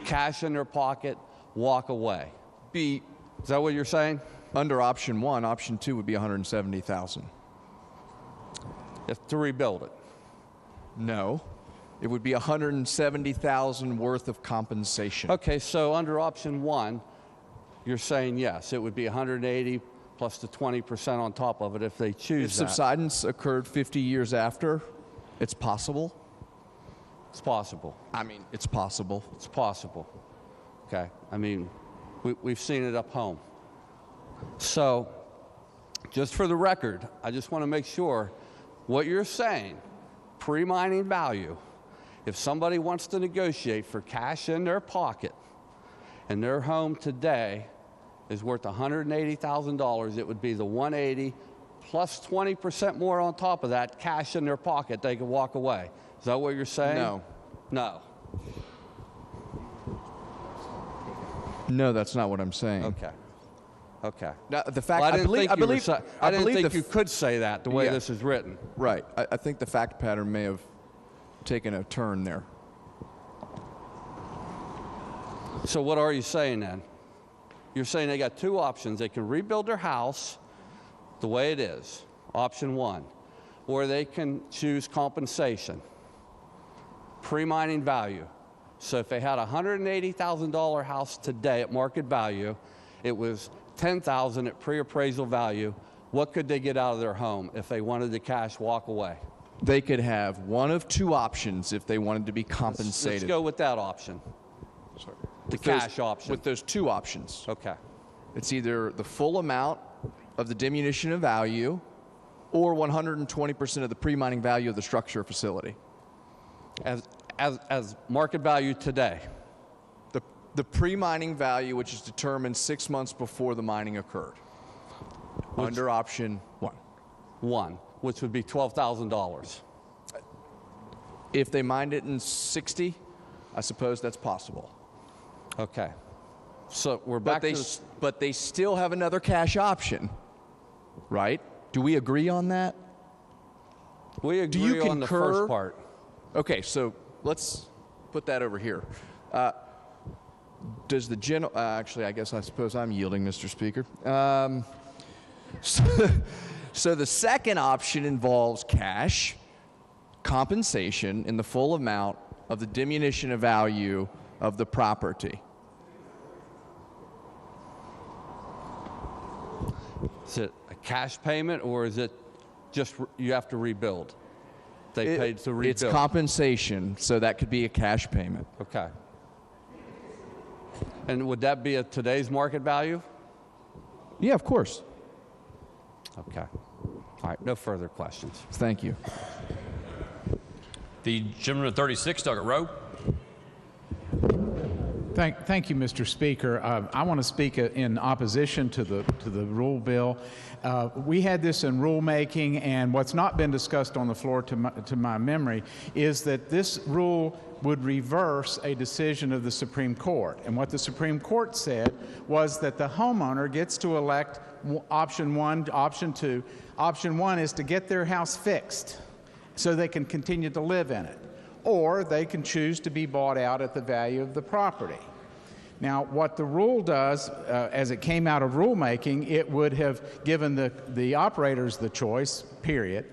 Cash in their pocket, walk away. Is that what you're saying? Under option 1, option 2 would be $170,000. If to rebuild it. No. It would be $170,000 worth of compensation. Okay, so under option 1, you're saying yes, it would be $180,000 plus the 20% on top of it if they choose If that. subsidence occurred 50 years after, it's possible? It's possible. I mean, it's possible. It's possible. Okay. I mean, we've seen it up home. So, just for the record, I just want to make sure what you're saying, pre-mining value, if somebody wants to negotiate for cash in their pocket and their home today is worth $180,000, it would be the 180 plus 20% more on top of that cash in their pocket, they could walk away. Is that what you're saying? No. No. No, that's not what I'm saying. Okay. Okay. Now, the fact Well, I didn't believe think you could say that the way this is written. Right. I think the fact pattern may have taken a turn there. So what are you saying then? You're saying they got two options. They can rebuild their house the way it is, option one, or they can choose compensation, pre-mining value. So if they had a $180,000 house today at market value, it was $10,000 at pre-appraisal value, what could they get out of their home if they wanted the cash walk away? They could have one of two options if they wanted to be compensated. Let's go with that option. Sorry. The cash option. With those two options. Okay. It's either the full amount of the diminution of value or 120% of the pre-mining value of the structure or facility. As market value today? The pre-mining value, which is determined 6 months before the mining occurred. Under option one. One, which would be $12,000. If they mined it in 60, I suppose that's possible. Okay. So we're back But they still have another cash option, right? Do we agree on that? We agree on the first part. Okay, so let's put that over here. Does the general... actually, I suppose I'm yielding, Mr. Speaker. So the second option involves cash, compensation in the full amount of the diminution of value of the property. Is it a cash payment or is it just you have to rebuild? They paid to rebuild. It's compensation, so that could be a cash payment. Okay. And would that be at today's market value? Yeah, of course. Okay. All right, no further questions. Thank you. The gentleman at 36, Doggett Rowe. Thank you, Mr. Speaker. I want to speak in opposition to the rule bill. We had this in rulemaking, and what's not been discussed on the floor to my memory is that this rule would reverse a decision of the Supreme Court. And what the Supreme Court said was that the homeowner gets to elect option one, option two. Option one is to get their house fixed so they can continue to live in it, or they can choose to be bought out at the value of the property. Now, what the rule does, as it came out of rulemaking, it would have given the operators the choice, period.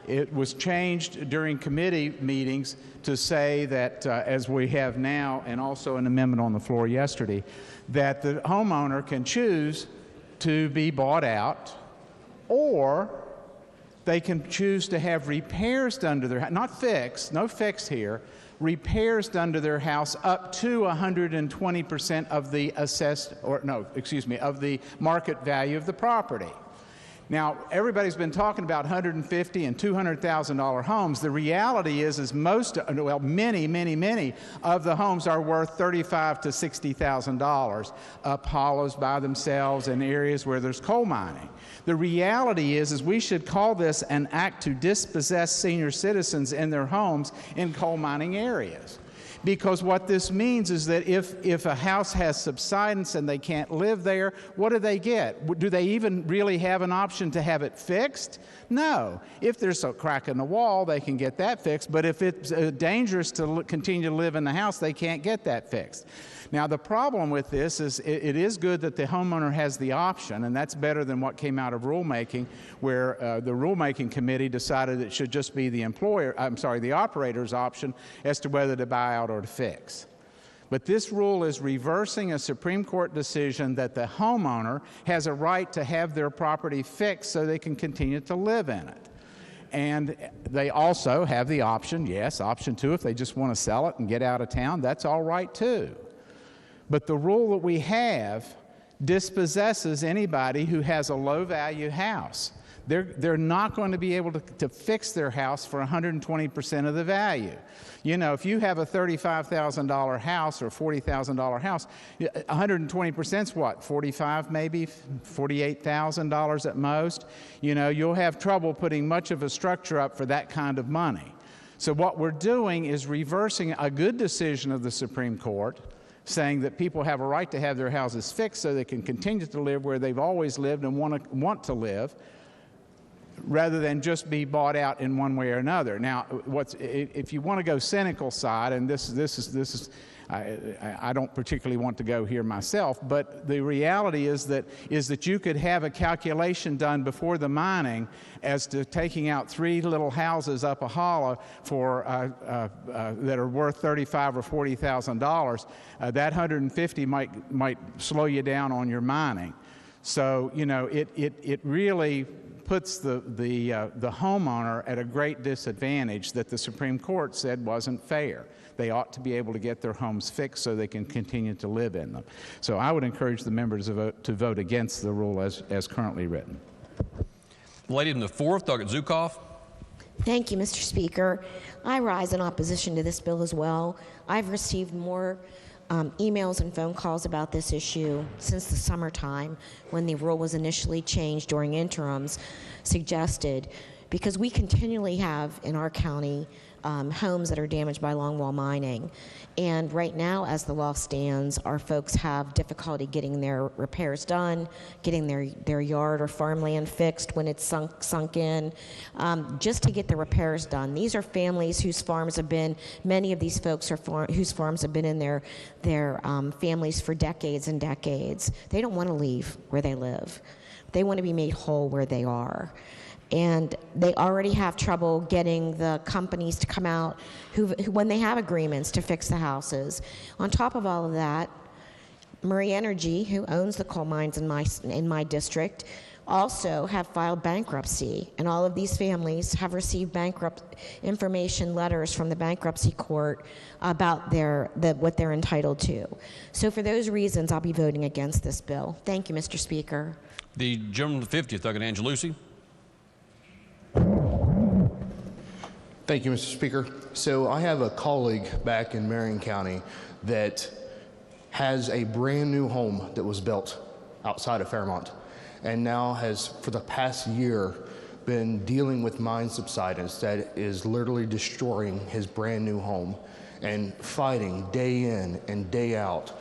It was changed during committee meetings to say that, as we have now, and also an amendment on the floor yesterday, that the homeowner can choose to be bought out, or they can choose to have repairs done to their house, not fixed, no fixed here, repairs done to their house up to 120% of the assessed, of the market value of the property. Now, everybody's been talking about $150,000 and $200,000 homes. The reality is many of the homes are worth $35,000 to $60,000 up hollows by themselves in areas where there's coal mining. The reality is we should call this an act to dispossess senior citizens in their homes in coal mining areas. Because what this means is that if a house has subsidence and they can't live there, what do they get? Do they even really have an option to have it fixed? No. If there's a crack in the wall, they can get that fixed. But if it's dangerous to continue to live in the house, they can't get that fixed. Now, the problem with this is it is good that the homeowner has the option, and that's better than what came out of rulemaking, where the rulemaking committee decided it should just be the operator's option as to whether to buy out or to fix. But this rule is reversing a Supreme Court decision that the homeowner has a right to have their property fixed so they can continue to live in it. And they also have the option, yes, option 2, if they just want to sell it and get out of town, that's all right too. But the rule that we have dispossesses anybody who has a low-value house. They're not going to be able to fix their house for 120% of the value. You know, if you have a $35,000 house or $40,000 house, 120% is what, 45 maybe, $48,000 at most? You know, you'll have trouble putting much of a structure up for that kind of money. So what we're doing is reversing a good decision of the Supreme Court, saying that people have a right to have their houses fixed so they can continue to live where they've always lived and want to live, rather than just be bought out in one way or another. Now, if you want to go cynical side, and this is I don't particularly want to go here myself, but the reality is that you could have a calculation done before the mining as to taking out 3 little houses up a hollow for that are worth $35,000 or $40,000. That $150 might slow you down on your mining. So you know it really puts the homeowner at a great disadvantage that the Supreme Court said wasn't fair. They ought to be able to get their homes fixed so they can continue to live in them. So I would encourage the members to vote against the rule as currently written. The lady in the 4th, Doug Zukoff. Thank you, Mr. Speaker. I rise in opposition to this bill as well. I've received more emails and phone calls about this issue since the summertime when the rule was initially changed during interims suggested, because we continually have in our county homes that are damaged by longwall mining. And right now, as the law stands, our folks have difficulty getting their repairs done, getting their yard or farmland fixed when it's sunk in, just to get the repairs done. These are families whose farms have been, many of these folks are whose farms have been in their families for decades and decades. They don't want to leave where they live. They want to be made whole where they are. And they already have trouble getting the companies to come out who, when they have agreements to fix the houses. On top of all of that, Murray Energy, who owns the coal mines in my district, also have filed bankruptcy. And all of these families have received bankrupt information letters from the bankruptcy court about what they're entitled to. So for those reasons, I'll be voting against this bill. Thank you, Mr. Speaker. The gentleman from the 50th, Doug Angelucci. Thank you, Mr. Speaker. So I have a colleague back in Marion County that has a brand new home that was built outside of Fairmont and now has, for the past year, been dealing with mine subsidence that is literally destroying his brand new home and fighting day in and day out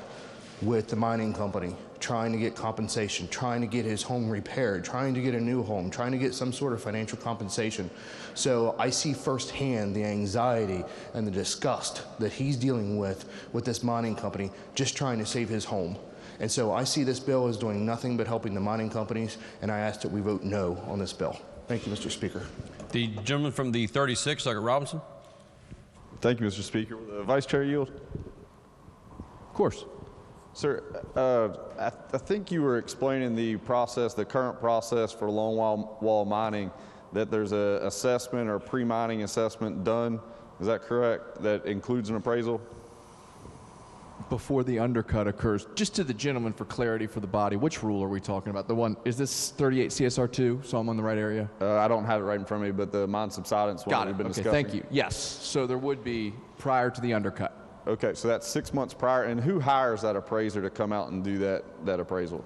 with the mining company, trying to get compensation, trying to get his home repaired, trying to get a new home, trying to get some sort of financial compensation. So I see firsthand the anxiety and the disgust that he's dealing with this mining company, just trying to save his home. And so I see this bill as doing nothing but helping the mining companies, and I ask that we vote no on this bill. Thank you, Mr. Speaker. The gentleman from the 36th, Doug Robinson. Thank you, Mr. Speaker. Will the Vice Chair yield? Of course. Sir, I think you were explaining the process, the current process for longwall mining, that there's an assessment or pre-mining assessment done. Is that correct? That includes an appraisal? Before the undercut occurs, just to the gentleman for clarity for the body, which rule are we talking about? The one, is this 38 CSR 2, so I'm on the right area? I don't have it right in front of me, but the mine subsidence one we've been discussing. Thank you. Yes, so there would be prior to the undercut. Okay, so that's 6 months prior, and who hires that appraiser to come out and do that appraisal?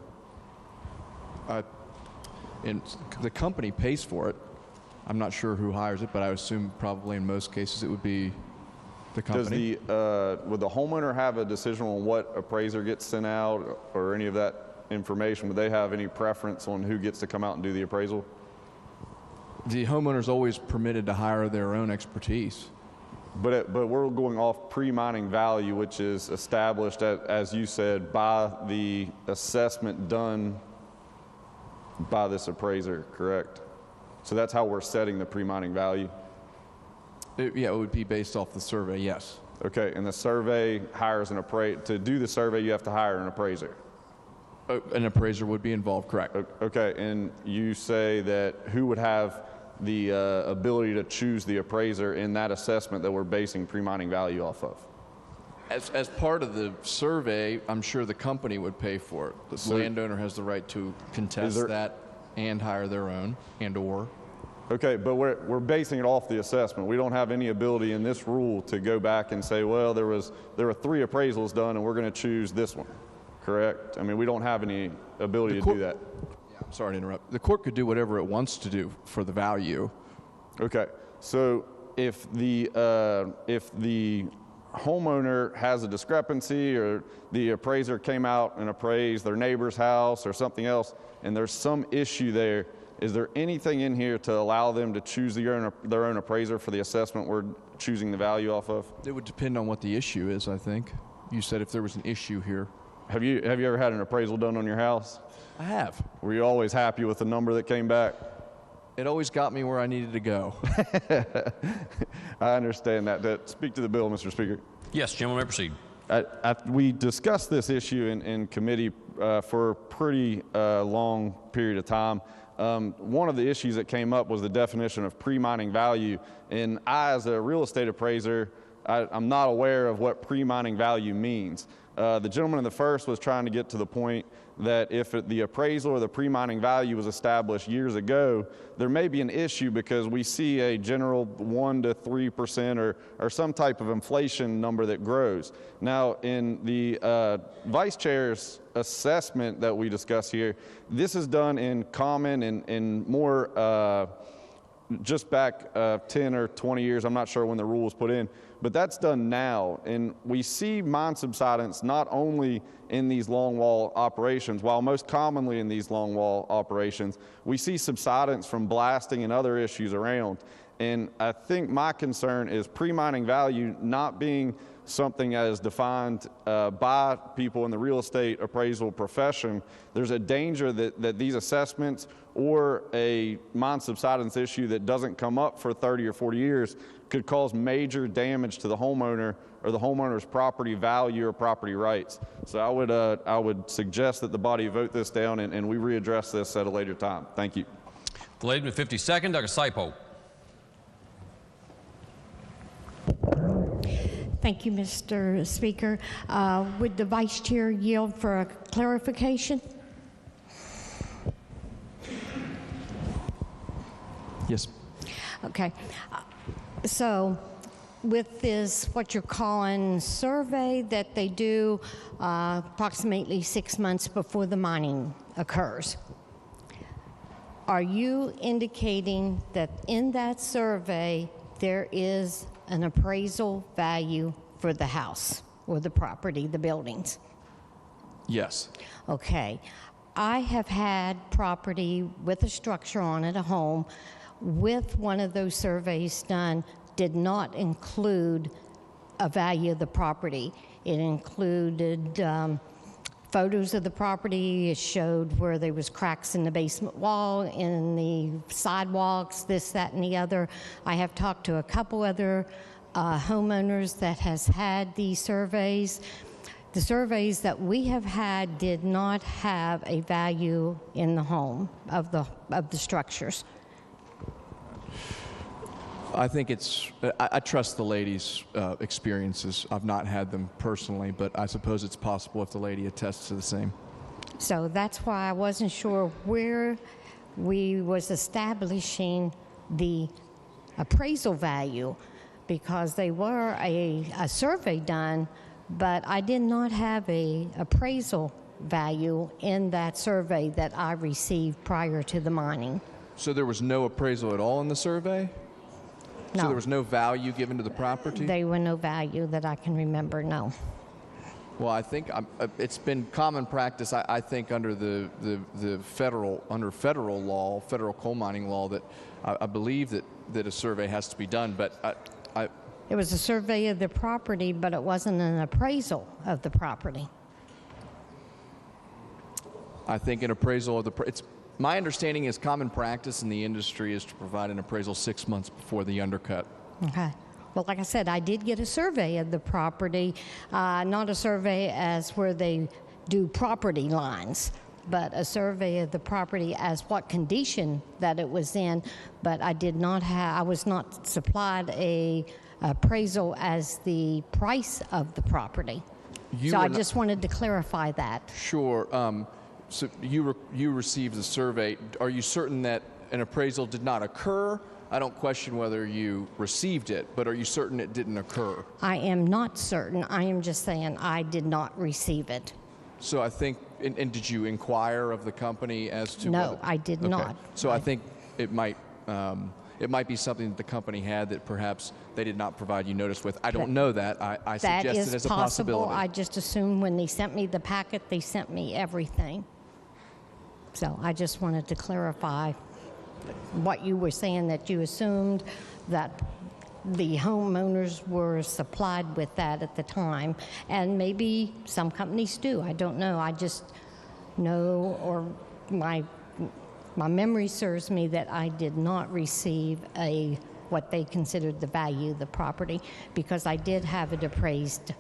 And the company pays for it. I'm not sure who hires it, but I would assume probably in most cases it would be the company. Would the homeowner have a decision on what appraiser gets sent out or any of that information? Would they have any preference on who gets to come out and do the appraisal? The homeowner's always permitted to hire their own expertise. But we're going off pre-mining value, which is established, as you said, by the assessment done by this appraiser, correct? So that's how we're setting the pre-mining value? Yeah, it would be based off the survey, yes. Okay, and the survey hires an appraiser. To do the survey, you have to hire an appraiser. An appraiser would be involved, correct? Okay, and you say that who would have the ability to choose the appraiser in that assessment that we're basing pre-mining value off of? As part of the survey, I'm sure the company would pay for it. The landowner has the right to contest that and hire their own and/or. Okay, but we're basing it off the assessment. We don't have any ability in this rule to go back and say, well, there were 3 appraisals done and we're going to choose this one, correct? I mean, we don't have any ability to do that. Yeah, I'm sorry to interrupt. The court could do whatever it wants to do for the value. Okay, so if the homeowner has a discrepancy or the appraiser came out and appraised their neighbor's house or something else and there's some issue there, is there anything in here to allow them to choose their own appraiser for the assessment we're choosing the value off of? It would depend on what the issue is, I think. You said if there was an issue here. Have you ever had an appraisal done on your house? I have. Were you always happy with the number that came back? It always got me where I needed to go. I understand that. Speak to the bill, Mr. Speaker. Yes, gentleman, may proceed. We discussed this issue in committee for a pretty long period of time. One of the issues that came up was the definition of pre-mining value. And I, as a real estate appraiser, I'm not aware of what pre-mining value means. The gentleman in the first was trying to get to the point that if the appraisal or the pre-mining value was established years ago, there may be an issue because we see a general 1 to 3% or some type of inflation number that grows. Now, in the Vice Chair's assessment that we discuss here, this is done in common and more just back 10 or 20 years. I'm not sure when the rule was put in, but that's done now. And we see mine subsidence not only in these longwall operations, while most commonly in these longwall operations, we see subsidence from blasting and other issues around. And I think my concern is pre-mining value not being something as defined by people in the real estate appraisal profession. There's a danger that these assessments or a mine subsidence issue that doesn't come up for 30 or 40 years could cause major damage to the homeowner or the homeowner's property value or property rights. So I would suggest that the body vote this down and we readdress this at a later time. Thank you. The lady with 52nd, Dr. Saipo. Thank you, Mr. Speaker. Would the Vice Chair yield for a clarification? Yes. Okay. So with this, what you're calling survey that they do approximately 6 months before the mining occurs, are you indicating that in that survey there is an appraisal value for the house or the property, the buildings? Yes. Okay. I have had property with a structure on it, a home, with one of those surveys done, did not include a value of the property. It included photos of the property. It showed where there was cracks in the basement wall, in the sidewalks, this, that, and the other. I have talked to a couple other homeowners that has had these surveys. The surveys that we have had did not have a value in the home of the structures. I think I trust the lady's experiences. I've not had them personally, but I suppose it's possible if the lady attests to the same. So that's why I wasn't sure where we was establishing the appraisal value, because they were a survey done, but I did not have a appraisal value in that survey that I received prior to the mining. So there was no appraisal at all in the survey? No. So there was no value given to the property? They were no value that I can remember, no. Well, I think it's been common practice, I think, under the federal law, federal coal mining law, that I believe that a survey has to be done, but It was a survey of the property, but it wasn't an appraisal of the property. I think an appraisal of my understanding is common practice in the industry is to provide an appraisal 6 months before the undercut. Okay. Well, like I said, I did get a survey of the property, not a survey as where they do property lines, but a survey of the property as what condition that it was in. But I did not have, I was not supplied a appraisal as the price of the property. So I just wanted to clarify that. Sure. So you received the survey. Are you certain that an appraisal did not occur? I don't question whether you received it, but are you certain it didn't occur? I am not certain. I am just saying I did not receive it. So I think, and did you inquire of the company as to No, whether, I did not. So I think it might be something that the company had that perhaps they did not provide you notice with. I don't know that. I suggest it as a possibility. I just assumed when they sent me the packet, they sent me everything. So I just wanted to clarify what you were saying, that you assumed that the homeowners were supplied with that at the time. And maybe some companies do. I don't know. I just know, or my memory serves me that I did not receive what they considered the value of the property, because I did have it appraised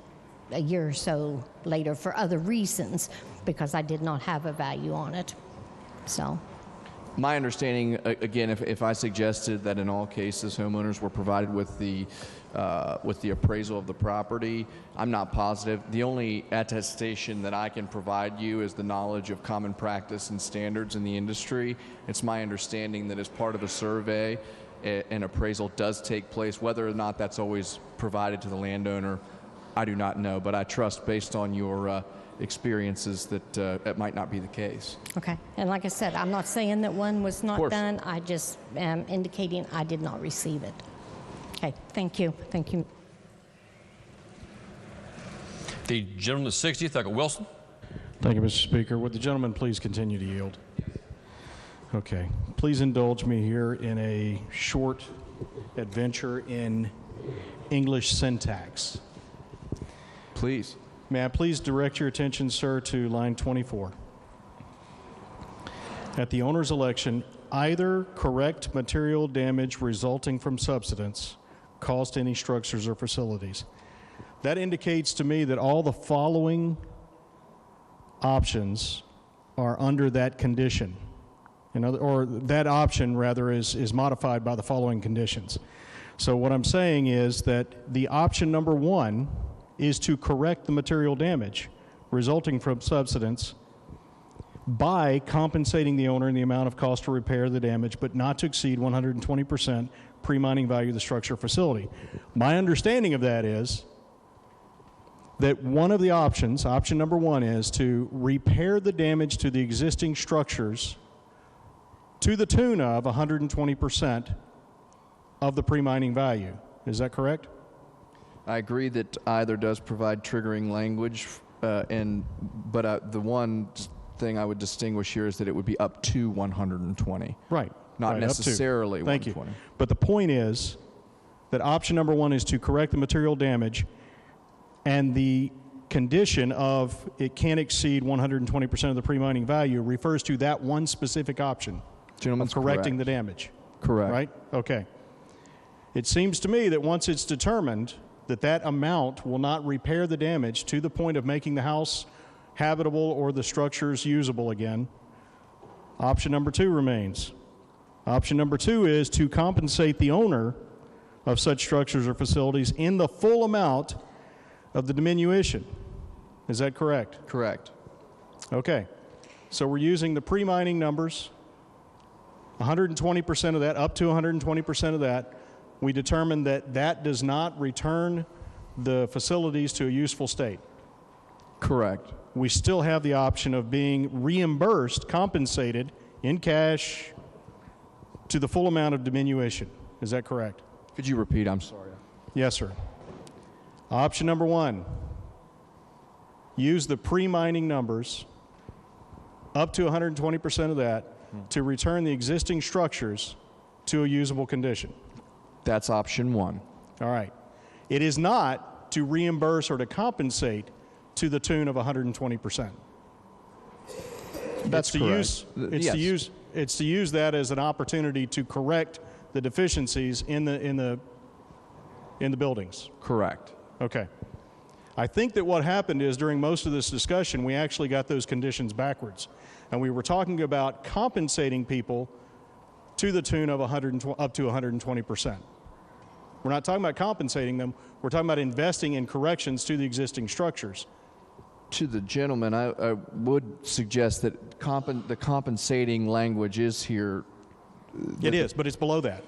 a year or so later for other reasons, because I did not have a value on it. So. My understanding, again, if I suggested that in all cases homeowners were provided with the appraisal of the property, I'm not positive. The only attestation that I can provide you is the knowledge of common practice and standards in the industry. It's my understanding that as part of a survey, an appraisal does take place. Whether or not that's always provided to the landowner, I do not know, but I trust, based on your experiences, that it might not be the case. Okay. And like I said, I'm not saying that one was not done. I just am indicating I did not receive it. Okay. Thank you. Thank you. The gentleman to the 60th, Wilson. Thank you, Mr. Speaker. Would the gentleman please continue to yield? Okay. Please indulge me here in a short adventure in English syntax. Please. May I please direct your attention, sir, to line 24. At the owner's election, either correct material damage resulting from subsidence caused to any structures or facilities. That indicates to me that all the following options are under that condition. Or that option, rather, is modified by the following conditions. So what I'm saying is that the option number 1 is to correct the material damage resulting from subsidence by compensating the owner in the amount of cost to repair the damage, but not to exceed 120% pre-mining value of the structure or facility. My understanding of that is that one of the options, option number 1, is to repair the damage to the existing structures to the tune of 120% of the pre-mining value. Is that correct? I agree that either does provide triggering language, but the one thing I would distinguish here is that it would be up to 120. Right. Not necessarily 120. Thank you. But the point is that option number 1 is to correct the material damage, and the condition of it can't exceed 120% of the pre-mining value refers to that one specific option of correcting the damage. Correct. Right? Okay. It seems to me that once it's determined that that amount will not repair the damage to the point of making the house habitable or the structures usable again, option number 2 remains. Option number 2 is to compensate the owner of such structures or facilities in the full amount of the diminution. Is that correct? Correct. Okay. So we're using the pre-mining numbers, 120% of that, up to 120% of that. We determined that that does not return the facilities to a useful state. Correct. We still have the option of being reimbursed, compensated in cash to the full amount of diminution. Is that correct? Could you repeat? I'm sorry. Yes, sir. Option number 1, use the pre-mining numbers up to 120% of that to return the existing structures to a usable condition. That's option 1. All right. It is not to reimburse or to compensate to the tune of 120%. That's correct. It's to use that as an opportunity to correct the deficiencies in the in the buildings. Correct. Okay. I think that what happened is during most of this discussion, we actually got those conditions backwards. And we were talking about compensating people to the tune of up to 120%. We're not talking about compensating them. We're talking about investing in corrections to the existing structures. To the gentleman, I would suggest that the compensating language is here. It is, but it's below that.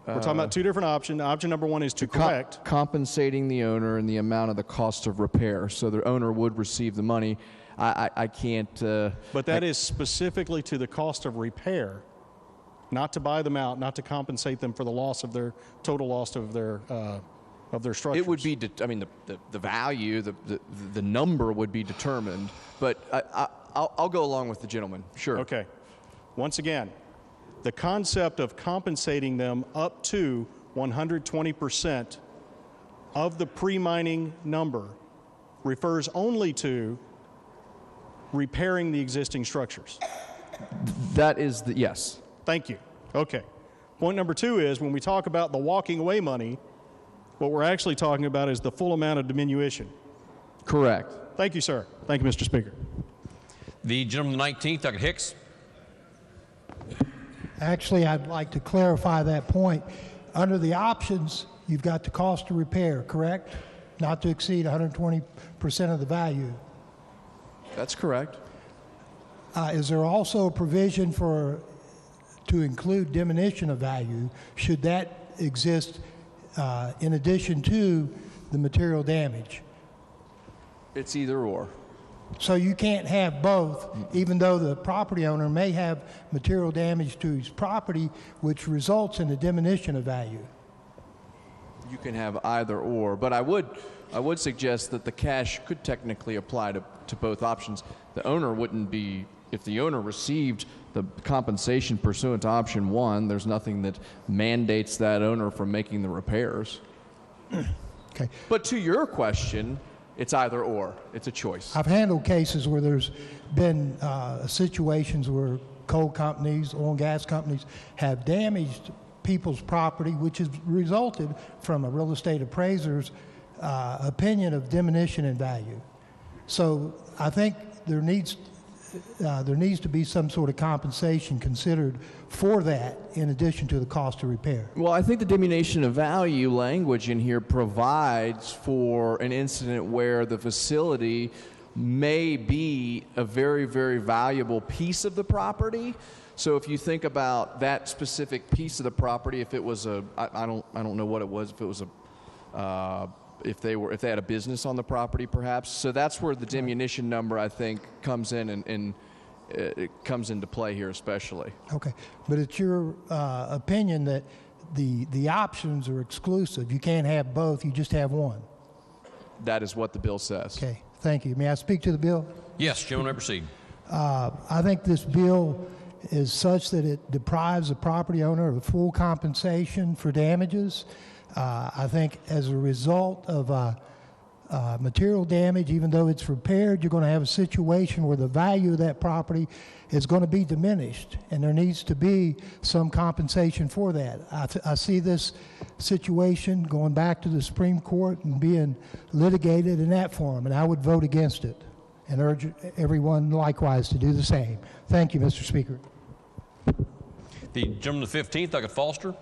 We're talking about two different options. Option number one is to correct. Compensating the owner and the amount of the cost of repair. So the owner would receive the money. I can't. But that is specifically to the cost of repair, not to buy them out, not to compensate them for the loss of their total loss of their structures. It would be, I mean, the value, the number would be determined. But I'll go along with the gentleman. Sure. Okay. Once again, the concept of compensating them up to 120% of the pre-mining number refers only to repairing the existing structures. That is yes. Thank you. Okay. Point number two is when we talk about the walking away money, what we're actually talking about is the full amount of diminution. Correct. Thank you, sir. Thank you, Mr. Speaker. The gentleman 19th, Dr. Hicks. Actually, I'd like to clarify that point. Under the options, you've got the cost to repair, correct? Not to exceed 120% of the value. That's correct. Is there also a provision to include diminution of value? Should that exist in addition to the material damage? It's either or. So you can't have both, even though the property owner may have material damage to his property, which results in a diminution of value. You can have either or, but I would suggest that the cash could technically apply to both options. The owner wouldn't be, if the owner received the compensation pursuant to option one, there's nothing that mandates that owner from making the repairs. Okay. But to your question, it's either or. It's a choice. I've handled cases where there's been situations where coal companies, oil and gas companies have damaged people's property, which has resulted from a real estate appraiser's opinion of diminution in value. So I think there needs to be some sort of compensation considered for that in addition to the cost of repair. Well, I think the diminution of value language in here provides for an incident where the facility may be a very, very valuable piece of the property. So if you think about that specific piece of the property, if it was I don't know what it was, if it was if they had a business on the property, perhaps. So that's where the diminution number, I think, comes in and it comes into play here, especially. Okay, but it's your opinion that the options are exclusive. You can't have both. You just have one. That is what the bill says. Okay, thank you. May I speak to the bill? Yes, gentleman, proceed. I think this bill is such that it deprives the property owner of full compensation for damages. I think as a result of material damage, even though it's repaired, you're going to have a situation where the value of that property is going to be diminished, and there needs to be some compensation for that. I see this situation going back to the Supreme Court and being litigated in that form, and I would vote against it and urge everyone likewise to do the same. Thank you, Mr. Speaker. The gentleman the 15th, Dr. Foster.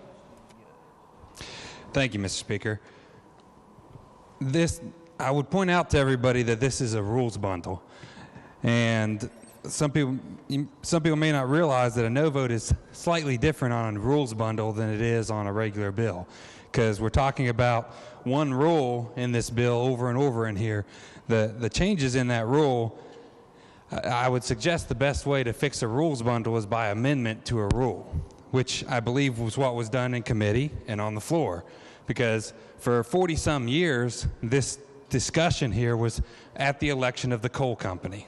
Thank you, Mr. Speaker. I would point out to everybody that this is a rules bundle, and some people may not realize that a no vote is slightly different on a rules bundle than it is on a regular bill, because we're talking about one rule in this bill over and over in here. The changes in that rule, I would suggest the best way to fix a rules bundle is by amendment to a rule, which I believe was what was done in committee and on the floor, because for 40-some years, this discussion here was at the election of the coal company.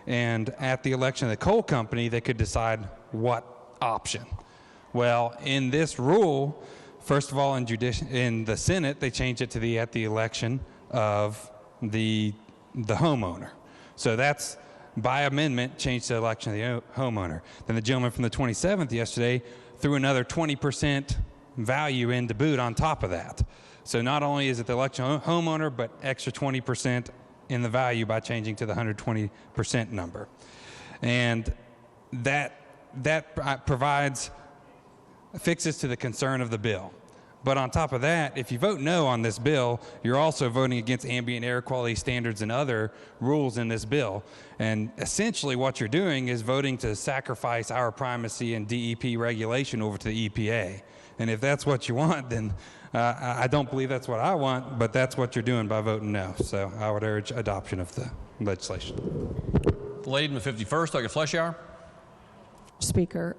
And at the election of the coal company, they could decide what option. Well, in this rule, first of all, in the Senate, they changed it to at the election of the homeowner. So that's by amendment changed to the election of the homeowner. Then the gentleman from the 27th yesterday threw another 20% value in to boot on top of that. So not only is it the electrical homeowner, but extra 20% in the value by changing to the 120% number. And that provides fixes to the concern of the bill. But on top of that, if you vote no on this bill, you're also voting against ambient air quality standards and other rules in this bill. And essentially what you're doing is voting to sacrifice our primacy and DEP regulation over to the EPA. And if that's what you want, then I don't believe that's what I want, but that's what you're doing by voting no. So I would urge adoption of the legislation. The lady in the 51st, Dr. Fleischauer. Speaker,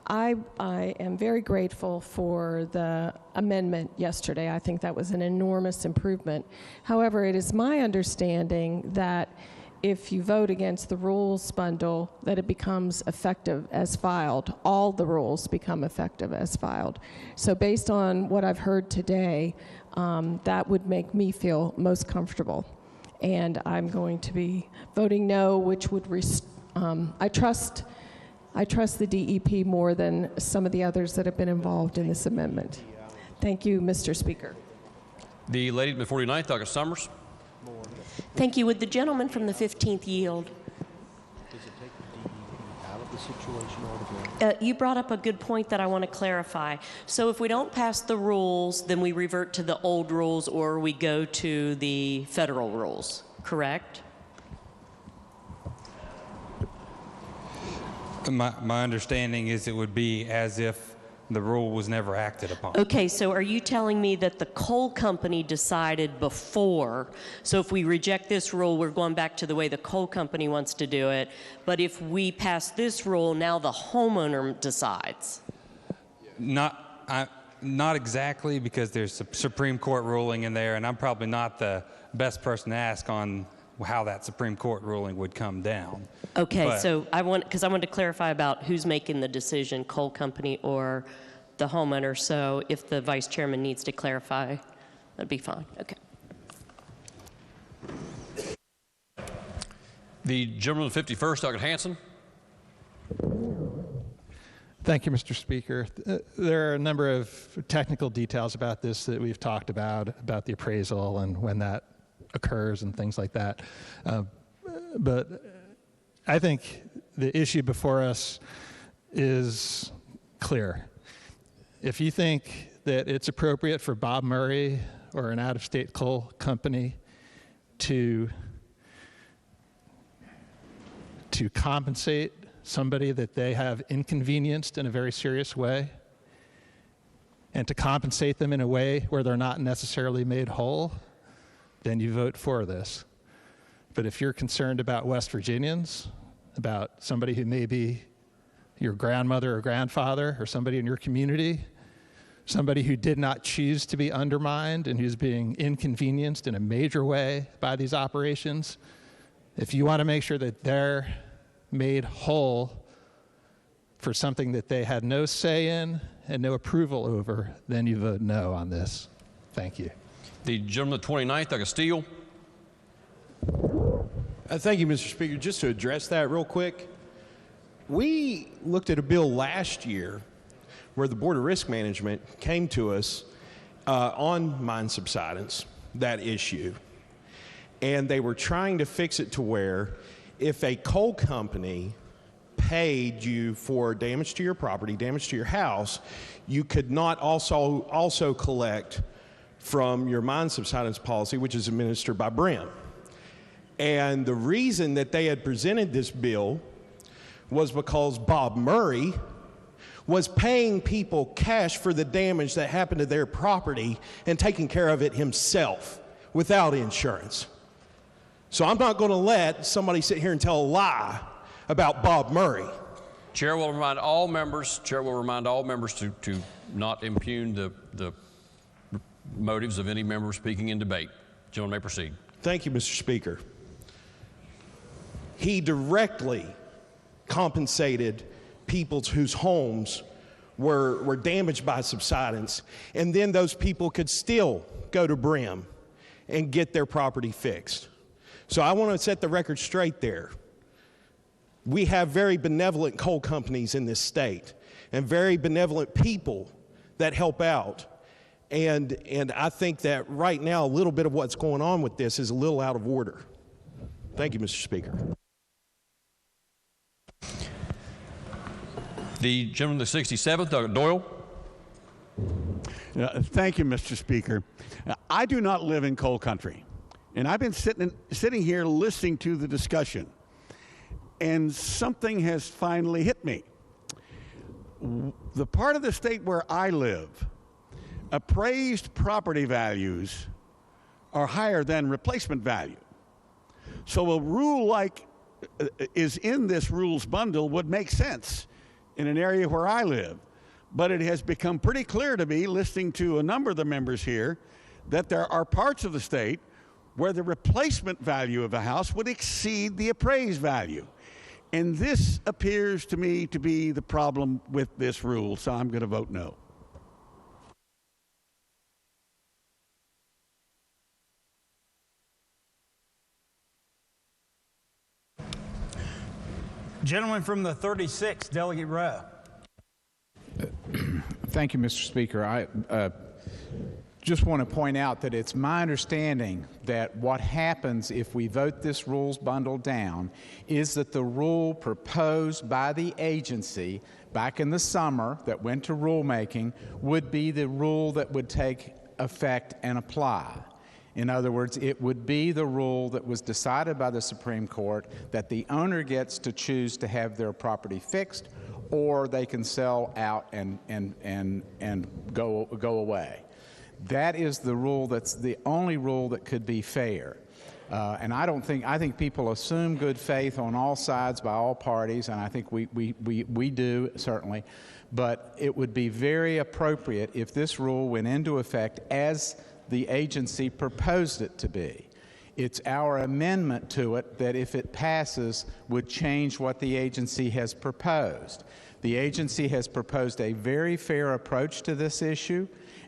I am very grateful for the amendment yesterday. I think that was an enormous improvement. However, it is my understanding that if you vote against the rules bundle, that it becomes effective as filed. All the rules become effective as filed. So based on what I've heard today, that would make me feel most comfortable. And I'm going to be voting no, which would, I trust the DEP more than some of the others that have been involved in this amendment. Thank you, Mr. Speaker. The lady in the 49th, Dr. Summers. Thank you. Would the gentleman from the 15th yield? Does it take the DEP out of the situation altogether? You brought up a good point that I want to clarify. So if we don't pass the rules, then we revert to the old rules or we go to the federal rules, correct? My understanding is it would be as if the rule was never acted upon. Okay, so are you telling me that the coal company decided before, so if we reject this rule, we're going back to the way the coal company wants to do it, but if we pass this rule, now the homeowner decides? Not exactly, because there's a Supreme Court ruling in there, and I'm probably not the best person to ask on how that Supreme Court ruling would come down. Okay, but, so I wanted to clarify about who's making the decision, coal company or the homeowner. So if the vice chairman needs to clarify, that'd be fine. Okay. The gentleman in the 51st, Dr. Hanson. Thank you, Mr. Speaker. There are a number of technical details about this that we've talked about the appraisal and when that occurs and things like that. But I think the issue before us is clear. If you think that it's appropriate for Bob Murray or an out-of-state coal company to compensate somebody that they have inconvenienced in a very serious way, and to compensate them in a way where they're not necessarily made whole, then you vote for this. But if you're concerned about West Virginians, about somebody who may be your grandmother or grandfather or somebody in your community, somebody who did not choose to be undermined and who's being inconvenienced in a major way by these operations, if you want to make sure that they're made whole for something that they had no say in and no approval over, then you vote no on this. Thank you. The gentleman at 29th, Dr. Steele. Thank you, Mr. Speaker. Just to address that real quick, we looked at a bill last year where the Board of Risk Management came to us on mine subsidence, that issue. And they were trying to fix it to where if a coal company paid you for damage to your property, damage to your house, you could not also collect from your mine subsidence policy, which is administered by BREM. And the reason that they had presented this bill was because Bob Murray was paying people cash for the damage that happened to their property and taking care of it himself without insurance. So I'm not going to let somebody sit here and tell a lie about Bob Murray. Chair will remind all members to not impugn the motives of any member speaking in debate. Gentleman may proceed. Thank you, Mr. Speaker. He directly compensated people whose homes were damaged by subsidence, and then those people could still go to BREM and get their property fixed. So I want to set the record straight there. We have very benevolent coal companies in this state and very benevolent people that help out. And I think that right now, a little bit of what's going on with this is a little out of order. Thank you, Mr. Speaker. The gentleman, the 67th, Doug Doyle. Thank you, Mr. Speaker. I do not live in coal country, and I've been sitting here listening to the discussion, and something has finally hit me. The part of the state where I live, appraised property values are higher than replacement value. So a rule like is in this rules bundle would make sense in an area where I live. But it has become pretty clear to me, listening to a number of the members here, that there are parts of the state where the replacement value of a house would exceed the appraised value. And this appears to me to be the problem with this rule, so I'm going to vote no. Gentleman from the 36th, Delegate Rowe. Thank you, Mr. Speaker. I just want to point out that it's my understanding that what happens if we vote this rules bundle down is that the rule proposed by the agency back in the summer that went to rulemaking would be the rule that would take effect and apply. In other words, it would be the rule that was decided by the Supreme Court that the owner gets to choose to have their property fixed, or they can sell out and go away. That is the rule. That's the only rule that could be fair. And I think people assume good faith on all sides by all parties, and I think we do, certainly. But it would be very appropriate if this rule went into effect as the agency proposed it to be. It's our amendment to it that, if it passes, would change what the agency has proposed. The agency has proposed a very fair approach to this issue,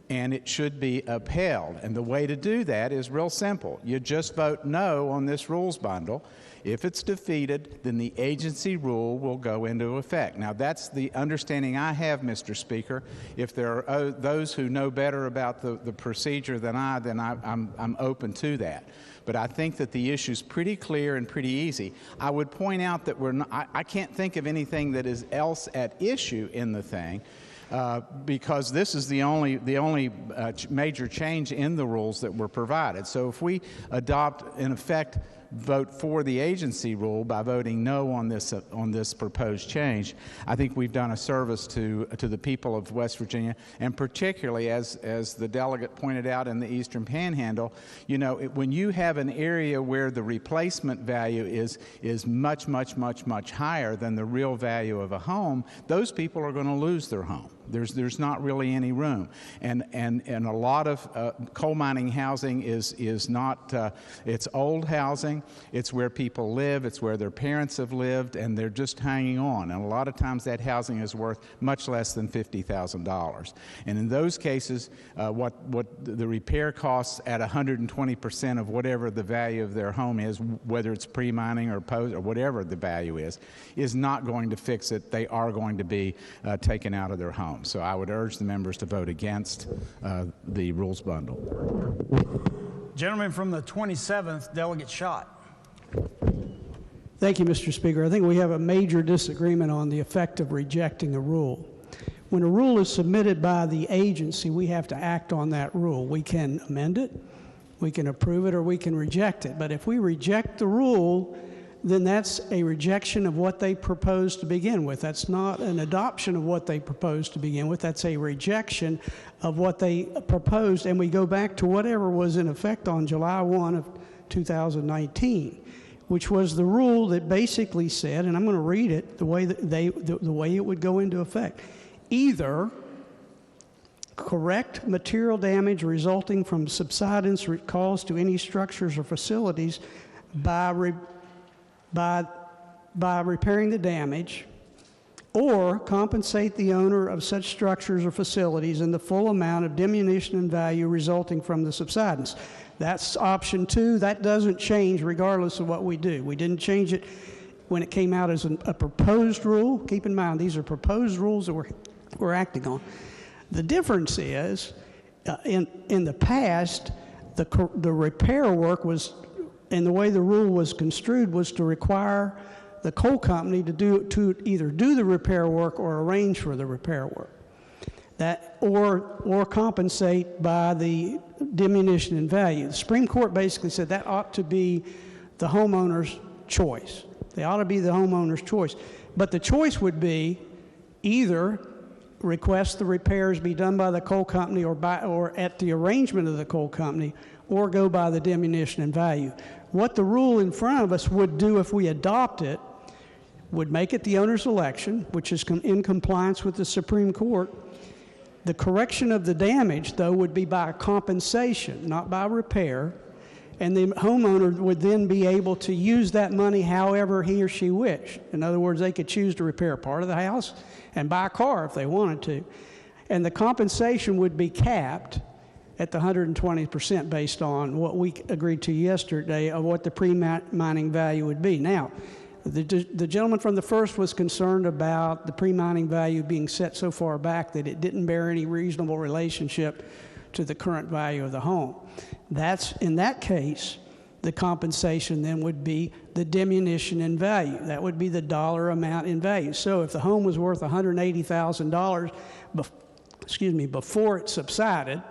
and it should be upheld. And the way to do that is real simple. You just vote no on this rules bundle. If it's defeated, then the agency rule will go into effect. Now, that's the understanding I have, Mr. Speaker. If there are those who know better about the procedure than I'm open to that. But I think that the issue's pretty clear and pretty easy. I would point out that I can't think of anything that is else at issue in the thing. Because this is the only major change in the rules that were provided. So if we adopt, in effect, vote for the agency rule by voting no on this proposed change, I think we've done a service to the people of West Virginia, and particularly, as the delegate pointed out, in the Eastern Panhandle, when you have an area where the replacement value is much higher than the real value of a home, those people are going to lose their home. There's not really any room, and a lot of coal mining housing is not. It's old housing. It's where people live. It's where their parents have lived, and they're just hanging on. And a lot of times that housing is worth much less than $50,000. And in those cases, what the repair costs at 120% of whatever the value of their home is, whether it's pre-mining or post or whatever the value is not going to fix it. They are going to be taken out of their home. So I would urge the members to vote against the rules bundle. Gentleman from the 27th, Delegate Schott. Thank you, Mr. Speaker. I think we have a major disagreement on the effect of rejecting a rule. When a rule is submitted by the agency, we have to act on that rule. We can amend it, we can approve it, or we can reject it. But if we reject the rule, then that's a rejection of what they proposed to begin with. That's not an adoption of what they proposed to begin with. That's a rejection of what they proposed, and we go back to whatever was in effect on July 1 of 2019, which was the rule that basically said, and I'm going to read it the way that the way it would go into effect. Either correct material damage resulting from subsidence caused to any structures or facilities by repairing the damage, or compensate the owner of such structures or facilities in the full amount of diminution in value resulting from the subsidence. That's option 2. That doesn't change regardless of what we do. We didn't change it when it came out as a proposed rule. Keep in mind, these are proposed rules that we're acting on. The difference is In the past, the repair work was, and the way the rule was construed was to require the coal company to either do the repair work or arrange for the repair work, or compensate by the diminution in value. The Supreme Court basically said that ought to be the homeowner's choice. They ought to be the homeowner's choice. But the choice would be either request the repairs be done by the coal company or at the arrangement of the coal company, or go by the diminution in value. What the rule in front of us would do if we adopt it would make it the owner's election, which is in compliance with the Supreme Court. The correction of the damage, though, would be by compensation, not by repair, and the homeowner would then be able to use that money however he or she wished. In other words, they could choose to repair part of the house and buy a car if they wanted to. And the compensation would be capped at the 120% based on what we agreed to yesterday of what the pre-mining value would be. Now, the gentleman from the first was concerned about the pre-mining value being set so far back that it didn't bear any reasonable relationship to the current value of the home. In that case, the compensation then would be the diminution in value. That would be the dollar amount in value. So if the home was worth $180,000 before it subsided,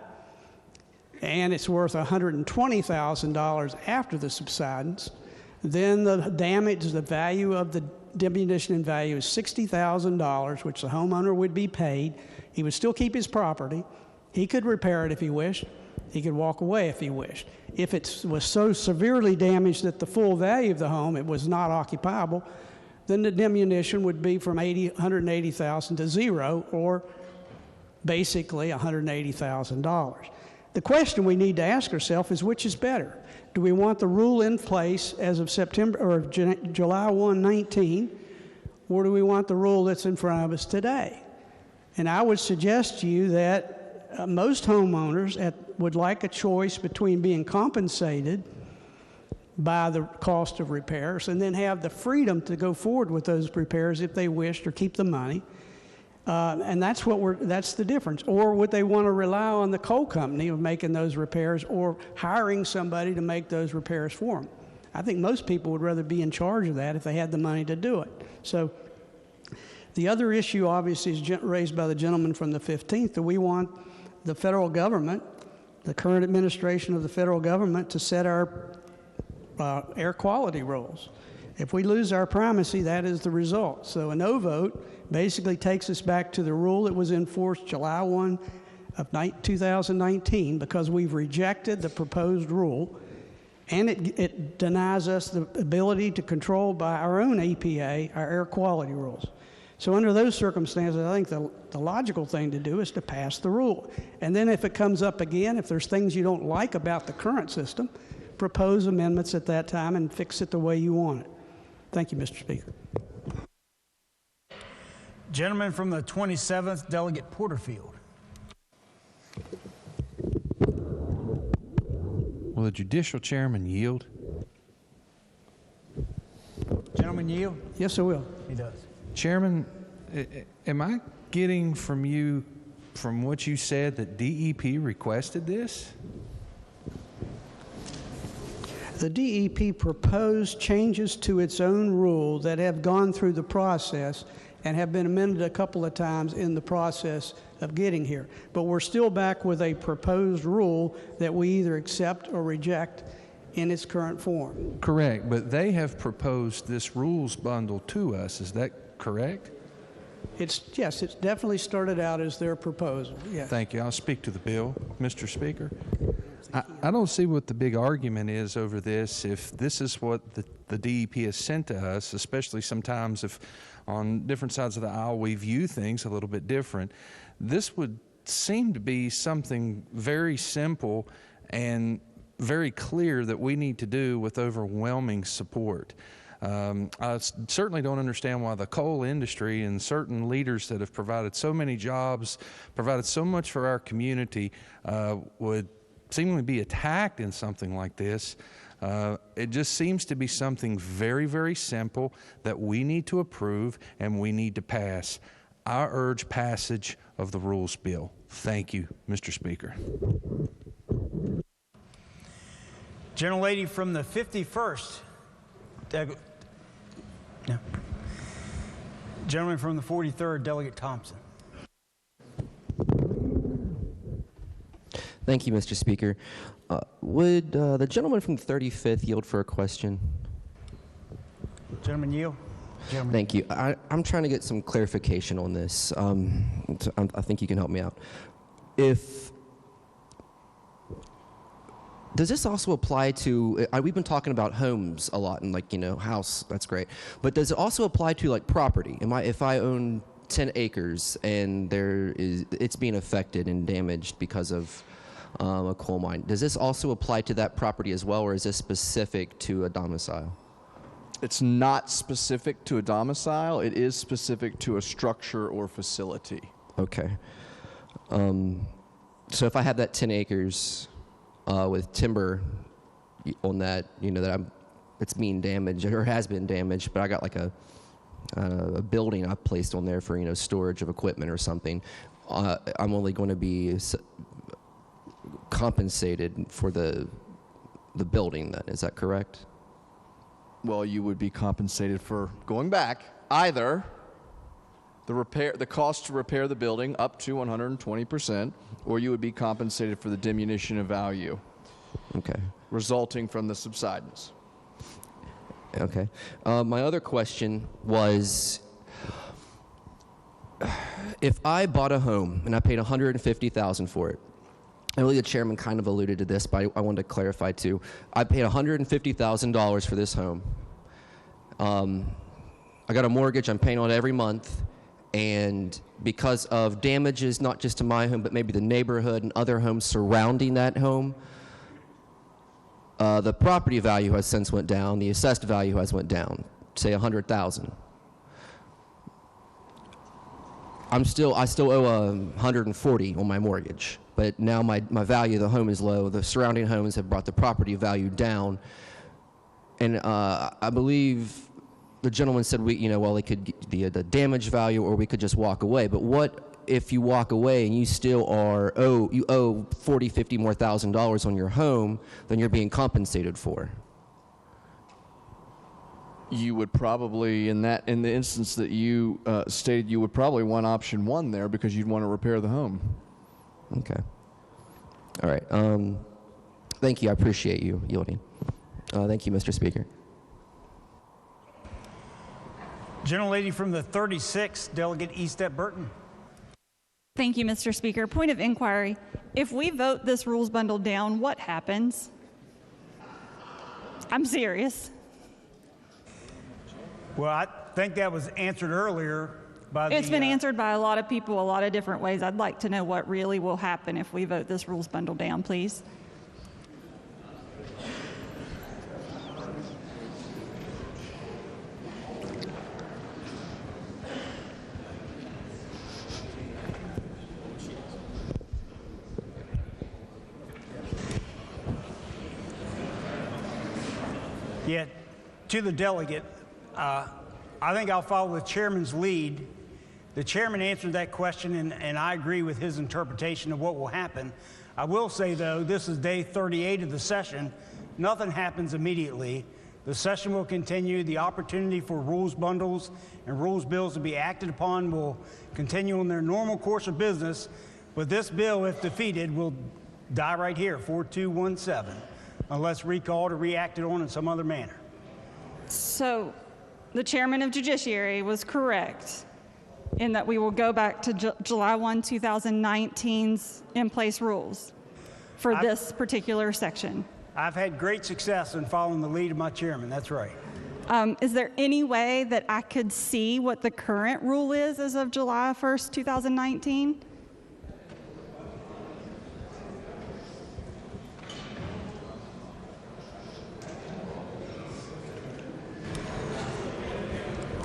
and it's worth $120,000 after the subsidence, then the damage, the value of the diminution in value is $60,000, which the homeowner would be paid. He would still keep his property. He could repair it if he wished. He could walk away if he wished. If it was so severely damaged that the full value of the home, it was not occupiable, then the diminution would be from $180,000 to zero, or basically $180,000. The question we need to ask ourselves is, which is better? Do we want the rule in place as of July 1, 19, or do we want the rule that's in front of us today? And I would suggest to you that most homeowners would like a choice between being compensated by the cost of repairs and then have the freedom to go forward with those repairs if they wished, or keep the money. And that's the difference. Or would they want to rely on the coal company of making those repairs, or hiring somebody to make those repairs for them? I think most people would rather be in charge of that if they had the money to do it. So the other issue obviously is raised by the gentleman from the 15th, that we want the federal government, the current administration of the federal government, to set our air quality rules. If we lose our primacy, that is the result. So a no vote basically takes us back to the rule that was enforced July 1 of 2019, because we've rejected the proposed rule, and it denies us the ability to control by our own EPA our air quality rules. So under those circumstances, I think the logical thing to do is to pass the rule. And then if it comes up again, if there's things you don't like about the current system, propose amendments at that time and fix it the way you want it. Thank you, Mr. Speaker. Gentleman from the 27th, Delegate Porterfield. Will the judicial chairman yield? Gentleman yield? Yes, I will. He does. Chairman, am I getting from you, from what you said, that DEP requested this? The DEP proposed changes to its own rule that have gone through the process and have been amended a couple of times in the process of getting here. But we're still back with a proposed rule that we either accept or reject in its current form. Correct, but they have proposed this rules bundle to us. Is that correct? Yes, it's definitely started out as their proposal. Yes. Thank you. I'll speak to the bill, Mr. Speaker. I don't see what the big argument is over this if this is what the DEP has sent to us, especially sometimes if on different sides of the aisle we view things a little bit different. This would seem to be something very simple and very clear that we need to do with overwhelming support. I certainly don't understand why the coal industry and certain leaders that have provided so many jobs, provided so much for our community, would seemingly be attacked in something like this. It just seems to be something very, very simple that we need to approve and we need to pass. I urge passage of the rules bill. Thank you, Mr. Speaker. Gentlelady from the 51st. No. Gentleman from the 43rd, Delegate Thompson. Thank you, Mr. Speaker. Would the gentleman from the 35th yield for a question? Gentleman yield. Gentleman. Thank you. I'm trying to get some clarification on this. I think you can help me out. Does this also apply to, we've been talking about homes a lot and like, house, that's great. But does it also apply to like property? If I own 10 acres and it's being affected and damaged because of a coal mine, does this also apply to that property as well, or is this specific to a domicile? It's not specific to a domicile. It is specific to a structure or facility. Okay. So if I have that 10 acres with timber on that, it's being damaged or has been damaged, but I got like a building I placed on there for storage of equipment or something, I'm only going to be compensated for the building then, is that correct? Well, you would be compensated for going back either the cost to repair the building up to 120%, or you would be compensated for the diminution of value. Okay. Resulting from the subsidence. Okay. My other question was, if I bought a home and I paid $150,000 for it, I believe the chairman kind of alluded to this, but I wanted to clarify too. I paid $150,000 for this home. I got a mortgage I'm paying on every month, and because of damages not just to my home, but maybe the neighborhood and other homes surrounding that home, the property value has since went down, the assessed value has went down, say $100,000. I still owe $140 on my mortgage, but now my value of the home is low. The surrounding homes have brought the property value down, and I believe the gentleman said it could be the damage value, or we could just walk away. But what if you walk away and you still owe $40, $50 more thousand on your home than you're being compensated for? You would probably, in the instance that you stated, you would probably want option one there because you'd want to repair the home. Okay. All right. Thank you. I appreciate you yielding. Thank you, Mr. Speaker. Gentlelady from the 36th, Delegate Eastep Burton. Thank you, Mr. Speaker. Point of inquiry. If we vote this rules bundle down, what happens? I'm serious. Well, I think that was answered earlier by the... It's been answered by a lot of people a lot of different ways. I'd like to know what really will happen if we vote this rules bundle down, please. Yeah, to the delegate, I think I'll follow the chairman's lead. The chairman answered that question, and I agree with his interpretation of what will happen. I will say, though, this is day 38 of the session. Nothing happens immediately. The session will continue. The opportunity for rules bundles and rules bills to be acted upon will continue in their normal course of business. But this bill, if defeated, will die right here, 4217, unless recalled or reacted on in some other manner. So the chairman of Judiciary was correct in that we will go back to July 1, 2019's in-place rules for this particular section. I've had great success in following the lead of my chairman. That's right. Is there any way that I could see what the current rule is as of July 1st, 2019?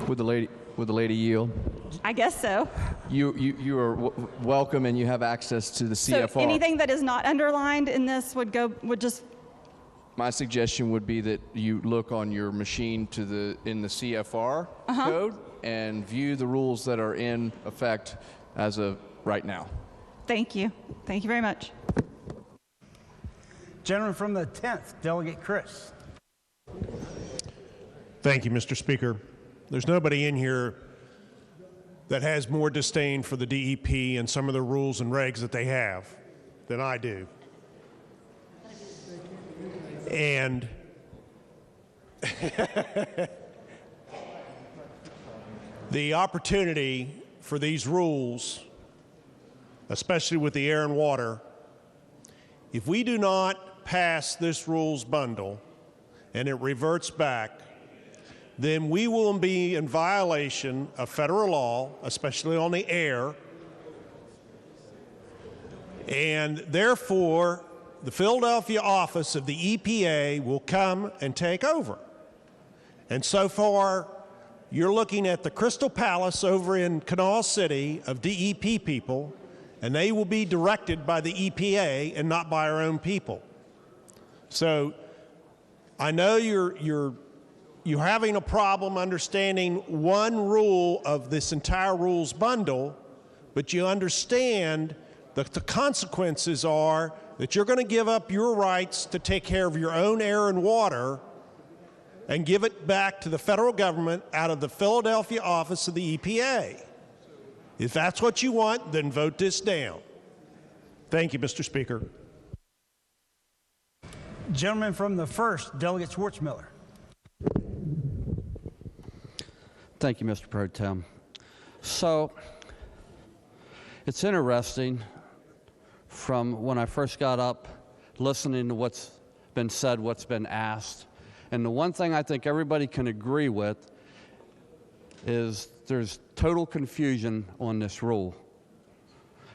Would the lady yield? I guess so. You are welcome, and you have access to the CFR. So anything that is not underlined in this would just. My suggestion would be that you look on your machine in the CFR code, and view the rules that are in effect as of right now. Thank you. Thank you very much. Gentleman from the 10th, Delegate Chris. Thank you, Mr. Speaker. There's nobody in here that has more disdain for the DEP and some of the rules and regs that they have than I do. And the opportunity for these rules, especially with the air and water, if we do not pass this rules bundle and it reverts back, then we will be in violation of federal law, especially on the air, and therefore the Philadelphia office of the EPA will come and take over. And so far, you're looking at the Crystal Palace over in Canal City of DEP people, and they will be directed by the EPA and not by our own people. So I know you're having a problem understanding one rule of this entire rules bundle, but you understand that the consequences are that you're going to give up your rights to take care of your own air and water and give it back to the federal government out of the Philadelphia office of the EPA. If that's what you want, then vote this down. Thank you, Mr. Speaker. Gentleman from the 1st, Delegate Schwartzmiller. Thank you, Mr. Pro Tem. So, it's interesting from when I first got up, listening to what's been said, what's been asked, and the one thing I think everybody can agree with is there's total confusion on this rule.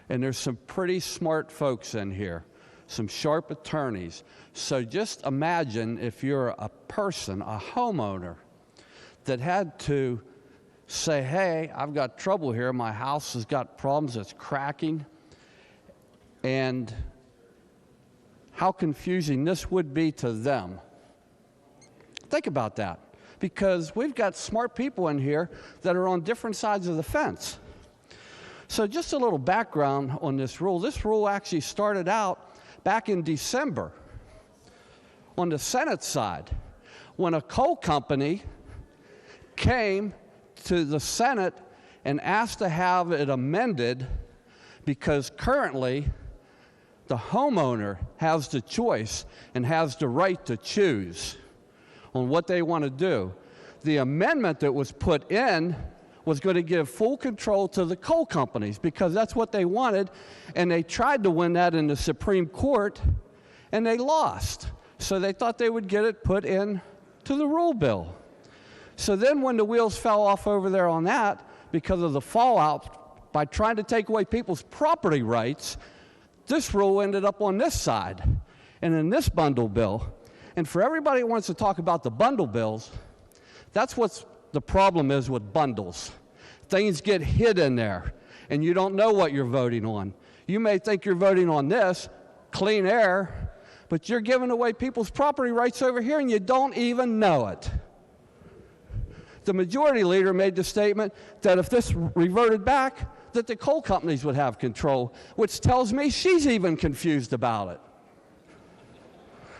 And there's some pretty smart folks in here, some sharp attorneys. So just imagine if you're a person, a homeowner, that had to say, hey, I've got trouble here, my house has got problems, it's cracking, and how confusing this would be to them. Think about that, because we've got smart people in here that are on different sides of the fence. So just a little background on this rule. This rule actually started out back in December on the Senate side, when a coal company came to the Senate and asked to have it amended because currently the homeowner has the choice and has the right to choose on what they want to do. The amendment that was put in was going to give full control to the coal companies because that's what they wanted, and they tried to win that in the Supreme Court, and they lost. So they thought they would get it put in to the rule bill. So then when the wheels fell off over there on that, because of the fallout, by trying to take away people's property rights, this rule ended up on this side and in this bundle bill. And for everybody who wants to talk about the bundle bills, that's what the problem is with bundles. Things get hid in there, and you don't know what you're voting on. You may think you're voting on this, clean air, but you're giving away people's property rights over here, and you don't even know it. The majority leader made the statement that if this reverted back, that the coal companies would have control, which tells me she's even confused about it.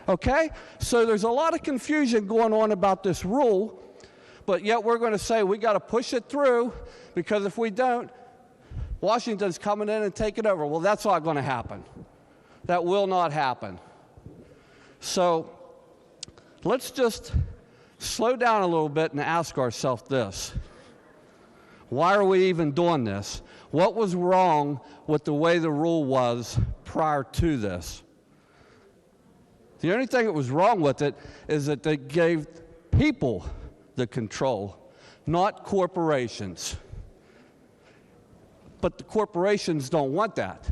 Okay? So there's a lot of confusion going on about this rule, but yet we're going to say we got to push it through, because if we don't, Washington's coming in and taking over. Well, that's not going to happen. That will not happen. So let's just slow down a little bit and ask ourselves this. Why are we even doing this? What was wrong with the way the rule was prior to this? The only thing that was wrong with it is that they gave people the control, not corporations. But the corporations don't want that.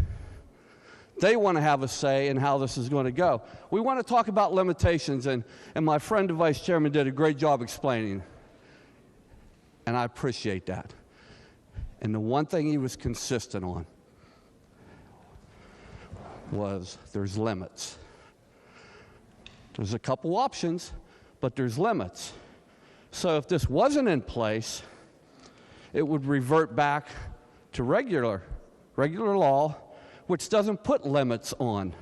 They want to have a say in how this is going to go. We want to talk about limitations, and my friend, the Vice Chairman, did a great job explaining, and I appreciate that. And the one thing he was consistent on was there's limits. There's a couple options, but there's limits. So if this wasn't in place, it would revert back to regular law, which doesn't put limits on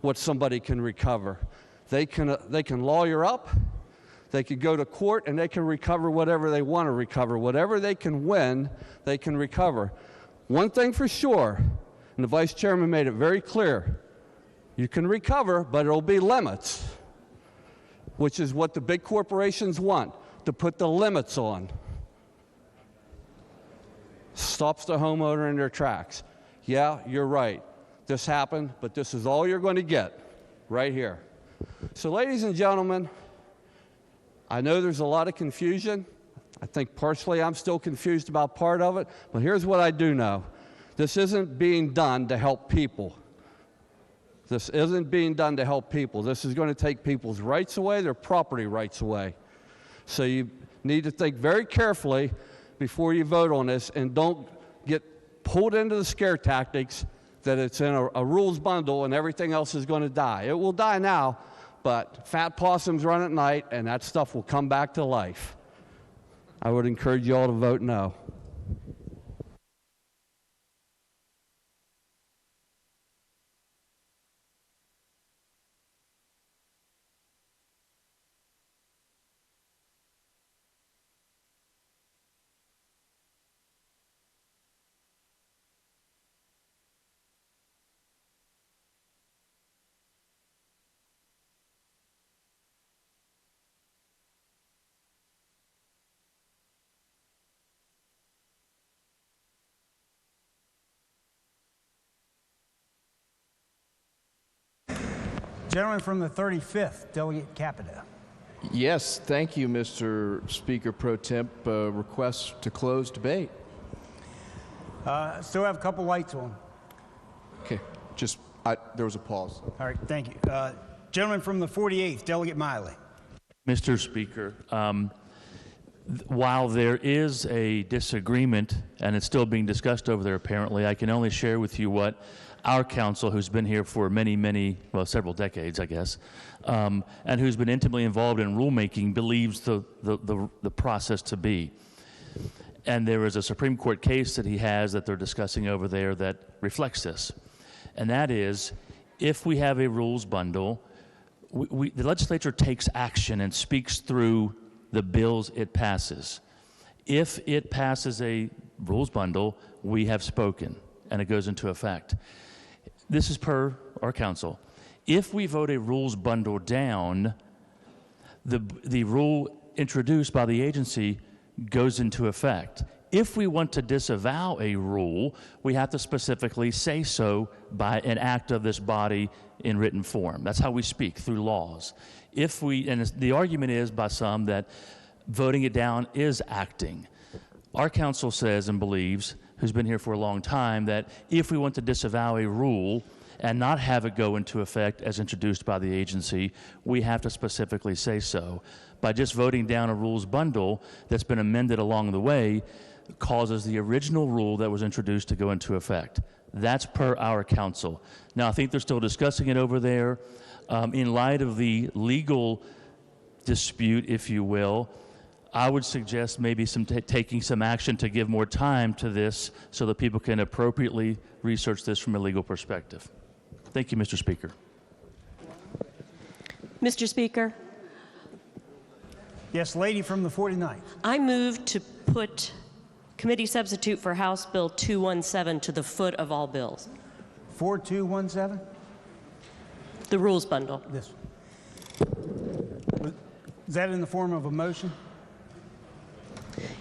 what somebody can recover. They can lawyer up, they can go to court, and they can recover whatever they want to recover. Whatever they can win, they can recover. One thing for sure, and the Vice Chairman made it very clear, you can recover, but it'll be limits, which is what the big corporations want, to put the limits on. Stops the homeowner in their tracks. Yeah, you're right. This happened, but this is all you're going to get right here. So, ladies and gentlemen, I know there's a lot of confusion. I think partially I'm still confused about part of it, but here's what I do know. This isn't being done to help people. This isn't being done to help people. This is going to take people's rights away, their property rights away. So you need to think very carefully before you vote on this, and don't get pulled into the scare tactics that it's in a rules bundle and everything else is going to die. It will die now, but fat possums run at night, and that stuff will come back to life. I would encourage you all to vote no. Gentleman from the 35th, Delegate Capita. Yes, thank you, Mr. Speaker Pro Temp. Request to close debate. Still have a couple lights on. Okay, there was a pause. All right, thank you. Gentleman from the 48th, Delegate Miley. Mr. Speaker, while there is a disagreement, and it's still being discussed over there apparently, I can only share with you what our council, who's been here for well, several decades, I guess, and who's been intimately involved in rulemaking, believes the process to be. And there is a Supreme Court case that he has that they're discussing over there that reflects this. And that is, if we have a rules bundle, the legislature takes action and speaks through the bills it passes. If it passes a rules bundle, we have spoken, and it goes into effect. This is per our council. If we vote a rules bundle down, the rule introduced by the agency goes into effect. If we want to disavow a rule, we have to specifically say so by an act of this body in written form. That's how we speak, through laws. And the argument is by some that voting it down is acting. Our council says and believes, who's been here for a long time, that if we want to disavow a rule and not have it go into effect as introduced by the agency, we have to specifically say so. By just voting down a rules bundle that's been amended along the way causes the original rule that was introduced to go into effect. That's per our council. Now, I think they're still discussing it over there. In light of the legal dispute, if you will, I would suggest maybe taking some action to give more time to this so that people can appropriately research this from a legal perspective. Thank you, Mr. Speaker. Mr. Speaker. Yes, lady from the 49th. I move to put committee substitute for House Bill 217 to the foot of all bills. 4217? The rules bundle. This. Is that in the form of a motion?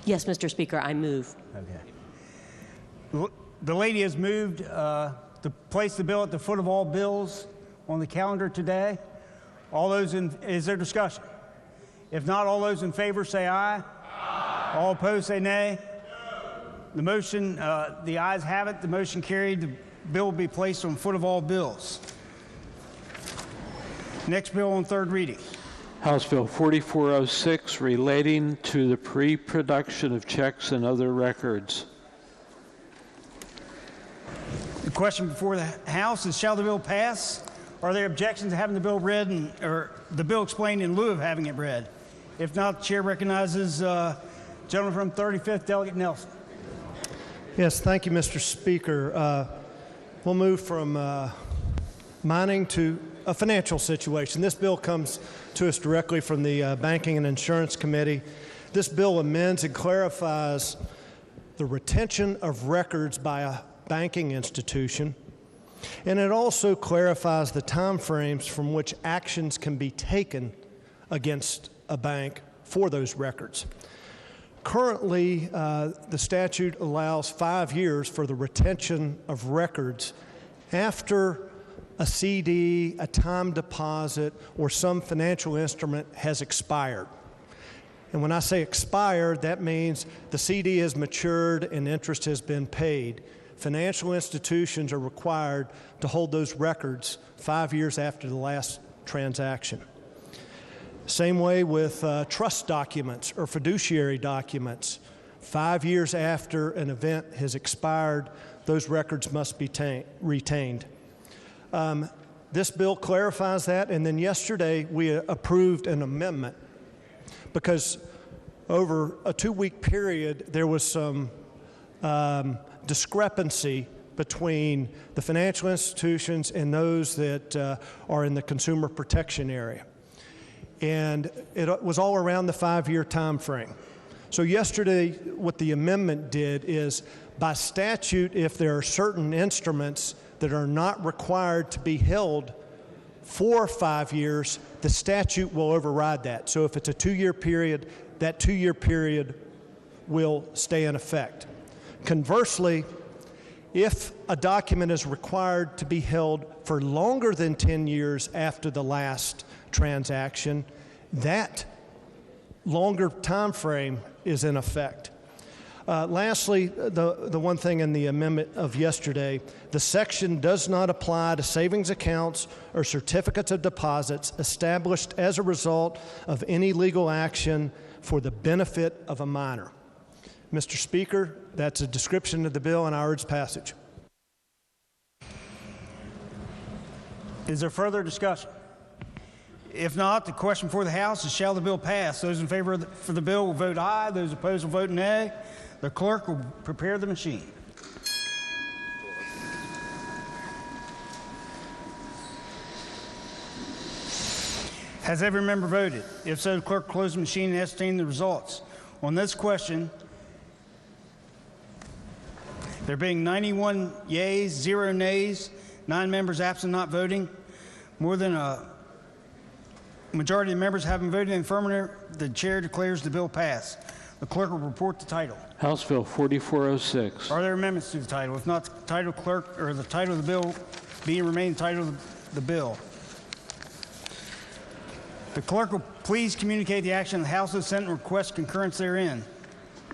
Yes, Mr. Speaker, I move. Okay. The lady has moved to place the bill at the foot of all bills on the calendar today. Is there discussion? If not, all those in favor say aye. Aye. All opposed say nay. No. The motion, the ayes have it. The motion carried. The bill will be placed on foot of all bills. Next bill on third reading. House Bill 4406, relating to the pre-production of checks and other records. The question before the House is, shall the bill pass? Are there objections to having the bill read or the bill explained in lieu of having it read? If not, the chair recognizes Gentleman from 35th, Delegate Nelson. Yes, thank you, Mr. Speaker. We'll move from mining to a financial situation. This bill comes to us directly from the Banking and Insurance Committee. This bill amends and clarifies the retention of records by a banking institution, and it also clarifies the timeframes from which actions can be taken against a bank for those records. Currently, the statute allows 5 years for the retention of records after a CD, a time deposit, or some financial instrument has expired. And when I say expired, that means the CD has matured and interest has been paid. Financial institutions are required to hold those records 5 years after the last transaction. Same way with trust documents or fiduciary documents. 5 years after an event has expired, those records must be retained. This bill clarifies that, and then yesterday we approved an amendment because over a 2-week period there was some discrepancy between the financial institutions and those that are in the consumer protection area. And it was all around the 5-year time frame. So yesterday, what the amendment did is, by statute, if there are certain instruments that are not required to be held for 5 years, the statute will override that. So if it's a 2-year period, that 2-year period will stay in effect. Conversely, if a document is required to be held for longer than 10 years after the last transaction, that longer time frame is in effect. Lastly, the one thing in the amendment of yesterday, the section does not apply to savings accounts or certificates of deposits established as a result of any legal action for the benefit of a minor. Mr. Speaker, that's a description of the bill, and I urge passage. Is there further discussion? If not, the question before the House is, shall the bill pass? Those in favor for the bill will vote aye. Those opposed will vote nay. The clerk will prepare the machine. Has every member voted? If so, the clerk will close the machine and ascertain the results. On this question, there being 91 yeas, 0 nays, 9 members absent not voting, more than a majority of the members having voted in the affirmative, the chair declares the bill passed. The clerk will report the title. House Bill 4406. Are there amendments to the title? If not, the title clerk or the title of the bill remain the title of the bill. The clerk will please communicate the action of the House and Senate and request concurrence therein.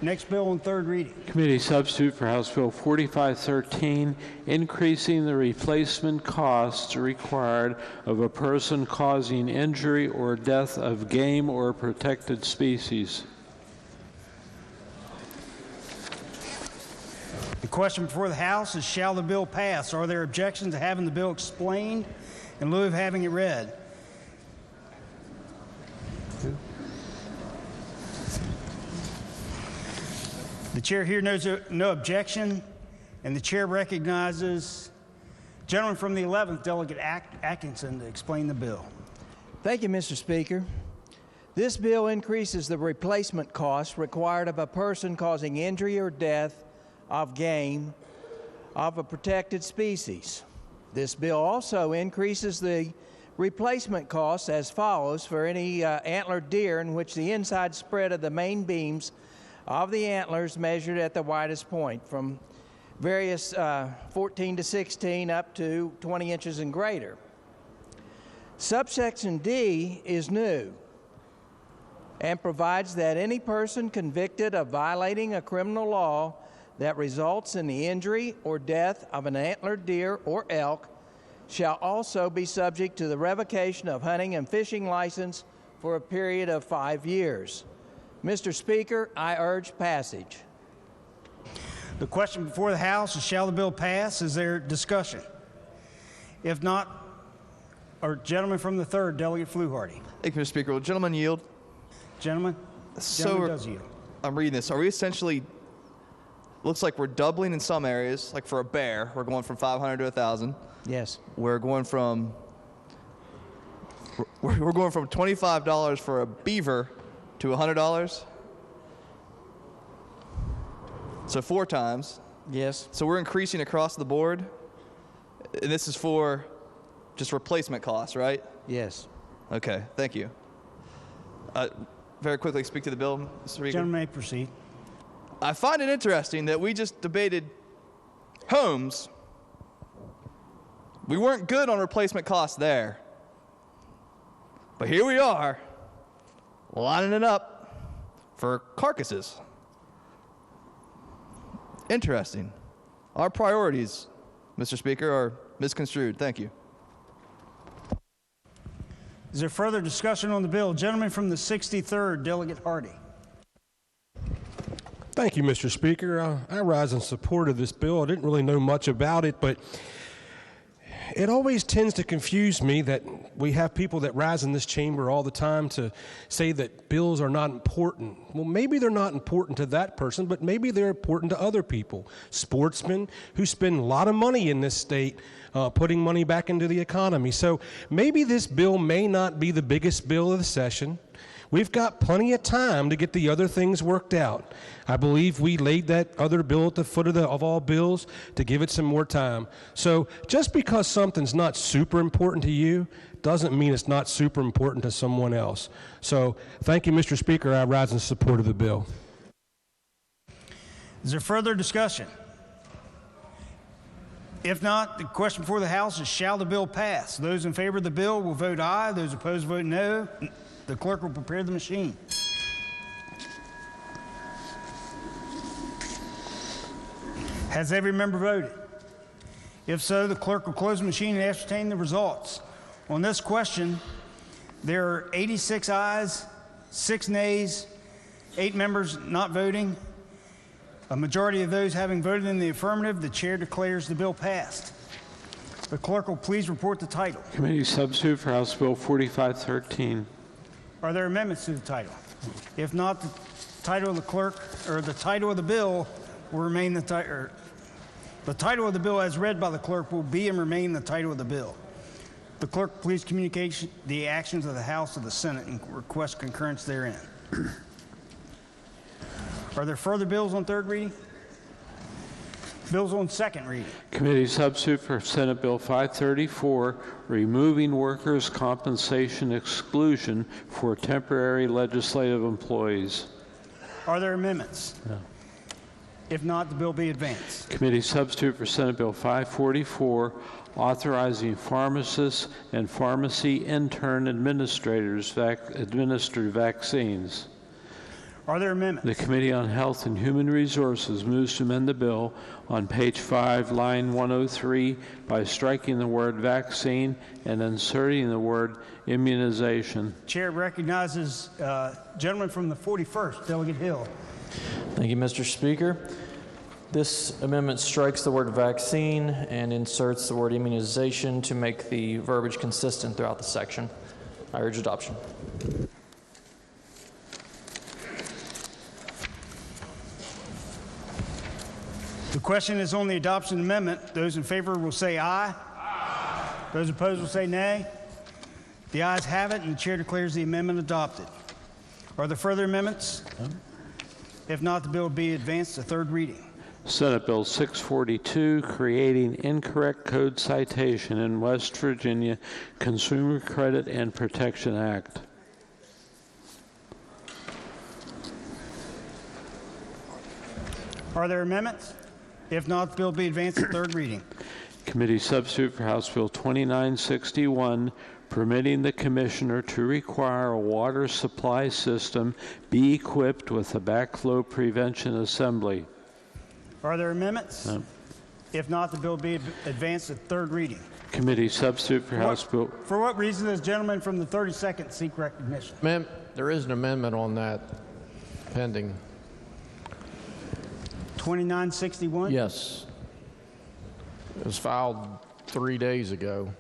Next bill on third reading. Committee substitute for House Bill 4513, increasing the replacement costs required of a person causing injury or death of game or protected species. The question before the House is, shall the bill pass? Are there objections to having the bill explained in lieu of having it read? The chair here knows no objection, and the chair recognizes gentleman from the 11th, Delegate Atkinson, to explain the bill. Thank you, Mr. Speaker. This bill increases the replacement costs required of a person causing injury or death of game of a protected species. This bill also increases the replacement costs as follows for any antlered deer in which the inside spread of the main beams of the antlers measured at the widest point from various 14 to 16 up to 20 inches and greater. Subsection D is new and provides that any person convicted of violating a criminal law that results in the injury or death of an antlered deer or elk shall also be subject to the revocation of hunting and fishing license for a period of 5 years. Mr. Speaker, I urge passage. The question before the House is, shall the bill pass? Is there discussion? If not, or gentleman from the 3rd, Delegate Fluharty. Thank you, Mr. Speaker. Will the gentleman yield? Gentleman? Gentleman does yield. I'm reading this. Are we essentially, looks like we're doubling in some areas, like for a bear, we're going from 500 to 1,000. Yes. We're going from $25 for a beaver to $100. So 4 times. Yes. So we're increasing across the board. And this is for just replacement costs, right? Yes. Okay, thank you. Very quickly speak to the bill, Mr. Speaker. Gentleman may proceed. I find it interesting that we just debated homes. We weren't good on replacement costs there. But here we are, lining it up for carcasses. Interesting. Our priorities, Mr. Speaker, are misconstrued. Thank you. Is there further discussion on the bill? Gentleman from the 63rd, Delegate Hardy. Thank you, Mr. Speaker. I rise in support of this bill. I didn't really know much about it, but it always tends to confuse me that we have people that rise in this chamber all the time to say that bills are not important. Well, maybe they're not important to that person, but maybe they're important to other people. Sportsmen who spend a lot of money in this state putting money back into the economy. So maybe this bill may not be the biggest bill of the session. We've got plenty of time to get the other things worked out. I believe we laid that other bill at the foot of all bills to give it some more time. So just because something's not super important to you doesn't mean it's not super important to someone else. So thank you, Mr. Speaker. I rise in support of the bill. Is there further discussion? If not, the question before the House is, shall the bill pass? Those in favor of the bill will vote aye. Those opposed vote no. The clerk will prepare the machine. Has every member voted? If so, the clerk will close the machine and ascertain the results. On this question, there are 86 ayes, 6 nays, 8 members not voting. A majority of those having voted in the affirmative, the chair declares the bill passed. The clerk will please report the title. Committee substitute for House Bill 4513. Are there amendments to the title? If not, the title of the clerk, or the title of the bill will remain the title. The title of the bill as read by the clerk will be and remain the title of the bill. The clerk please communicate the actions of the House to the Senate and request concurrence therein. Are there further bills on third reading? Bills on second reading. Committee substitute for Senate Bill 534, removing workers' compensation exclusion for temporary legislative employees. Are there amendments? No. If not, the bill be advanced. Committee substitute for Senate Bill 544, authorizing pharmacists and pharmacy intern administrators administer vaccines. Are there amendments? The Committee on Health and Human Resources moves to amend the bill on page 5, line 103, by striking the word vaccine and inserting the word immunization. Chair recognizes gentleman from the 41st, Delegate Hill. Thank you, Mr. Speaker. This amendment strikes the word vaccine and inserts the word immunization to make the verbiage consistent throughout the section. I urge adoption. The question is on the adoption amendment. Those in favor will say aye. Aye. Those opposed will say nay. The ayes have it, and the chair declares the amendment adopted. Are there further amendments? No. If not, the bill will be advanced to third reading. Senate Bill 642, creating incorrect code citation in West Virginia Consumer Credit and Protection Act. Are there amendments? If not, the bill will be advanced to third reading. Committee substitute for House Bill 2961, permitting the commissioner to require a water supply system be equipped with a backflow prevention assembly. Are there amendments? No. If not, the bill will be advanced to third reading. Committee substitute for House Bill. For what reason does gentleman from the 32nd seek recognition? Ma'am, there is an amendment on that pending. 2961? Yes. It was filed 3 days ago.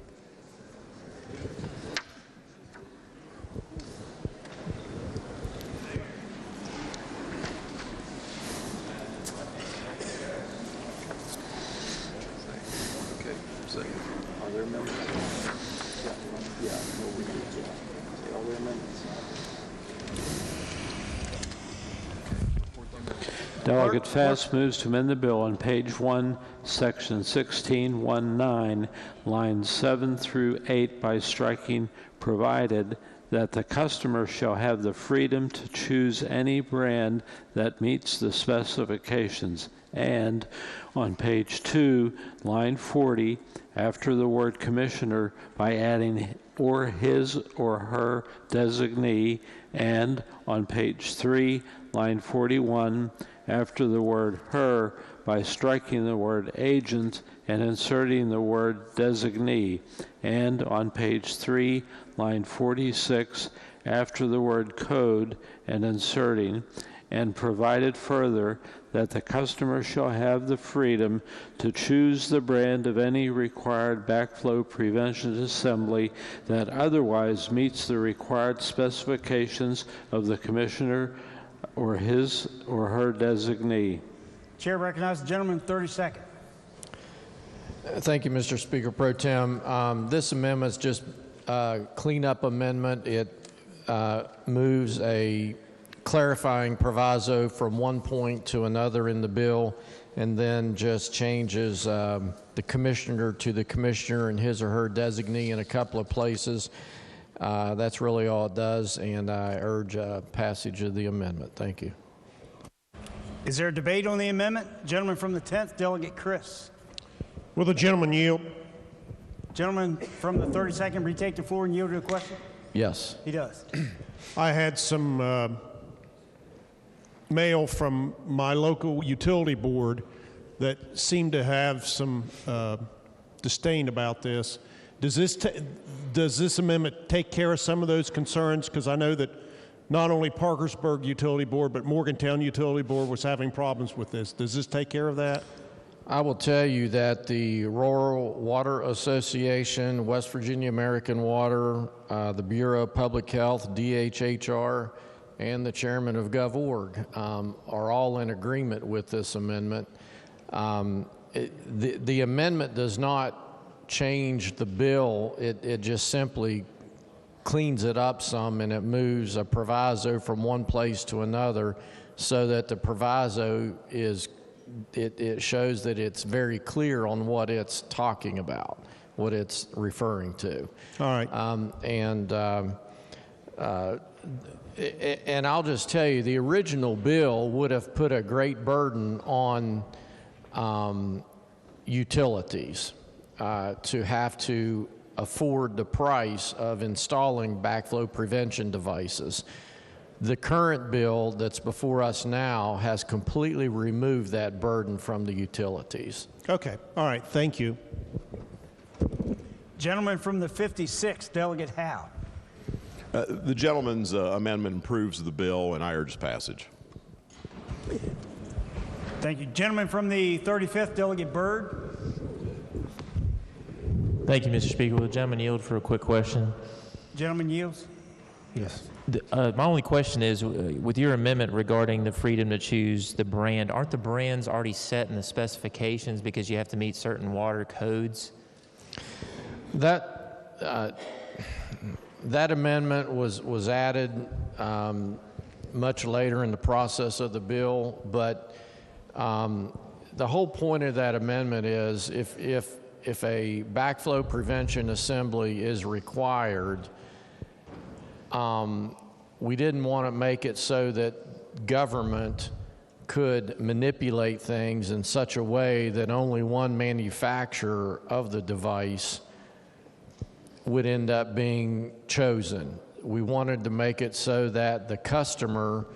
Delegate Fass moves to amend the bill on page 1, section 1619, lines 7 through 8 by striking provided that the customer shall have the freedom to choose any brand that meets the specifications, and on page 2, line 40, after the word commissioner, by adding or his or her designee, and on page 3, line 41, after the word her, by striking the word agent and inserting the word designee, and on page 3, line 46, after the word code and inserting, and provided further that the customer shall have the freedom to choose the brand of any required backflow prevention assembly that otherwise meets the required specifications of the commissioner or his or her designee. Chair recognizes the gentleman, 30 seconds. Thank you, Mr. Speaker Pro Tem. This amendment is just a cleanup amendment. It moves a clarifying proviso from one point to another in the bill, and then just changes the commissioner to the commissioner and his or her designee in a couple of places. That's really all it does, and I urge passage of the amendment. Thank you. Is there a debate on the amendment? Gentleman from the 10th, Delegate Chris. Will the gentleman yield? Gentleman from the 32nd, retake the floor and yield to the question? Yes. He does. I had some mail from my local utility board that seemed to have some disdain about this. Does this amendment take care of some of those concerns? Because I know that not only Parkersburg Utility Board, but Morgantown Utility Board was having problems with this. Does this take care of that? I will tell you that the Rural Water Association, West Virginia American Water, the Bureau of Public Health, DHHR, and the chairman of GovOrg are all in agreement with this amendment. The amendment does not change the bill. It just simply cleans it up some, and it moves a proviso from one place to another so that the proviso is, it shows that it's very clear on what it's talking about, what it's referring to. All right. And I'll just tell you, the original bill would have put a great burden on utilities to have to afford the price of installing backflow prevention devices. The current bill that's before us now has completely removed that burden from the utilities. Okay. All right. Thank you. Gentleman from the 56th, Delegate Howe. The gentleman's amendment improves the bill, and I urge passage. Thank you. Gentleman from the 35th, Delegate Byrd. Thank you, Mr. Speaker. Will the gentleman yield for a quick question? Gentleman yields. Yes. My only question is, with your amendment regarding the freedom to choose the brand, aren't the brands already set in the specifications because you have to meet certain water codes? That amendment was added much later in the process of the bill, but the whole point of that amendment is if a backflow prevention assembly is required, we didn't want to make it so that government could manipulate things in such a way that only one manufacturer of the device would end up being chosen. We wanted to make it so that the customer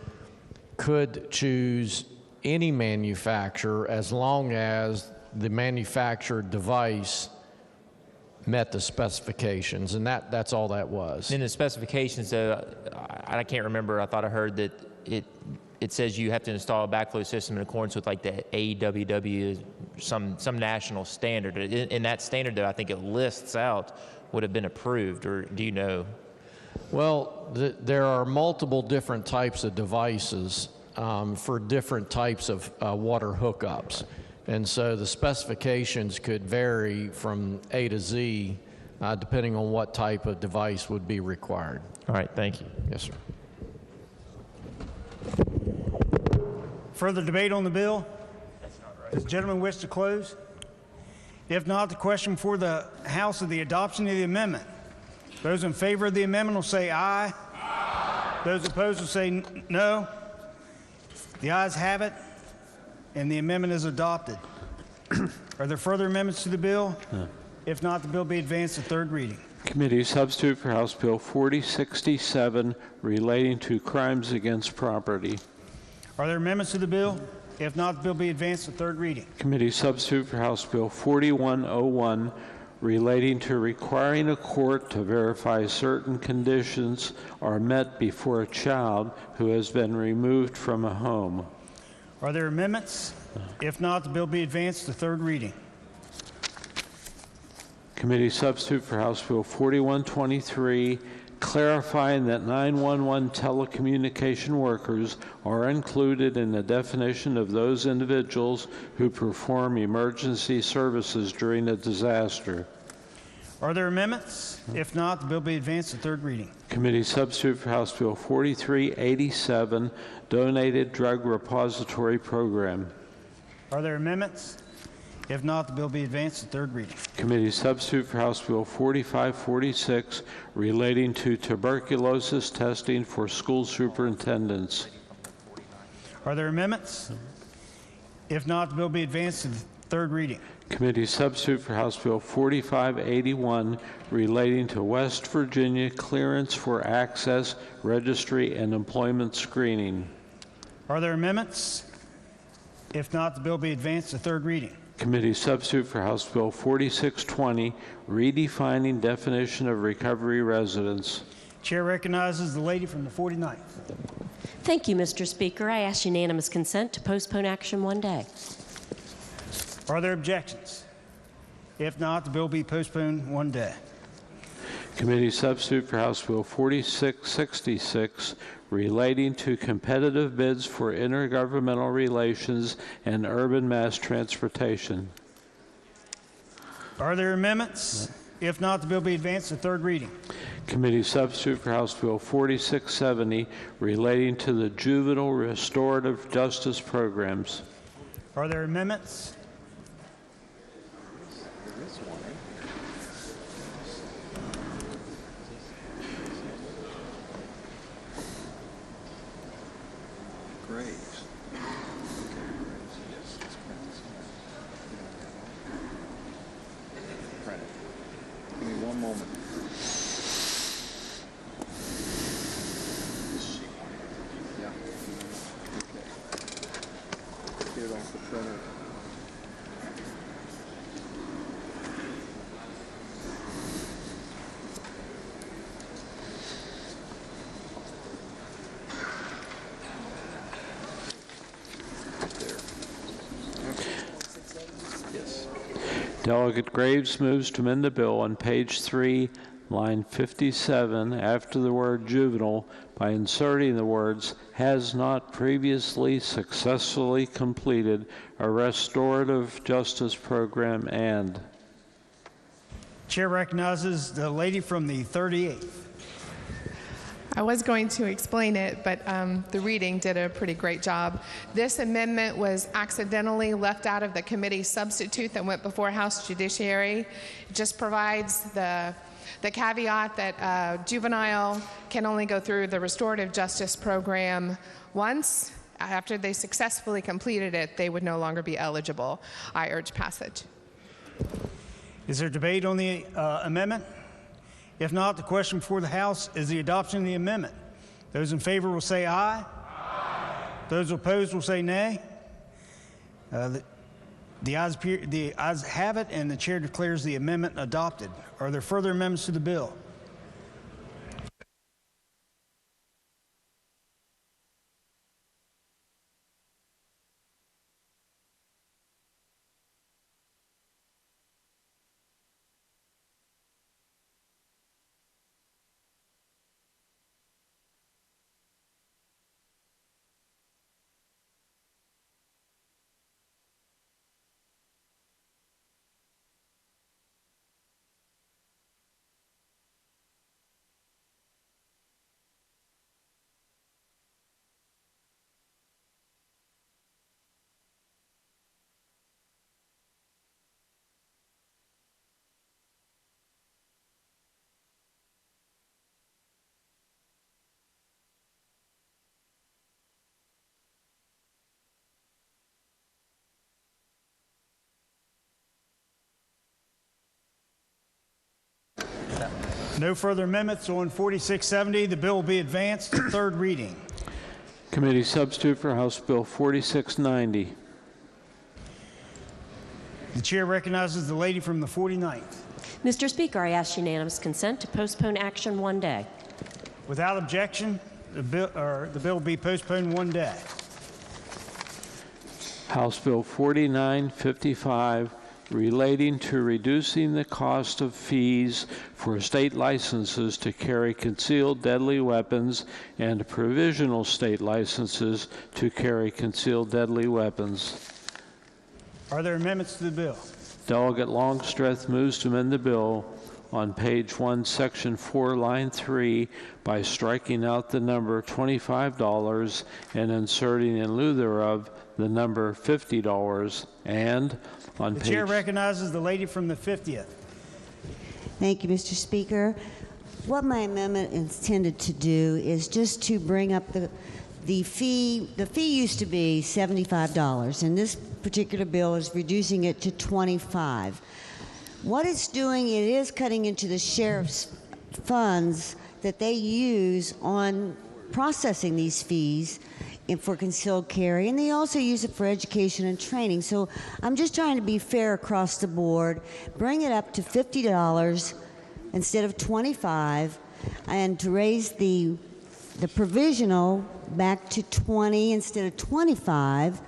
could choose any manufacturer as long as the manufactured device met the specifications, and that's all that was. In the specifications, I can't remember, I thought I heard that it says you have to install a backflow system in accordance with like the AWW, some national standard. In that standard that I think it lists out would have been approved, or do you know? Well, there are multiple different types of devices for different types of water hookups. And so the specifications could vary from A to Z depending on what type of device would be required. All right, thank you. Yes, sir. further debate on the bill? Does the gentleman wish to close? If not, the question for the House is the adoption of the amendment. Those in favor of the amendment will say aye. Aye. Those opposed will say no. The ayes have it, and the amendment is adopted. Are there further amendments to the bill? No. If not, the bill be advanced to third reading. Committee substitute for House Bill 4067 relating to crimes against property. Are there amendments to the bill? If not, the bill be advanced to third reading. Committee substitute for House Bill 4101 relating to requiring a court to verify certain conditions are met before a child who has been removed from a home. Are there amendments? If not, the bill be advanced to third reading. Committee substitute for House Bill 4123 clarifying that 911 telecommunication workers are included in the definition of those individuals who perform emergency services during a disaster. Are there amendments? If not, the bill be advanced to third reading. Committee substitute for House Bill 4387 donated drug repository program. Are there amendments? If not, the bill be advanced to third reading. Committee substitute for House Bill 4546 relating to tuberculosis testing for school superintendents. Are there amendments? If not, the bill be advanced to the third reading. Committee substitute for House Bill 4581 relating to West Virginia clearance for access, registry, and employment screening. Are there amendments? If not, the bill be advanced to third reading. Committee substitute for House Bill 4620 redefining definition of recovery residence. Chair recognizes the lady from the 49th. Thank you, Mr. Speaker. I ask unanimous consent to postpone action one day. Are there objections? If not, the bill be postponed one day. Committee substitute for House Bill 4666 relating to competitive bids for intergovernmental relations and urban mass transportation. Are there amendments? If not, the bill be advanced to third reading. Committee substitute for House Bill 4670 relating to the juvenile restorative justice programs. Are there amendments? Delegate Graves moves to amend the bill on page 3, line 57, after the word juvenile by inserting the words, has not previously successfully completed a restorative justice program and. Chair recognizes the lady from the 38th. I was going to explain it, but the reading did a pretty great job. This amendment was accidentally left out of the committee substitute that went before House Judiciary. It just provides the caveat that juvenile can only go through the restorative justice program once. After they successfully completed it, they would no longer be eligible. I urge passage. Is there debate on the amendment? If not, the question before the House is the adoption of the amendment. Those in favor will say aye. Aye. Those opposed will say nay. The ayes have it, and the chair declares the amendment adopted. Are there further amendments to the bill? No further amendments on 4670. The bill will be advanced to third reading. Committee substitute for House Bill 4690. The chair recognizes the lady from the 49th. Mr. Speaker, I ask unanimous consent to postpone action one day. Without objection, the bill will be postponed one day. House Bill 4955, relating to reducing the cost of fees for state licenses to carry concealed deadly weapons and provisional state licenses to carry concealed deadly weapons. Are there amendments to the bill? Delegate Longstreth moves to amend the bill on page 1, section 4, line 3 by striking out the number $25 and inserting in lieu thereof the number $50, and on The page... chair recognizes the lady from the 50th. Thank you, Mr. Speaker. What my amendment is intended to do is just to bring up the fee. The fee used to be $75, and this particular bill is reducing it to $25. What it's doing, it is cutting into the sheriff's funds that they use on processing these fees for concealed carry, and they also use it for education and training. So I'm just trying to be fair across the board, bring it up to $50 instead of $25, and to raise the provisional back to $20 instead of $25,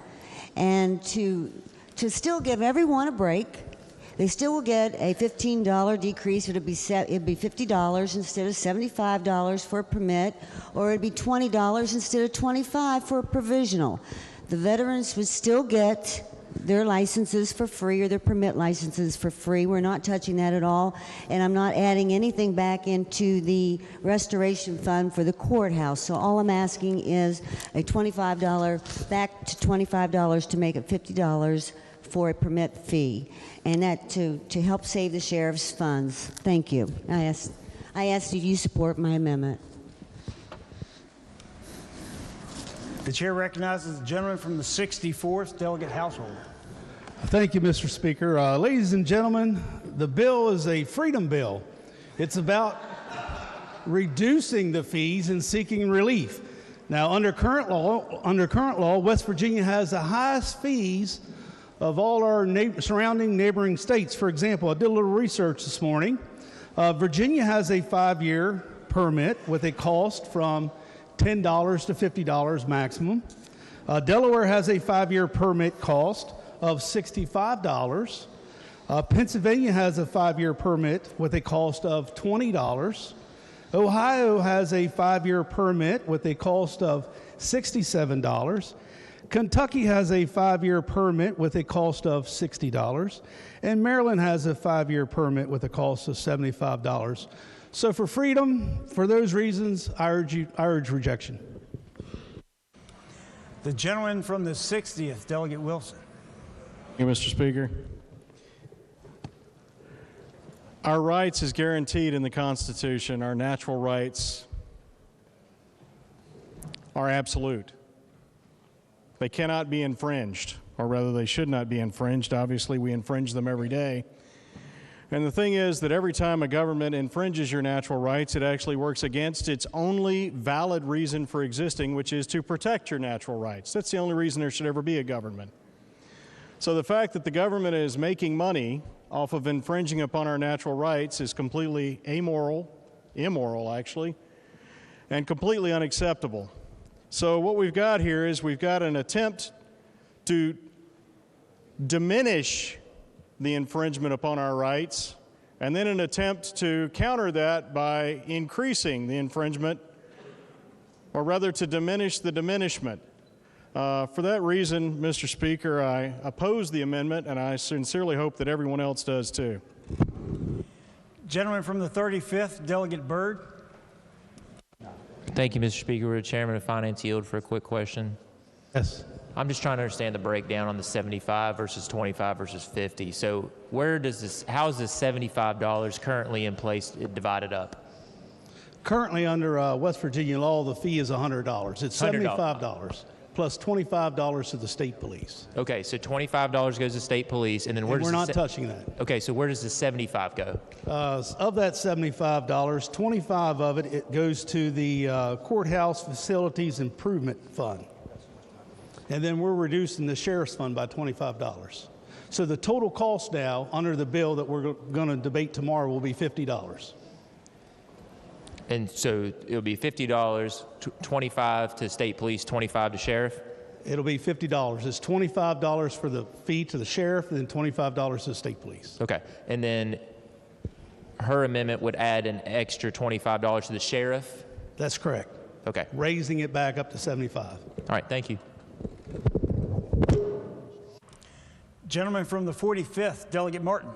and to still give everyone a break. They still will get a $15 decrease. It'd be $50 instead of $75 for a permit, or it'd be $20 instead of $25 for a provisional. The veterans would still get their licenses for free, or their permit licenses for free. We're not touching that at all, and I'm not adding anything back into the restoration fund for the courthouse. So all I'm asking is a $25 back to $25 to make it $50 for a permit fee, and that to help save the sheriff's funds. Thank you. I ask that you support my amendment. The chair recognizes the gentleman from the 64th, Delegate Householder. Thank you, Mr. Speaker. Ladies and gentlemen, the bill is a freedom bill. It's about reducing the fees and seeking relief. Now, under current law, West Virginia has the highest fees of all our surrounding neighboring states. For example, I did a little research this morning. Virginia has a 5-year permit with a cost from $10 to $50 maximum. Delaware has a 5-year permit cost of $65. Pennsylvania has a 5-year permit with a cost of $20. Ohio has a 5-year permit with a cost of $67. Kentucky has a 5-year permit with a cost of $60, and Maryland has a 5-year permit with a cost of $75. So for freedom, for those reasons, I urge rejection. The gentleman from the 60th, Delegate Wilson. Thank you, Mr. Speaker. Our rights is guaranteed in the Constitution. Our natural rights are absolute. They cannot be infringed, or rather they should not be infringed. Obviously, we infringe them every day. And the thing is that every time a government infringes your natural rights, it actually works against its only valid reason for existing, which is to protect your natural rights. That's the only reason there should ever be a government. So the fact that the government is making money off of infringing upon our natural rights is completely immoral actually, and completely unacceptable. So what we've got here is we've got an attempt to diminish the infringement upon our rights, and then an attempt to counter that by increasing the infringement, or rather to diminish the diminishment. For that reason, Mr. Speaker, I oppose the amendment, and I sincerely hope that everyone else does too. Gentleman from the 35th, Delegate Byrd. Thank you, Mr. Speaker. Would the Chairman of Finance yield for a quick question? Yes. I'm just trying to understand the breakdown on the 75 versus 25 versus 50. So how is this $75 currently in place divided up? Currently under West Virginia law, the fee is $100. It's $75. plus $25 to the state police. Okay, so $25 goes to state police, and then where And does we're the not touching that. Okay, so where does the $75 go? Of that $75, 25 of it goes to the courthouse facilities improvement fund. And then we're reducing the sheriff's fund by $25. So the total cost now under the bill that we're going to debate tomorrow will be $50. And so it'll be $50, 25 to state police, 25 to sheriff? It'll be $50. It's $25 for the fee to the sheriff and then $25 to the state police. Okay, and then her amendment would add an extra $25 to the sheriff? That's correct. Okay. Raising it back up to 75. All right, thank you. Gentleman from the 45th, Delegate Martin.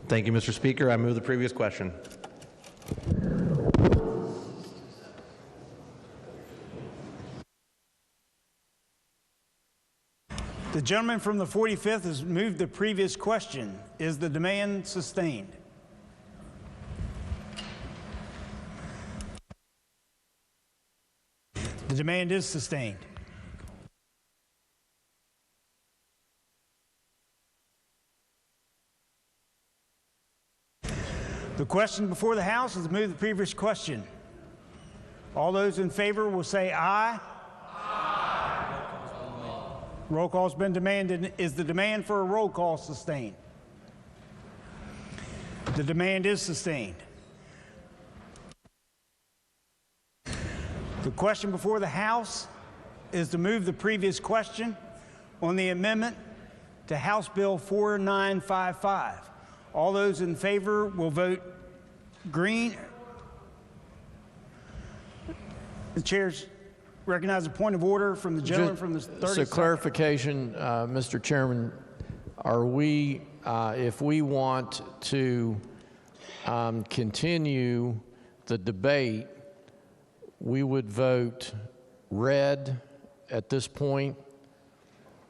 Thank you, Mr. Speaker. I move the previous question. The gentleman from the 45th has moved the previous question. Is the demand sustained? The demand is sustained. The question before the House is to move the previous question. All those in favor will say aye. Aye. Roll call's been demanded. Is the demand for a roll call sustained? The demand is sustained. The question before the House is to move the previous question on the amendment to House Bill 4955. All those in favor will vote green. The chairs recognize a point of order from the gentleman from the 30th. So clarification, Mr. Chairman, are we, if we want to continue the debate, we would vote red at this point.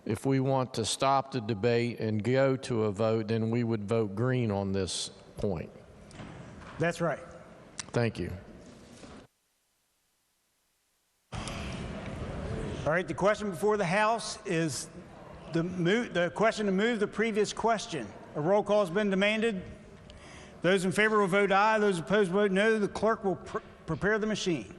If we want to stop the debate and go to a vote, then we would vote green on this point. That's right. Thank you. All right, the question before the House is the question to move the previous question. A roll call has been demanded. Those in favor will vote aye. Those opposed will vote no. The clerk will prepare the machine.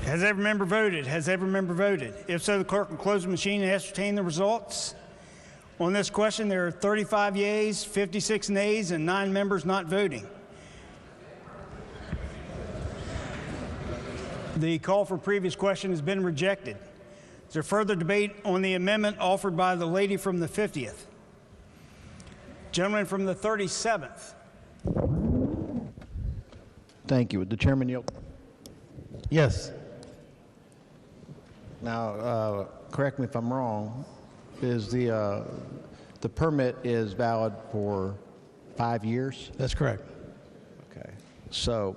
Has every member voted? Has every member voted? If so, the clerk will close the machine and ascertain the results. On this question, there are 35 yeas, 56 nays, and 9 members not voting. The call for previous question has been rejected. Is there further debate on the amendment offered by the lady from the 50th? Gentleman from the 37th. Thank you. Would the chairman yield? Yes. Now, correct me if I'm wrong, is the permit is valid for 5 years? That's correct. Okay. So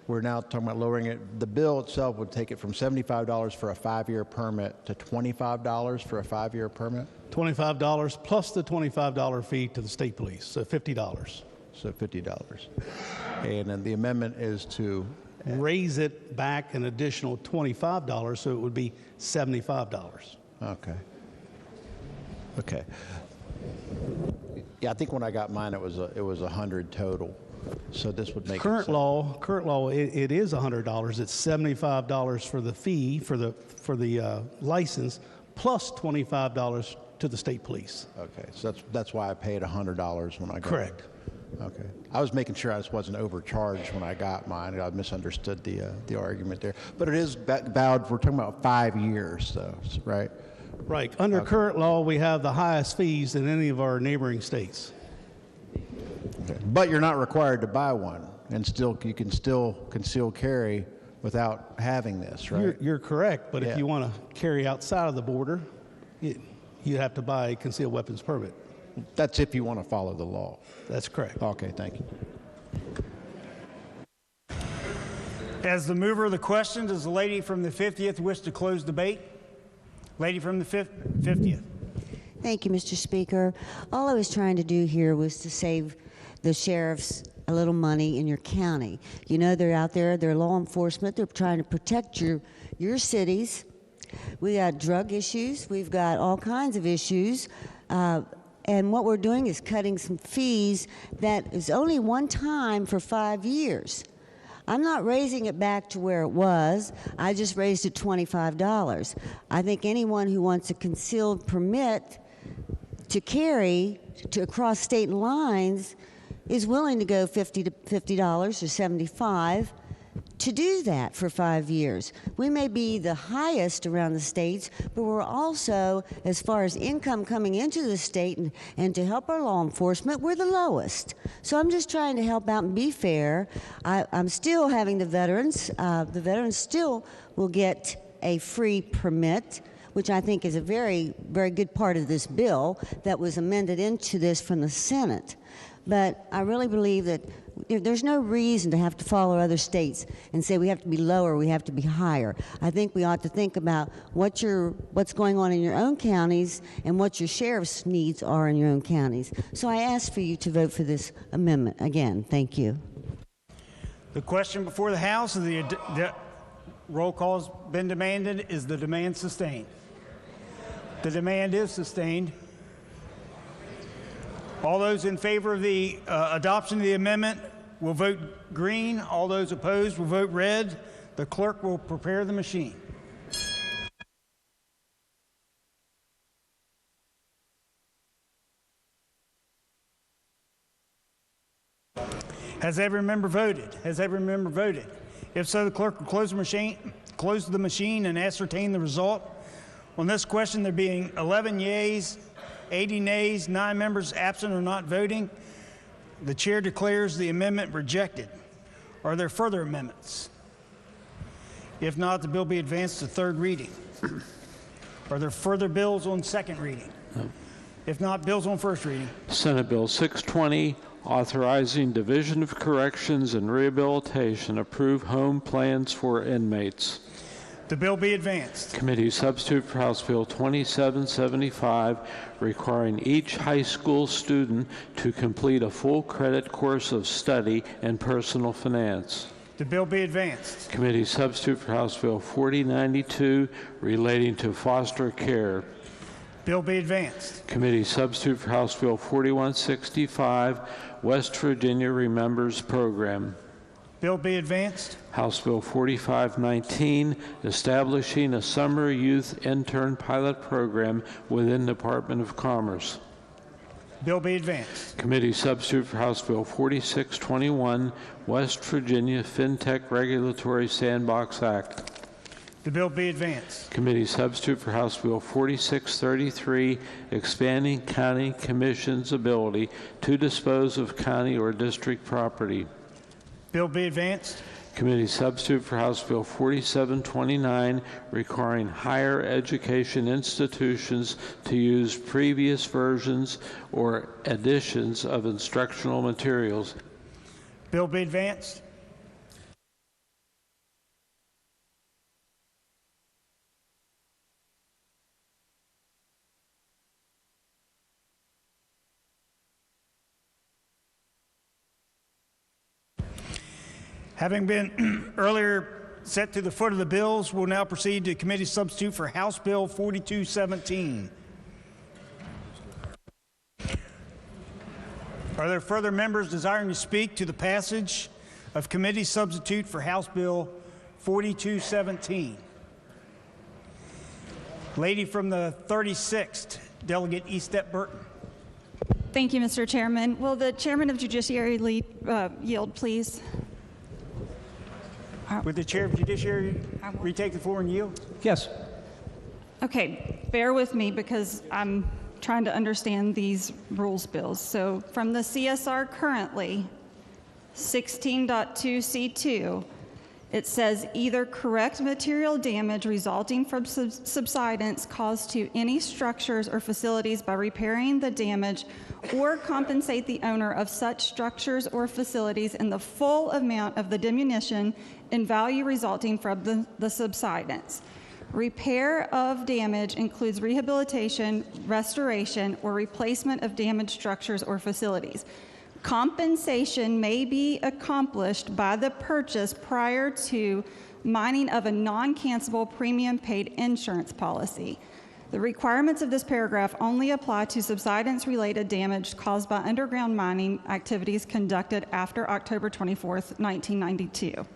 we're now talking about lowering it. The bill itself would take it from $75 for a 5-year permit to $25 for a 5-year permit? $25 plus the $25 fee to the state police, so $50. So $50. And then the amendment is to raise it back an additional $25, so it would be $75. Okay. Okay. Yeah, I think when I got mine, it was 100 total. So this would make current law. It is $100. It's $75 for the fee for the license, plus $25 to the state police. Okay, so that's why I paid $100 when I got Correct. it. Okay, I was making sure I just wasn't overcharged when I got mine. I misunderstood the argument there, but it is valid. We're talking about 5 years, though, right? Right. Under current law, we have the highest fees in any of our neighboring states. Okay. But you're not required to buy one, and you can still conceal carry without having this, right? You're correct, but if you want to carry outside of the border, you have to buy a concealed weapons permit. That's if you want to follow the law. That's correct. Okay, thank you. As the mover of the question, does the lady from the 50th wish to close debate? Lady from the 50th. Thank you, Mr. Speaker. All I was trying to do here was to save the sheriffs a little money in your county. You know, they're out there, they're law enforcement, they're trying to protect your cities. We got drug issues, we've got all kinds of issues. And what we're doing is cutting some fees that is only one time for 5 years. I'm not raising it back to where it was. I just raised it $25. I think anyone who wants a concealed permit to carry to across state lines is willing to go $50 or $75 to do that for 5 years. We may be the highest around the states, but we're also, as far as income coming into the state and to help our law enforcement, we're the lowest. So I'm just trying to help out and be fair. I'm still having the veterans still will get a free permit, which I think is a very, very good part of this bill that was amended into this from the Senate. But I really believe that there's no reason to have to follow other states and say we have to be lower, we have to be higher. I think we ought to think about what's going on in your own counties and what your sheriff's needs are in your own counties. So I ask for you to vote for this amendment again. Thank you. The question before the House, the roll call has been demanded. Is the demand sustained? The demand is sustained. All those in favor of the adoption of the amendment will vote green. All those opposed will vote red. The clerk will prepare the machine. Has every member voted? Has every member voted? If so, the clerk will close the machine and ascertain the result. On this question, there being 11 yeas, 80 nays, 9 members absent or not voting, the chair declares the amendment rejected. Are there further amendments? If not, the bill be advanced to third reading. Are there further bills on second reading? No. If not, bills on first reading. Senate Bill 620, authorizing Division of Corrections and Rehabilitation approve home plans for inmates. The bill be advanced. Committee substitute for House Bill 2775, requiring each high school student to complete a full credit course of study in personal finance. The bill be advanced. Committee substitute for House Bill 4092, relating to foster care. Bill be advanced. Committee substitute for House Bill 4165, West Virginia Remembers Program. Bill be advanced. House Bill 4519, establishing a summer youth intern pilot program within the Department of Commerce. Bill be advanced. Committee substitute for House Bill 4621, West Virginia FinTech Regulatory Sandbox Act. The bill be advanced. Committee substitute for House Bill 4633, expanding county commission's ability to dispose of county or district property. Bill be advanced. Committee substitute for House Bill 4729, requiring higher education institutions to use previous versions or additions of instructional materials. Bill be advanced. Having been earlier set to the foot of the bills, we'll now proceed to committee substitute for House Bill 4217. Are there further members desiring to speak to the passage of committee substitute for House Bill 4217? Lady from the 36th, Delegate Eastep Burton. Thank you, Mr. Chairman. Will the Chairman of Judiciary yield, please? Would the Chair of Judiciary retake the floor and yield? Yes. Okay, bear with me because I'm trying to understand these rules bills. So from the CSR currently, 16.2C2, it says either correct material damage resulting from subsidence caused to any structures or facilities by repairing the damage, or compensate the owner of such structures or facilities in the full amount of the diminution in value resulting from the subsidence. Repair of damage includes rehabilitation, restoration, or replacement of damaged structures or facilities. Compensation may be accomplished by the purchase prior to mining of a non-cancelable premium paid insurance policy. The requirements of this paragraph only apply to subsidence-related damage caused by underground mining activities conducted after October 24th, 1992.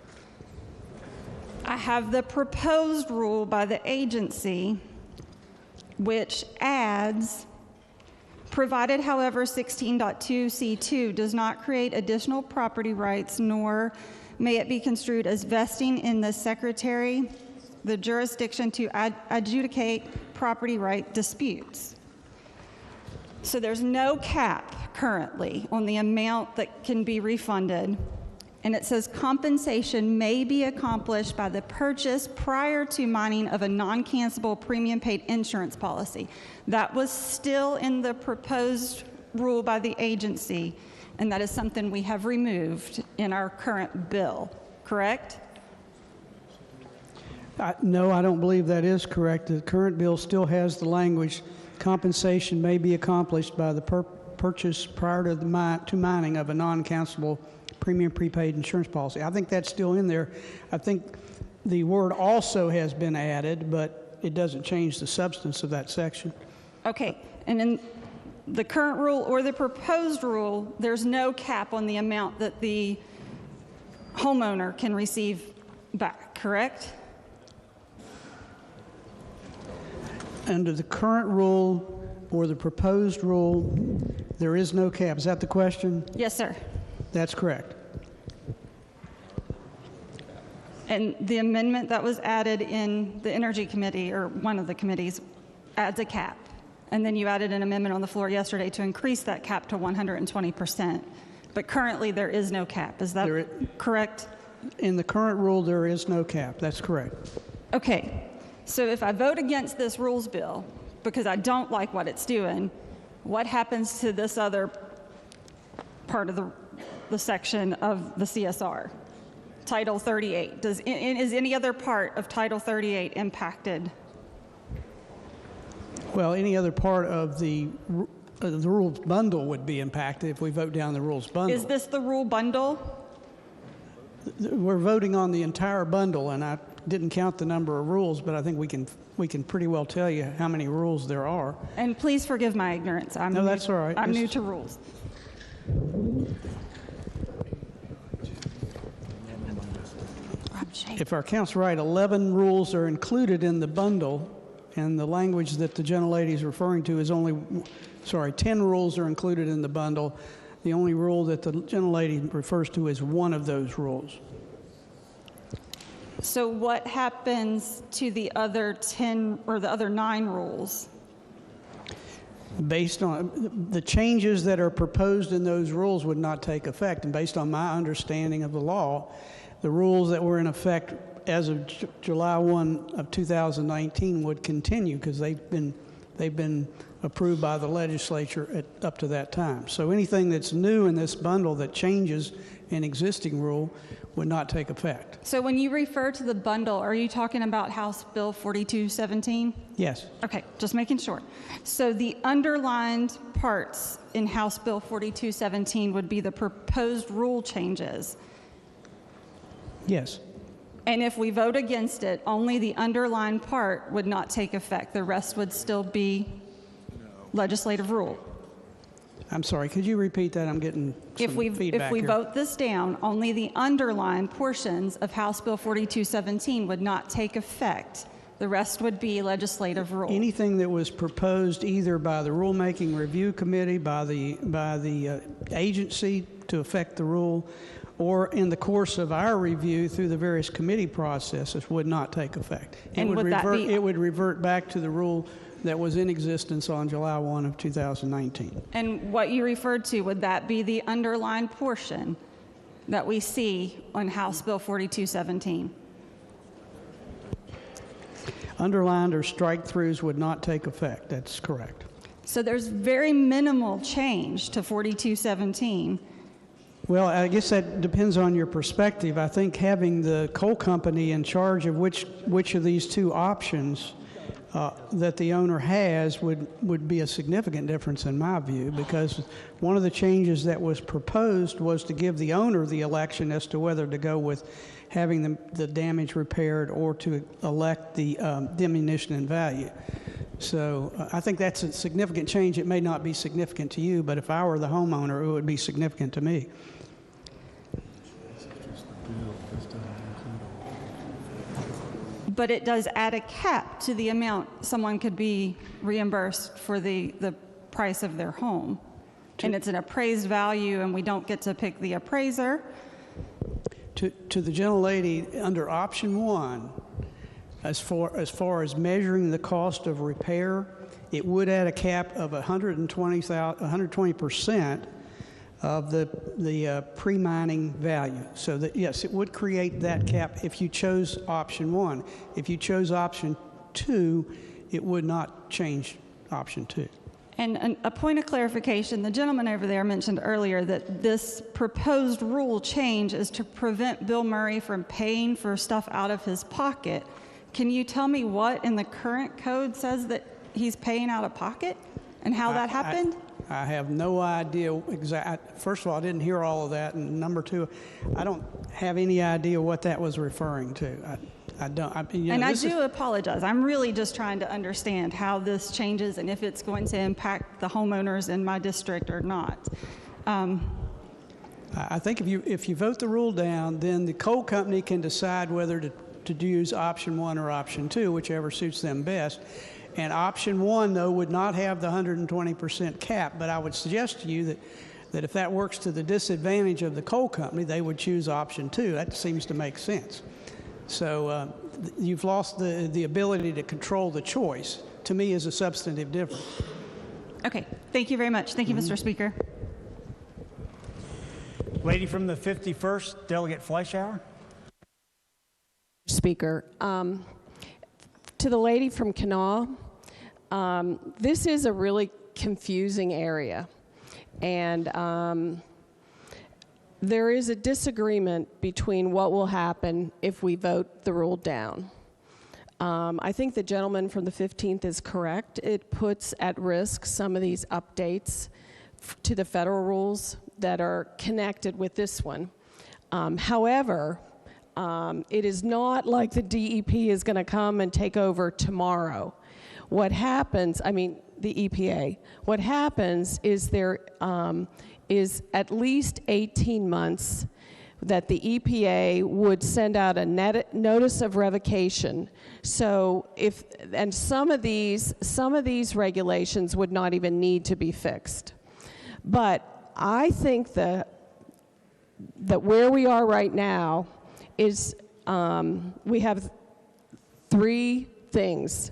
I have the proposed rule by the agency, which adds, provided, however, 16.2C2 does not create additional property rights, nor may it be construed as vesting in the Secretary the jurisdiction to adjudicate property right disputes. So there's no cap currently on the amount that can be refunded. And it says compensation may be accomplished by the purchase prior to mining of a non-cancelable premium paid insurance policy. That was still in the proposed rule by the agency, and that is something we have removed in our current bill, correct? No, I don't believe that is correct. The current bill still has the language, compensation may be accomplished by the purchase prior to to mining of a non-cancelable premium prepaid insurance policy. I think that's still in there. I think the word also has been added, but it doesn't change the substance of that section. Okay, and in the current rule or the proposed rule, there's no cap on the amount that the homeowner can receive back, correct? Under the current rule or the proposed rule, there is no cap. Is that the question? Yes, sir. That's correct. And the amendment that was added in the Energy Committee, or one of the committees, adds a cap. And then you added an amendment on the floor yesterday to increase that cap to 120%. But currently there is no cap. Is that correct? In the current rule, there is no cap. That's correct. Okay. So if I vote against this rules bill because I don't like what it's doing, what happens to this other part of the section of the CSR? Title 38. Is any other part of Title 38 impacted? Well, any other part of the rules bundle would be impacted if we vote down the rules bundle. Is this the rule bundle? We're voting on the entire bundle, and I didn't count the number of rules, but I think we can pretty well tell you how many rules there are. And please forgive my ignorance. No, that's all right. I'm new to rules. If our count's right, 11 rules are included in the bundle, and the language that the gentlelady is referring to is 10 rules are included in the bundle. The only rule that the gentlelady refers to is one of those rules. So what happens to the other 10 or the other 9 rules? Based on the changes that are proposed in those rules would not take effect, and based on my understanding of the law, the rules that were in effect as of July 1 of 2019 would continue because they've been approved by the legislature up to that time. So anything that's new in this bundle that changes an existing rule would not take effect. So when you refer to the bundle, are you talking about House Bill 4217? Yes. Okay, just making sure. So the underlined parts in House Bill 4217 would be the proposed rule changes. Yes. And if we vote against it, only the underlined part would not take effect. The rest would still be legislative rule. I'm sorry, could you repeat that? I'm getting some feedback If we here. vote this down, only the underlined portions of House Bill 4217 would not take effect. The rest would be legislative rule. Anything that was proposed either by the Rulemaking Review Committee, by the agency to affect the rule, or in the course of our review through the various committee processes would not take effect. It would revert back to the rule that was in existence on July 1 of 2019. And what you referred to, would that be the underlined portion that we see on House Bill 4217? Underlined or strike-throughs would not take effect. That's correct. So there's very minimal change to 4217. Well, I guess that depends on your perspective. I think having the coal company in charge of which of these two options that the owner has would be a significant difference in my view, because one of the changes that was proposed was to give the owner the election as to whether to go with having the damage repaired or to elect the diminution in value. So I think that's a significant change. It may not be significant to you, but if I were the homeowner, it would be significant to me. But it does add a cap to the amount someone could be reimbursed for the price of their home. And it's an appraised value, and we don't get to pick the appraiser. To the gentlelady, under option 1, as far as measuring the cost of repair, it would add a cap of 120% of the pre-mining value. So that, yes, it would create that cap if you chose option 1. If you chose option 2, it would not change option 2. And a point of clarification, the gentleman over there mentioned earlier that this proposed rule change is to prevent Bill Murray from paying for stuff out of his pocket. Can you tell me what in the current code says that he's paying out of pocket and how that happened? I have no idea exactly. First of all, I didn't hear all of that, and number 2, I don't have any idea what that was referring to. I don't. I do apologize. I'm really just trying to understand how this changes and if it's going to impact the homeowners in my district or not. I think if you vote the rule down, then the coal company can decide whether to use option 1 or option 2, whichever suits them best. And option 1, though, would not have the 120% cap, but I would suggest to you that if that works to the disadvantage of the coal company, they would choose option 2. That seems to make sense. So you've lost the ability to control the choice. To me, is a substantive difference. Okay, thank you very much. Thank you, Mr. Speaker. Lady from the 51st, Delegate Fleischauer. Speaker, to the lady from Kanawha, this is a really confusing area, and there is a disagreement between what will happen if we vote the rule down. I think the gentleman from the 15th is correct. It puts at risk some of these updates to the federal rules that are connected with this one. However, it is not like the DEP is going to come and take over tomorrow. What happens, the EPA, what happens is there is at least 18 months that the EPA would send out a notice of revocation. So some of these regulations would not even need to be fixed. But I think that where we are right now is we have 3 things.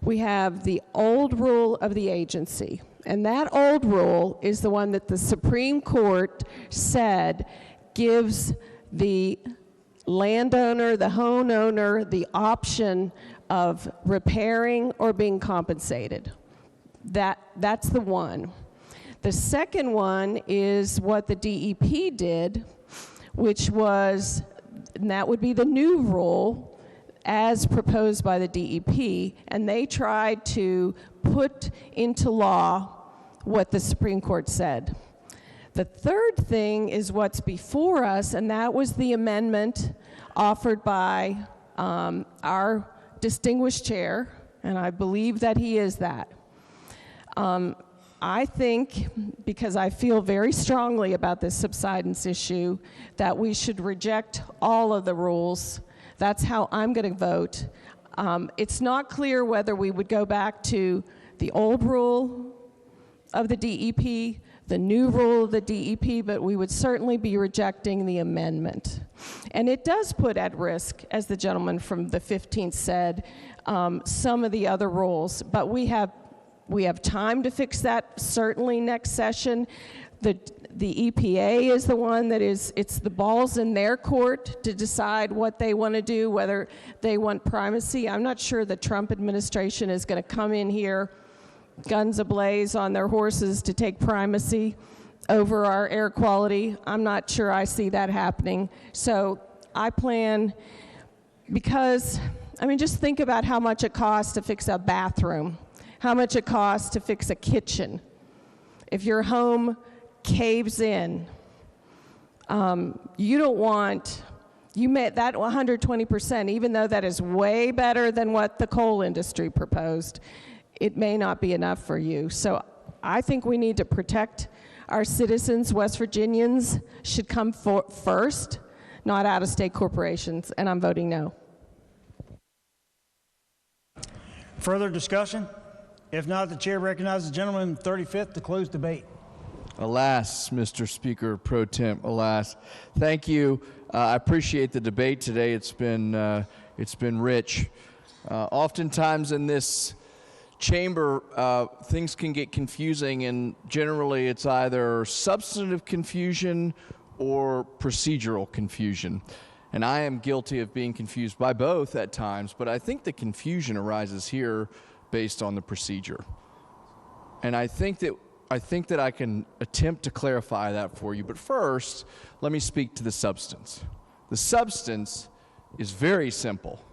We have the old rule of the agency, and that old rule is the one that the Supreme Court said gives the landowner, the homeowner, the option of repairing or being compensated. That's the one. The second one is what the DEP did, which was, and that would be the new rule as proposed by the DEP, and they tried to put into law what the Supreme Court said. The third thing is what's before us, and that was the amendment offered by our distinguished chair, and I believe that he is that. I think, because I feel very strongly about this subsidence issue, that we should reject all of the rules. That's how I'm going to vote. It's not clear whether we would go back to the old rule of the DEP, the new rule of the DEP, but we would certainly be rejecting the amendment. And it does put at risk, as the gentleman from the 15th said, some of the other rules, but we have time to fix that, certainly next session. The EPA is the one that it's the ball's in their court to decide what they want to do, whether they want primacy. I'm not sure the Trump administration is going to come in here guns ablaze on their horses to take primacy. over our air quality. I'm not sure I see that happening. So I plan, because, I mean, just think about how much it costs to fix a bathroom, how much it costs to fix a kitchen. If your home caves in, you don't want, you met that 120%, even though that is way better than what the coal industry proposed, it may not be enough for you. So I think we need to protect our citizens. West Virginians should come first, not out-of-state corporations, and I'm voting no. Further discussion? If not, the chair recognizes the gentleman 35th to close debate. Alas, Mr. Speaker Pro Tem, alas. Thank you. I appreciate the debate today. It's been rich. Oftentimes in this chamber, things can get confusing, and generally it's either substantive confusion or procedural confusion. And I am guilty of being confused by both at times, but I think the confusion arises here based on the procedure. And I think that I can attempt to clarify that for you, but first, let me speak to the substance. The substance is very simple.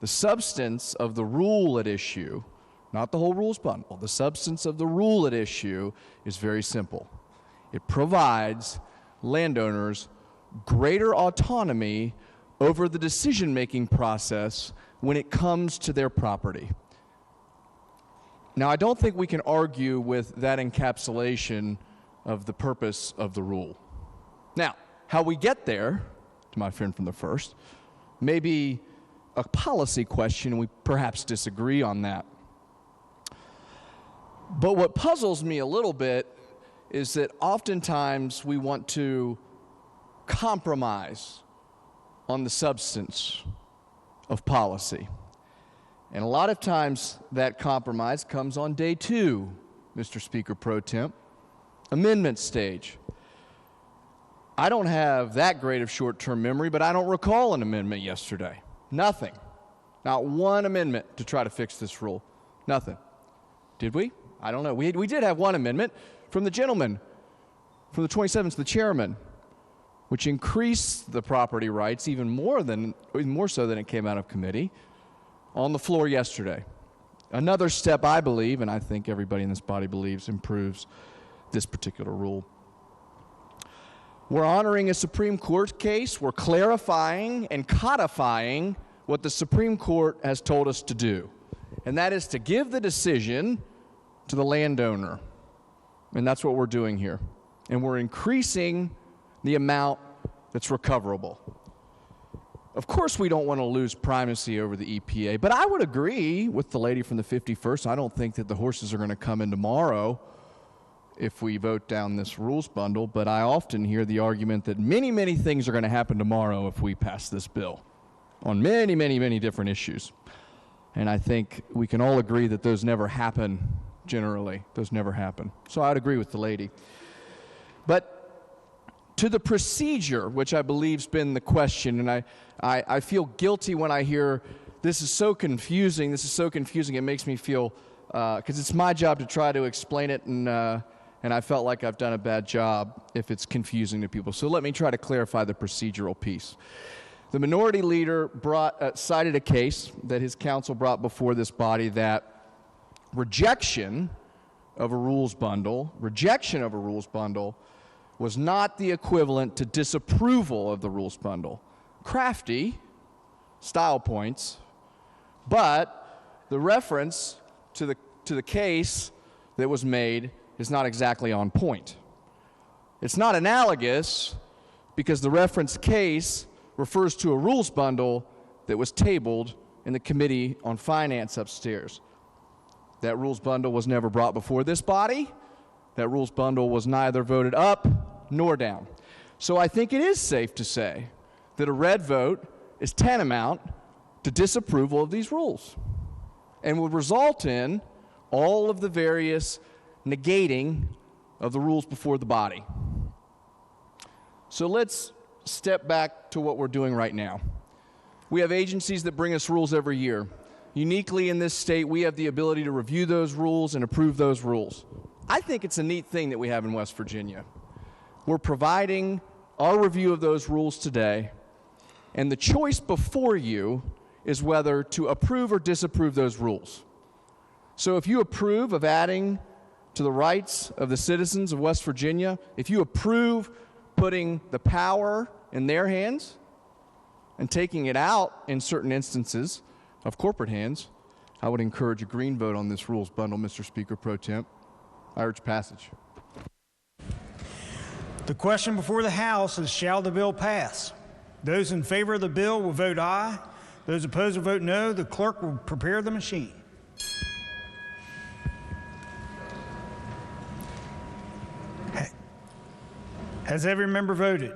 The substance of the rule at issue, not the whole rules bundle, the substance of the rule at issue is very simple. It provides landowners greater autonomy over the decision-making process when it comes to their property. Now, I don't think we can argue with that encapsulation of the purpose of the rule. Now, how we get there, to my friend from the first, may be a policy question, and we perhaps disagree on that. But what puzzles me a little bit is that oftentimes we want to compromise on the substance of policy. And a lot of times that compromise comes on day 2, Mr. Speaker Pro Tem, amendment stage. I don't have that great of short-term memory, but I don't recall an amendment yesterday. Nothing. Not one amendment to try to fix this rule. Nothing. Did we? I don't know. We did have one amendment from the gentleman, from the 27th, the chairman, which increased the property rights even more so than it came out of committee, on the floor yesterday. Another step, I believe, and I think everybody in this body believes, improves this particular rule. We're honoring a Supreme Court case. We're clarifying and codifying what the Supreme Court has told us to do, and that is to give the decision to the landowner. And that's what we're doing here. And we're increasing the amount that's recoverable. Of course, we don't want to lose primacy over the EPA, but I would agree with the lady from the 51st. I don't think that the horses are going to come in tomorrow if we vote down this rules bundle, but I often hear the argument that many, many things are going to happen tomorrow if we pass this bill on many, many, many different issues. And I think we can all agree that those never happen generally. Those never happen. So I'd agree with the lady. But to the procedure, which I believe's been the question, and I feel guilty when I hear this is so confusing, it makes me feel, because it's my job to try to explain it, and I felt like I've done a bad job if it's confusing to people. So let me try to clarify the procedural piece. The minority leader cited a case that his counsel brought before this body that rejection of a rules bundle was not the equivalent to disapproval of the rules bundle. Crafty style points, but the reference to the case that was made is not exactly on point. It's not analogous because the reference case refers to a rules bundle that was tabled in the Committee on Finance upstairs. That rules bundle was never brought before this body. That rules bundle was neither voted up nor down. So I think it is safe to say that a red vote is tantamount to disapproval of these rules and would result in all of the various negating of the rules before the body. So let's step back to what we're doing right now. We have agencies that bring us rules every year. Uniquely in this state, we have the ability to review those rules and approve those rules. I think it's a neat thing that we have in West Virginia. We're providing our review of those rules today, and the choice before you is whether to approve or disapprove those rules. So if you approve of adding to the rights of the citizens of West Virginia, if you approve putting the power in their hands and taking it out in certain instances of corporate hands, I would encourage a green vote on this rules bundle, Mr. Speaker Pro Temp. I urge passage. The question before the House is, shall the bill pass? Those in favor of the bill will vote aye. Those opposed will vote no. The clerk will prepare the machine. Has every member voted?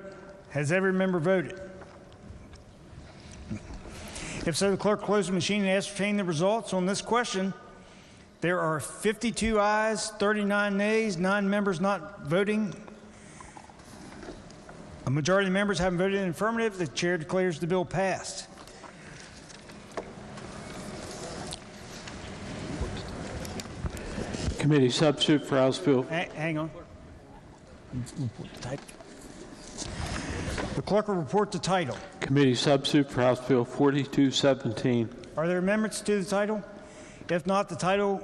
Has every member voted? If so, the clerk will close the machine and ascertain the results. On this question, there are 52 ayes, 39 nays, 9 members not voting. A majority of the members haven't voted in the affirmative. The chair declares the bill passed. Committee substitute for House Bill. Hang on. The clerk will report the title. Committee substitute for House Bill 4217. Are there amendments to the title? If not, the title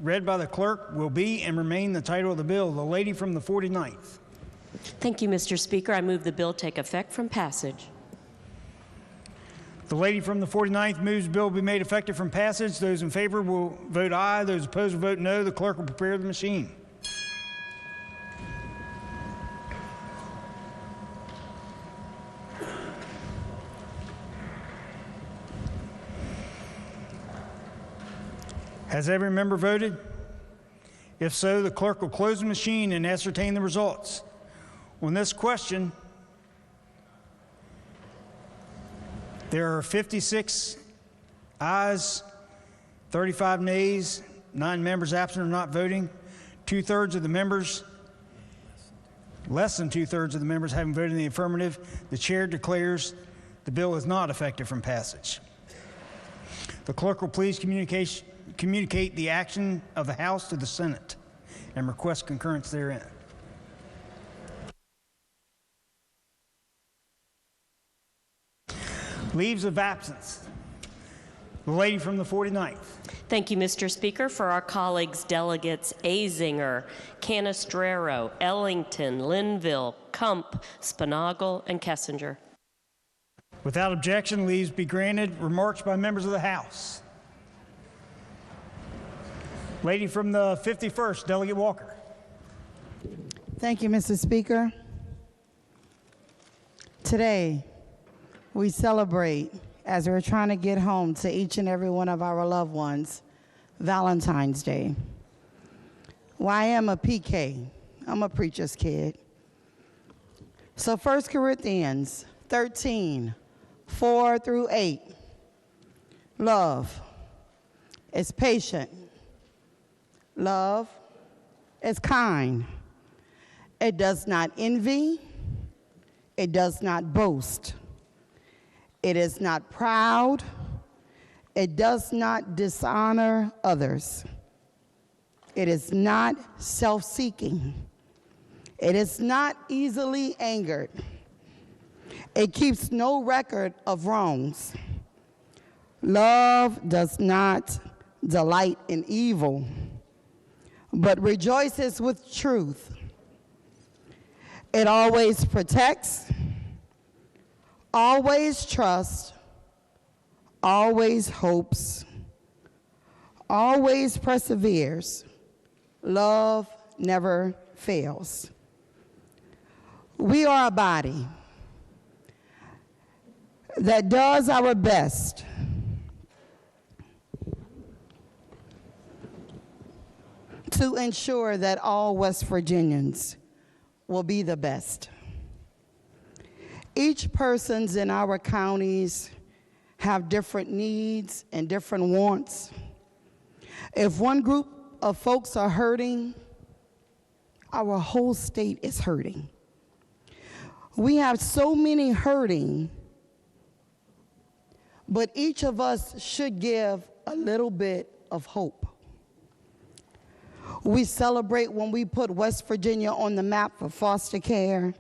read by the clerk will be and remain the title of the bill. The lady from the 49th. Thank you, Mr. Speaker. I move the bill take effect from passage. The lady from the 49th moves the bill be made effective from passage. Those in favor will vote aye. Those opposed will vote no. The clerk will prepare the machine. Has every member voted? If so, the clerk will close the machine and ascertain the results. On this question, there are 56 ayes, 35 nays, 9 members absent or not voting. Less than two-thirds of the members haven't voted in the affirmative. The chair declares the bill is not effective from passage. The clerk will please communicate the action of the House to the Senate and request concurrence therein. Leaves of absence. The lady from the 49th. Thank you, Mr. Speaker. For our colleagues, delegates Azinger, Canestraro, Ellington, Linville, Kump, Spinagle, and Kessinger. Without objection, leaves be granted. Remarks by members of the House. Lady from the 51st, Delegate Walker. Thank you, Mr. Speaker. Today, we celebrate, as we're trying to get home to each and every one of our loved ones, Valentine's Day. Well, I am a PK. I'm a preacher's kid. So 1 Corinthians 13, 4 through 8. Love is patient. Love is kind. It does not envy. It does not boast. It is not proud. It does not dishonor others. It is not self-seeking. It is not easily angered. It keeps no record of wrongs. Love does not delight in evil, but rejoices with truth. It always protects, always trusts, always hopes, always perseveres. Love never fails. We are a body that does our best to ensure that all West Virginians will be the best. Each persons in our counties have different needs and different wants. If one group of folks are hurting, our whole state is hurting. We have so many hurting, but each of us should give a little bit of hope. We celebrate when we put West Virginia on the map for foster care,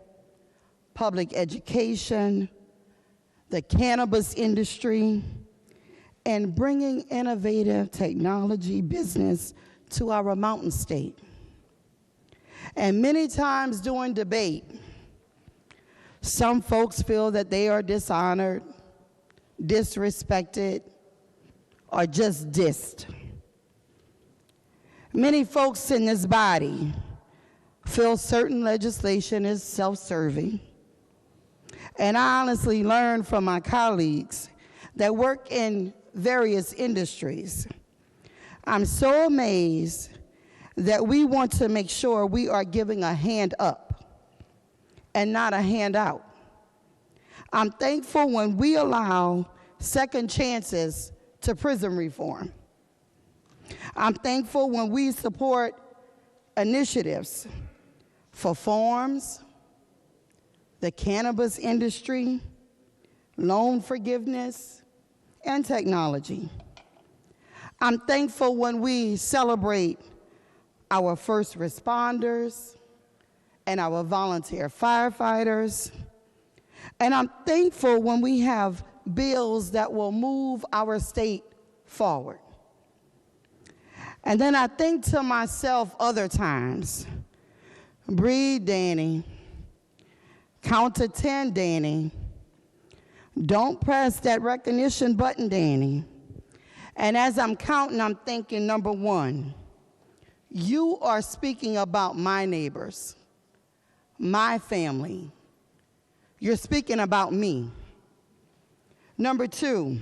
public education, the cannabis industry, and bringing innovative technology business to our mountain state. And many times during debate, some folks feel that they are dishonored, disrespected, or just dissed. Many folks in this body feel certain legislation is self-serving. And I honestly learned from my colleagues that work in various industries. I'm so amazed that we want to make sure we are giving a hand up and not a handout. I'm thankful when we allow second chances to prison reform. I'm thankful when we support initiatives for farms, the cannabis industry, loan forgiveness, and technology. I'm thankful when we celebrate our first responders and our volunteer firefighters. And I'm thankful when we have bills that will move our state forward. And then I think to myself other times, breathe, Danny. Count to 10, Danny. Don't press that recognition button, Danny. And as I'm counting, I'm thinking, number one, you are speaking about my neighbors, my family. You're speaking about me. Number two,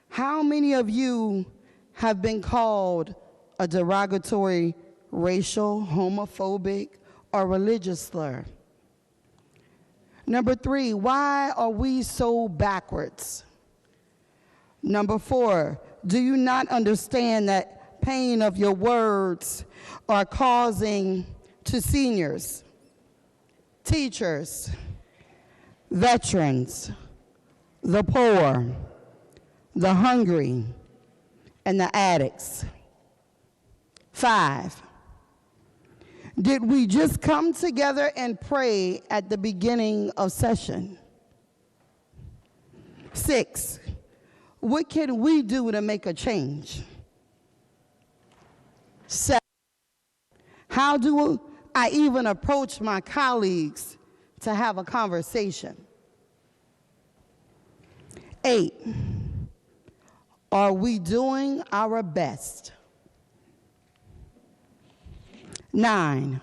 how many of you have been called a derogatory, racial, homophobic, or religious slur? Number three, why are we so backwards? Number four, do you not understand that pain of your words are causing to seniors, teachers, veterans, the poor, the hungry, and the addicts? 5, did we just come together and pray at the beginning of session? 6, what can we do to make a change? 7, how do I even approach my colleagues to have a conversation? 8, are we doing our best? 9,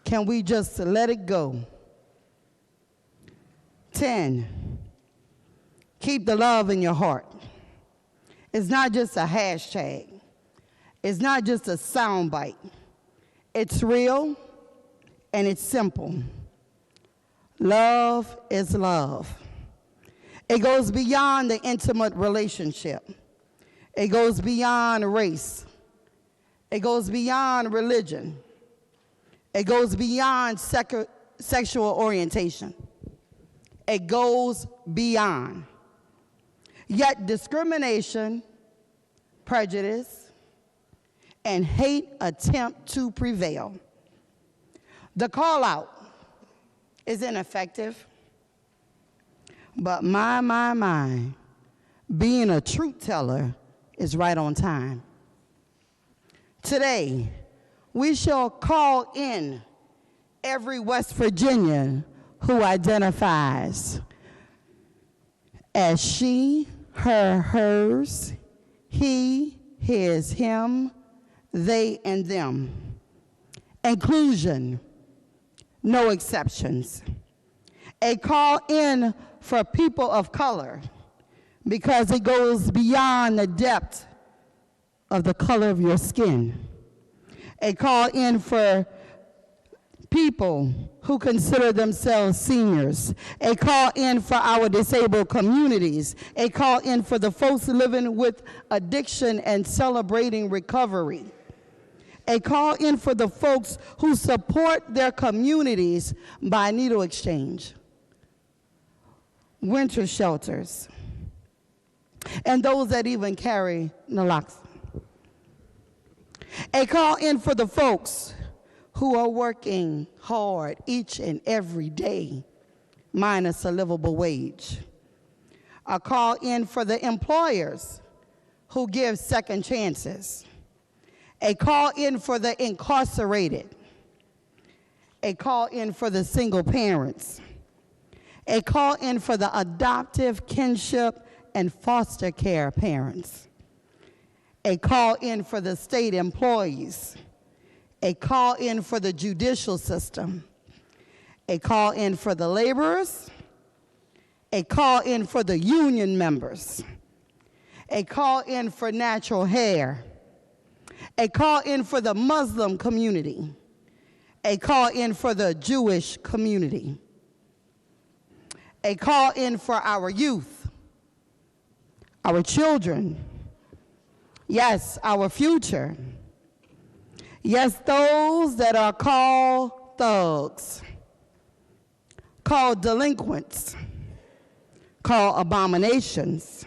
can we just let it go? 10, keep the love in your heart. It's not just a hashtag. It's not just a soundbite. It's real and it's simple. Love is love. It goes beyond the intimate relationship. It goes beyond race. It goes beyond religion. It goes beyond sexual orientation. It goes beyond. Yet discrimination, prejudice, and hate attempt to prevail. The call out is ineffective, but my, being a truth teller is right on time. Today, we shall call in every West Virginian who identifies as she, her, hers, he, his, him, they, and them. Inclusion, no exceptions. A call in for people of color because it goes beyond the depth of the color of your skin. A call in for people who consider themselves seniors. A call in for our disabled communities. A call in for the folks living with addiction and celebrating recovery. A call in for the folks who support their communities by needle exchange, winter shelters, and those that even carry naloxone. A call in for the folks who are working hard each and every day, minus a livable wage. A call in for the employers who give second chances. A call in for the incarcerated. A call in for the single parents. A call in for the adoptive, kinship, and foster care parents. A call in for the state employees. A call in for the judicial system. A call in for the laborers. A call in for the union members. A call in for natural hair. A call in for the Muslim community. A call in for the Jewish community. A call in for our youth, our children, yes, our future. Yes, those that are called thugs, called delinquents, called abominations,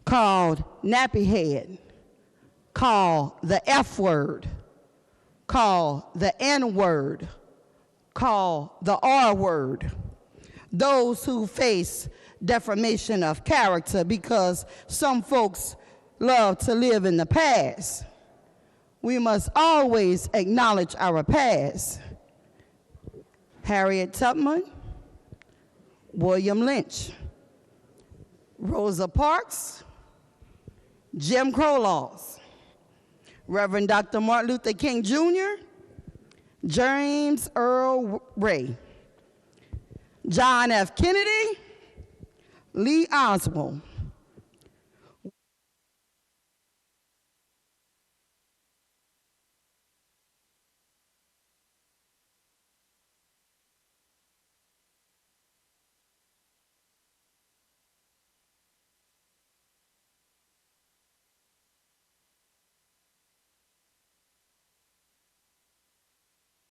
called nappyhead, called the F word, called the N word, called the R word. Those who face defamation of character because some folks love to live in the past. We must always acknowledge our past. Harriet Tubman, William Lynch, Rosa Parks, Jim Crow laws, Reverend Dr. Martin Luther King Jr., James Earl Ray, John F. Kennedy, Lee Oswald,